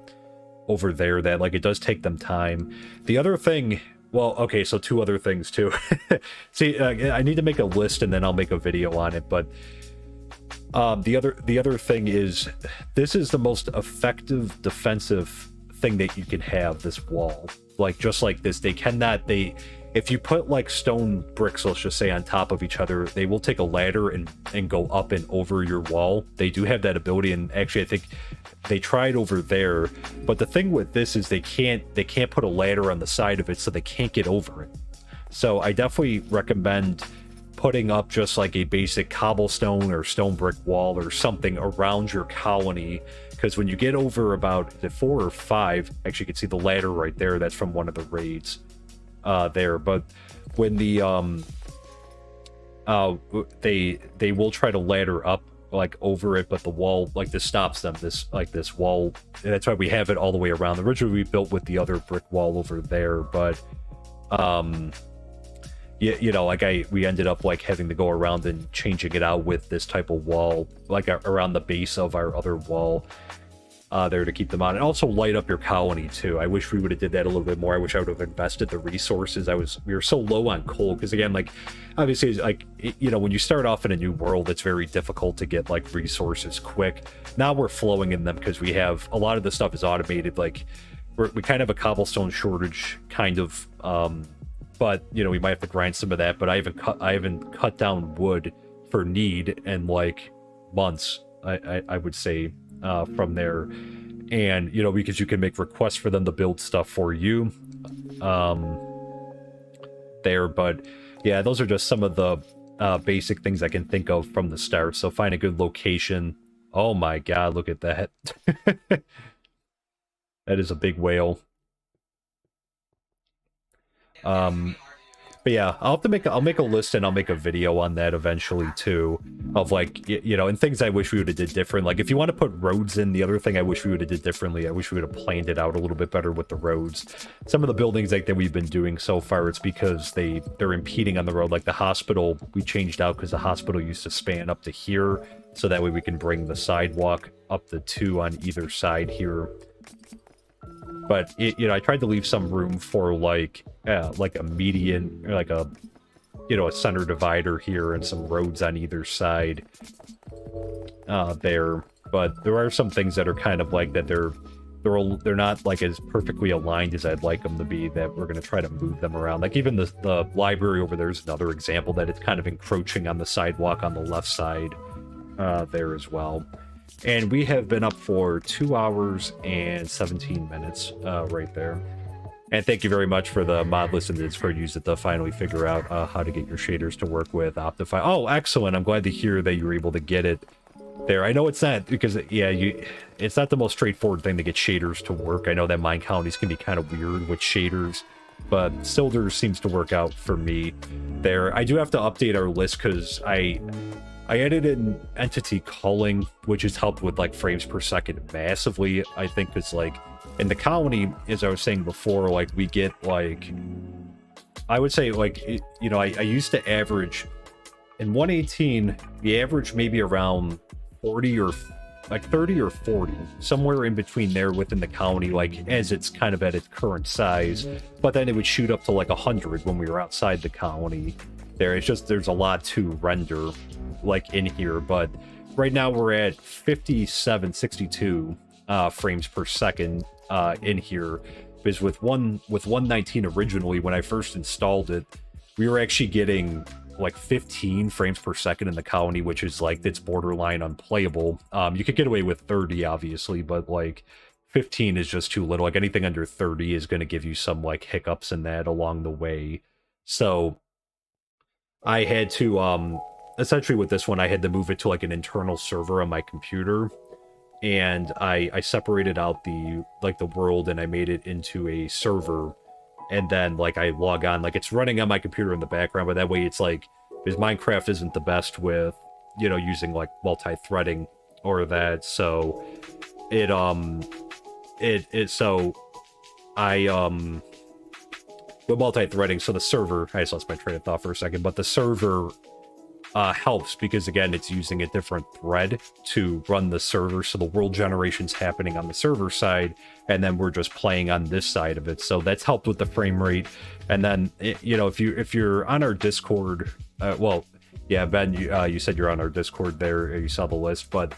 over there, that like it does take them time. The other thing, well, okay, so two other things too. See, I need to make a list and then I'll make a video on it, but the other thing is, this is the most effective defensive thing that you can have, this wall. Like, just like this, if you put like stone bricks, let's just say, on top of each other, they will take a ladder and go up and over your wall. They do have that ability, and actually I think they tried over there. But the thing with this is they can't put a ladder on the side of it, so they can't get over it. So I definitely recommend putting up just like a basic cobblestone or stone brick wall or something around your colony, because when you get over about 4 or 5, actually you can see the ladder right there, that's from one of the raids there. But when the they will try to ladder up like over it, but the wall, like, this stops them, this wall, and that's why we have it all the way around. Originally we built with the other brick wall over there, but you know, like we ended up like having to go around and changing it out with this type of wall, like around the base of our other wall there to keep them on, and also light up your colony too. I wish we would have did that a little bit more. I wish I would have invested the resources. We were so low on coal because, again, like obviously, like, you know, when you start off in a new world, it's very difficult to get like resources quick. Now we're flowing in them because we have a lot of the stuff is automated. Like we kind of have a cobblestone shortage, kind of, but you know, we might have to grind some of that. But I haven't cut down wood for need in like months, I would say, from there. And you know, because you can make requests for them to build stuff for you there. But yeah, those are just some of the basic things I can think of from the start. So find a good location. Oh my god, look at that. That is a big whale. But yeah, I'll make a list, and I'll make a video on that eventually too, of like, you know, and things I wish we would have did different. Like if you want to put roads in, the other thing I wish we would have did differently, I wish we would have planned it out a little bit better with the roads. Some of the buildings like that we've been doing so far, it's because they're impeding on the road. Like the hospital, we changed out because the hospital used to span up to here, so that way we can bring the sidewalk up the 2 on either side here. But you know, I tried to leave some room for like a median, or like a, you know, a center divider here, and some roads on either side there. But there are some things that are kind of like that they're not like as perfectly aligned as I'd like them to be, that we're going to try to move them around. Like even the library over there is another example that it's kind of encroaching on the sidewalk on the left side there as well. And we have been up for 2 hours and 17 minutes right there. And thank you very much for the mod list in the Discord. Use it to finally figure out how to get your shaders to work with Optify. Oh, excellent. I'm glad to hear that you were able to get it there. I know it's not, because, yeah, it's not the most straightforward thing to get shaders to work. I know that MineColonies can be kind of weird with shaders, but Silder seems to work out for me there. I do have to update our list because I added in entity culling, which has helped with like frames per second massively. I think it's like in the colony, as I was saying before, like we get like, I would say like, you know, I used to average in 118, the average maybe around 40 or like 30 or 40, somewhere in between there within the colony, like as it's kind of at its current size. But then it would shoot up to like 100 when we were outside the colony there. It's just, there's a lot to render like in here, but right now we're at 5762 frames per second in here, because with 119 originally, when I first installed it, we were actually getting like 15 frames per second in the colony, which is like, it's borderline unplayable. You could get away with 30 obviously, but like 15 is just too little. Like anything under 30 is going to give you some like hiccups in that along the way. So I had to essentially with this one, I had to move it to like an internal server on my computer, and I separated out the world, and I made it into a server, and then like I log on, like it's running on my computer in the background, but that way it's like, because Minecraft isn't the best with, you know, using like multi-threading or that, so with multi-threading, so the server, I just lost my train of thought for a second, but the server helps because, again, it's using a different thread to run the server, so the world generation's happening on the server side, and then we're just playing on this side of it, so that's helped with the frame rate. And then, you know, if you're on our Discord, well, yeah, Ben, you said you're on our Discord there, you saw the list, but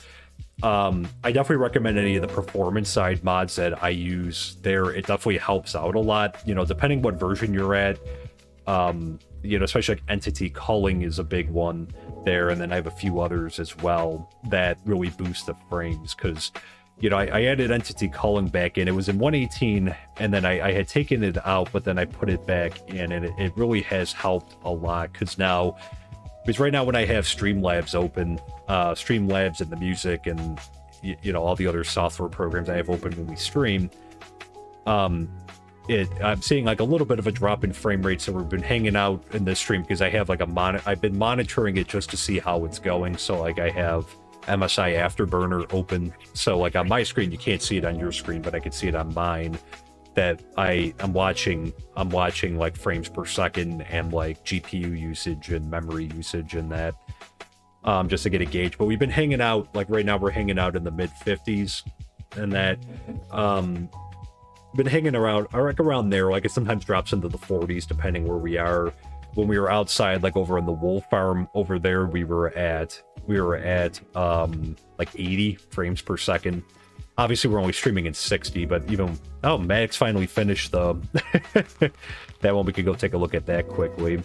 I definitely recommend any of the performance side mods that I use there. It definitely helps out a lot, you know, depending what version you're at. You know, especially like entity culling is a big one there, and then I have a few others as well that really boost the frames, because, you know, I added entity culling back in. It was in 118, and then I had taken it out, but then I put it back in, and it really has helped a lot, because right now when I have Streamlabs open, Streamlabs and the music and, you know, all the other software programs I have open when we stream, I'm seeing like a little bit of a drop in frame rate, so we've been hanging out in this stream because I have like I've been monitoring it just to see how it's going. So like I have MSI Afterburner open, so like on my screen you can't see it on your screen, but I can see it on mine. that I'm watching like frames per second and like GPU usage and memory usage and that, just to get a gauge. But we've been hanging out, like right now we're hanging out in the mid 50s and that, been hanging around, or like around there. Like it sometimes drops into the 40s depending where we are. When we were outside, like over in the wolf farm over there, we were at like 80 frames per second. Obviously we're only streaming in 60, but even, oh, Max finally finished the that one. We could go take a look at that quickly.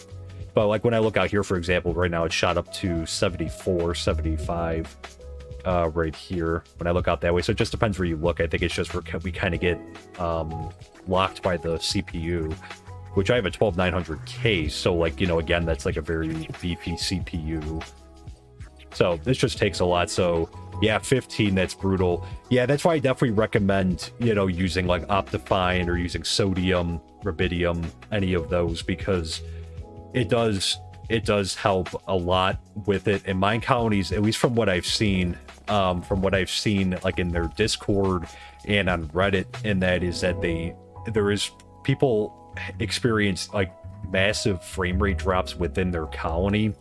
But like when I look out here, for example, right now it's shot up to 74, 75 right here when I look out that way. So it just depends where you look. I think it's just we kind of get locked by the CPU, which I have a 12900K. So like, you know, again, that's like a very beefy CPU. So this just takes a lot. So yeah, 15, that's brutal. Yeah, that's why I definitely recommend, you know, using like Optifine or using sodium, rubidium, any of those, because it does help a lot with it. And MineColonies, at least from what I've seen like in their Discord and on Reddit, and that is that there is people experience like massive frame rate drops within their colony.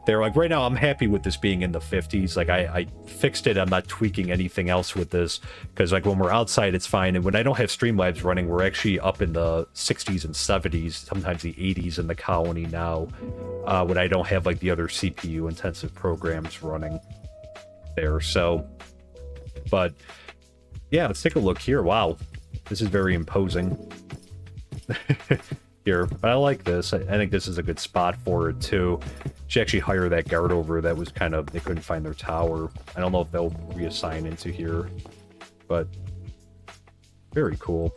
They're like, right now I'm happy with this being in the 50s. Like I fixed it. I'm not tweaking anything else with this, because like when we're outside it's fine, and when I don't have Streamlabs running, we're actually up in the 60s and 70s, sometimes the 80s in the colony now, when I don't have like the other CPU intensive programs running there. So, but yeah, let's take a look here. Wow, this is very imposing. Here, but I like this. I think this is a good spot for it too. Should actually hire that guard over that was kind of, they couldn't find their tower. I don't know if they'll reassign into here, but very cool.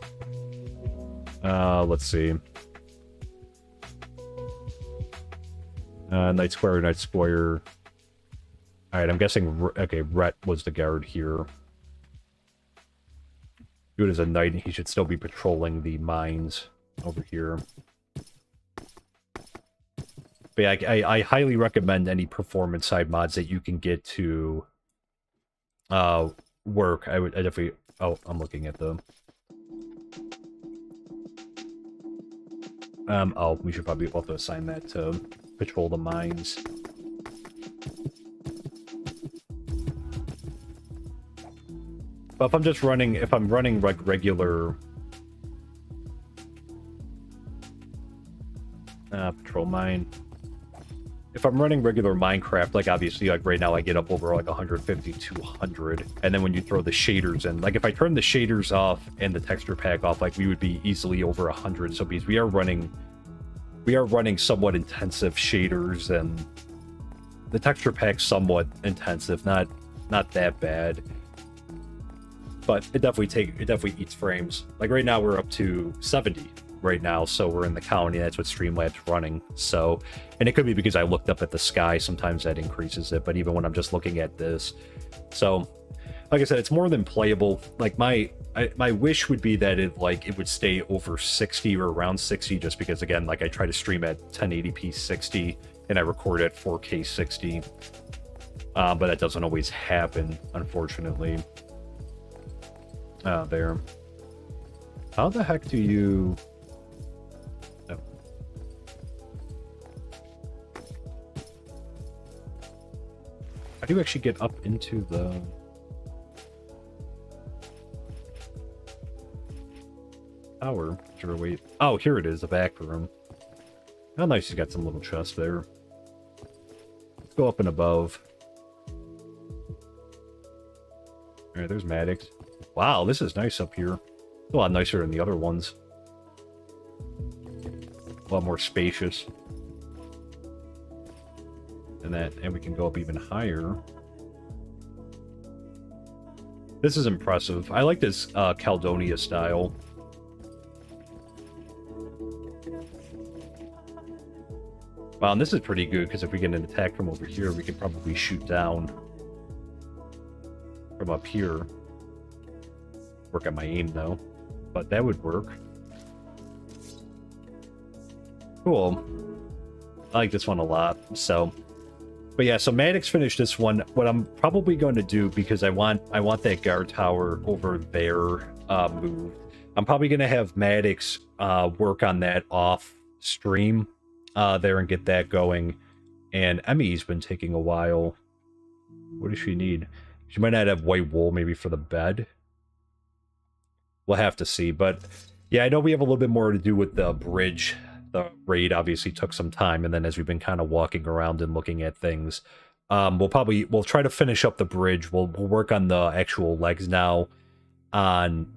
Let's see. Night Squire. All right, I'm guessing, okay, Rhett was the guard here. Do it as a knight, he should still be patrolling the mines over here. But yeah, I highly recommend any performance side mods that you can get to work. I definitely, oh, I'm looking at them. Oh, we should probably be able to assign that to patrol the mines. But if I'm just running, if I'm running like regular patrol mine. If I'm running regular Minecraft, like obviously like right now I get up over like 150, 200. And then when you throw the shaders in, like if I turn the shaders off and the texture pack off, like we would be easily over 100. So because we are running somewhat intensive shaders, and the texture pack's somewhat intensive, not that bad. But it definitely eats frames. Like right now we're up to 70 right now, so we're in the colony. That's what Streamlabs running. So, and it could be because I looked up at the sky, sometimes that increases it, but even when I'm just looking at this, so like I said, it's more than playable. Like my wish would be that it would stay over 60 or around 60, just because again, like I try to stream at 1080p 60 and I record at 4K 60, but that doesn't always happen, unfortunately. There. How the heck do you... Oh. How do you actually get up into the... tower? Sure, wait. Oh, here it is, the back room. How nice, you got some little chest there. Let's go up and above. Alright, there's Maddox. Wow, this is nice up here. A lot nicer than the other ones. A lot more spacious. And we can go up even higher. This is impressive. I like this Caledonia style. Wow, and this is pretty good, because if we get an attack from over here, we can probably shoot down from up here. Work on my aim though, but that would work. Cool. I like this one a lot. So, but yeah, so Maddox finished this one. What I'm probably going to do, because I want that guard tower over there moved. I'm probably going to have Maddox work on that off stream there and get that going. And Emmy's been taking a while. What does she need? She might not have white wool maybe for the bed. We'll have to see. But yeah, I know we have a little bit more to do with the bridge. The raid obviously took some time. And then as we've been kind of walking around and looking at things, we'll try to finish up the bridge. We'll work on the actual legs now on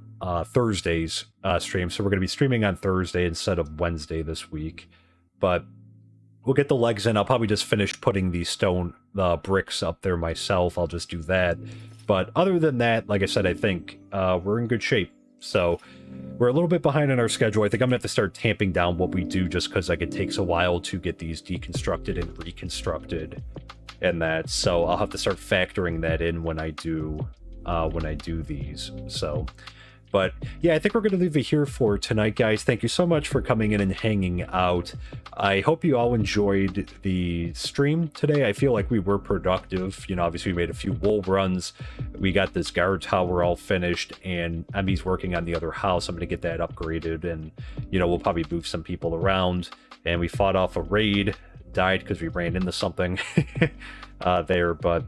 Thursday's stream. So we're going to be streaming on Thursday instead of Wednesday this week. But we'll get the legs in. I'll probably just finish putting the bricks up there myself. I'll just do that. But other than that, like I said, I think we're in good shape. So we're a little bit behind on our schedule. I think I'm gonna have to start tamping down what we do just because like it takes a while to get these deconstructed and reconstructed and that. So I'll have to start factoring that in when I do these. So but yeah, I think we're going to leave it here for tonight, guys. Thank you so much for coming in and hanging out. I hope you all enjoyed the stream today. I feel like we were productive. You know, obviously we made a few wool runs. We got this guard tower all finished, and Emmy's working on the other house. I'm going to get that upgraded, and, you know, we'll probably move some people around. And we fought off a raid, died because we ran into something there, but...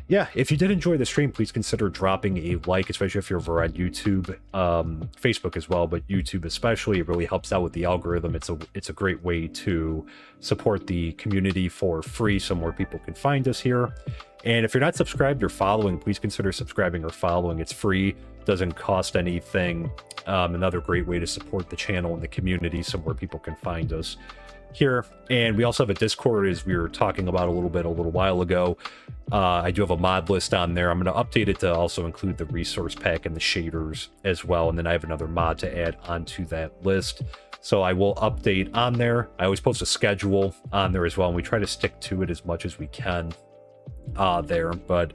yeah, if you did enjoy the stream, please consider dropping a like, especially if you're over on YouTube, Facebook as well, but YouTube especially. It really helps out with the algorithm. It's a great way to support the community for free so more people can find us here. And if you're not subscribed or following, please consider subscribing or following. It's free, doesn't cost anything. Another great way to support the channel and the community so more people can find us here. And we also have a Discord, as we were talking about a little while ago. I do have a mod list on there. I'm going to update it to also include the resource pack and the shaders as well, and then I have another mod to add onto that list, so I will update on there. I always post a schedule on there as well, and we try to stick to it as much as we can there. But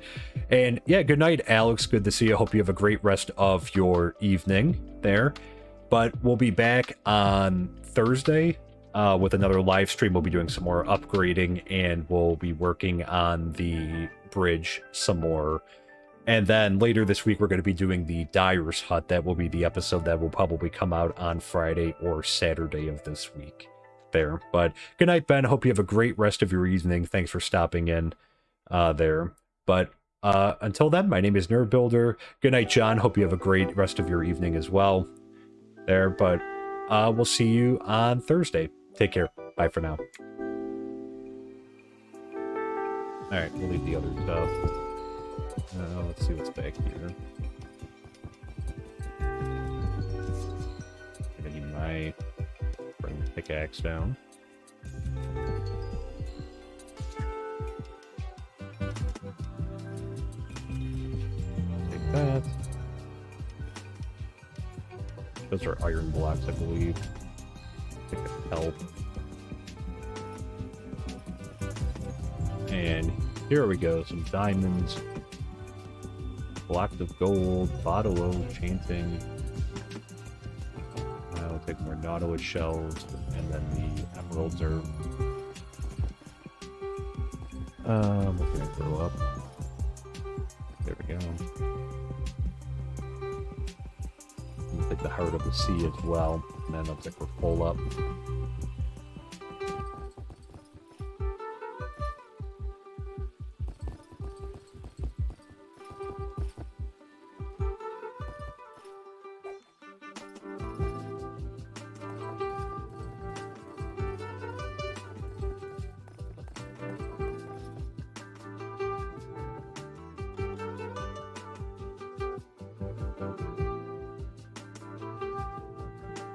and yeah, good night, Alex, good to see you. Hope you have a great rest of your evening there, but we'll be back on Thursday with another live stream. We'll be doing some more upgrading, and we'll be working on the bridge some more. And then later this week, we're going to be doing the Dyer's Hut. That will be the episode that will probably come out on Friday or Saturday of this week there. But good night, Ben. Hope you have a great rest of your evening. Thanks for stopping in there. But until then, my name is Nerd Builder. Good night, John. Hope you have a great rest of your evening as well there. But we'll see you on Thursday. Take care. Bye for now. Alright, we'll leave the other stuff. Let's see what's back here. I need my bring the pickaxe down. Take that. Those are iron blocks, I believe. Help. And here we go, some diamonds, block of gold, bottle of chanting. We'll take more nautilus shells, and then the emeralds are what can I throw up? There we go. We'll take the heart of the sea as well, and then looks like we're full up.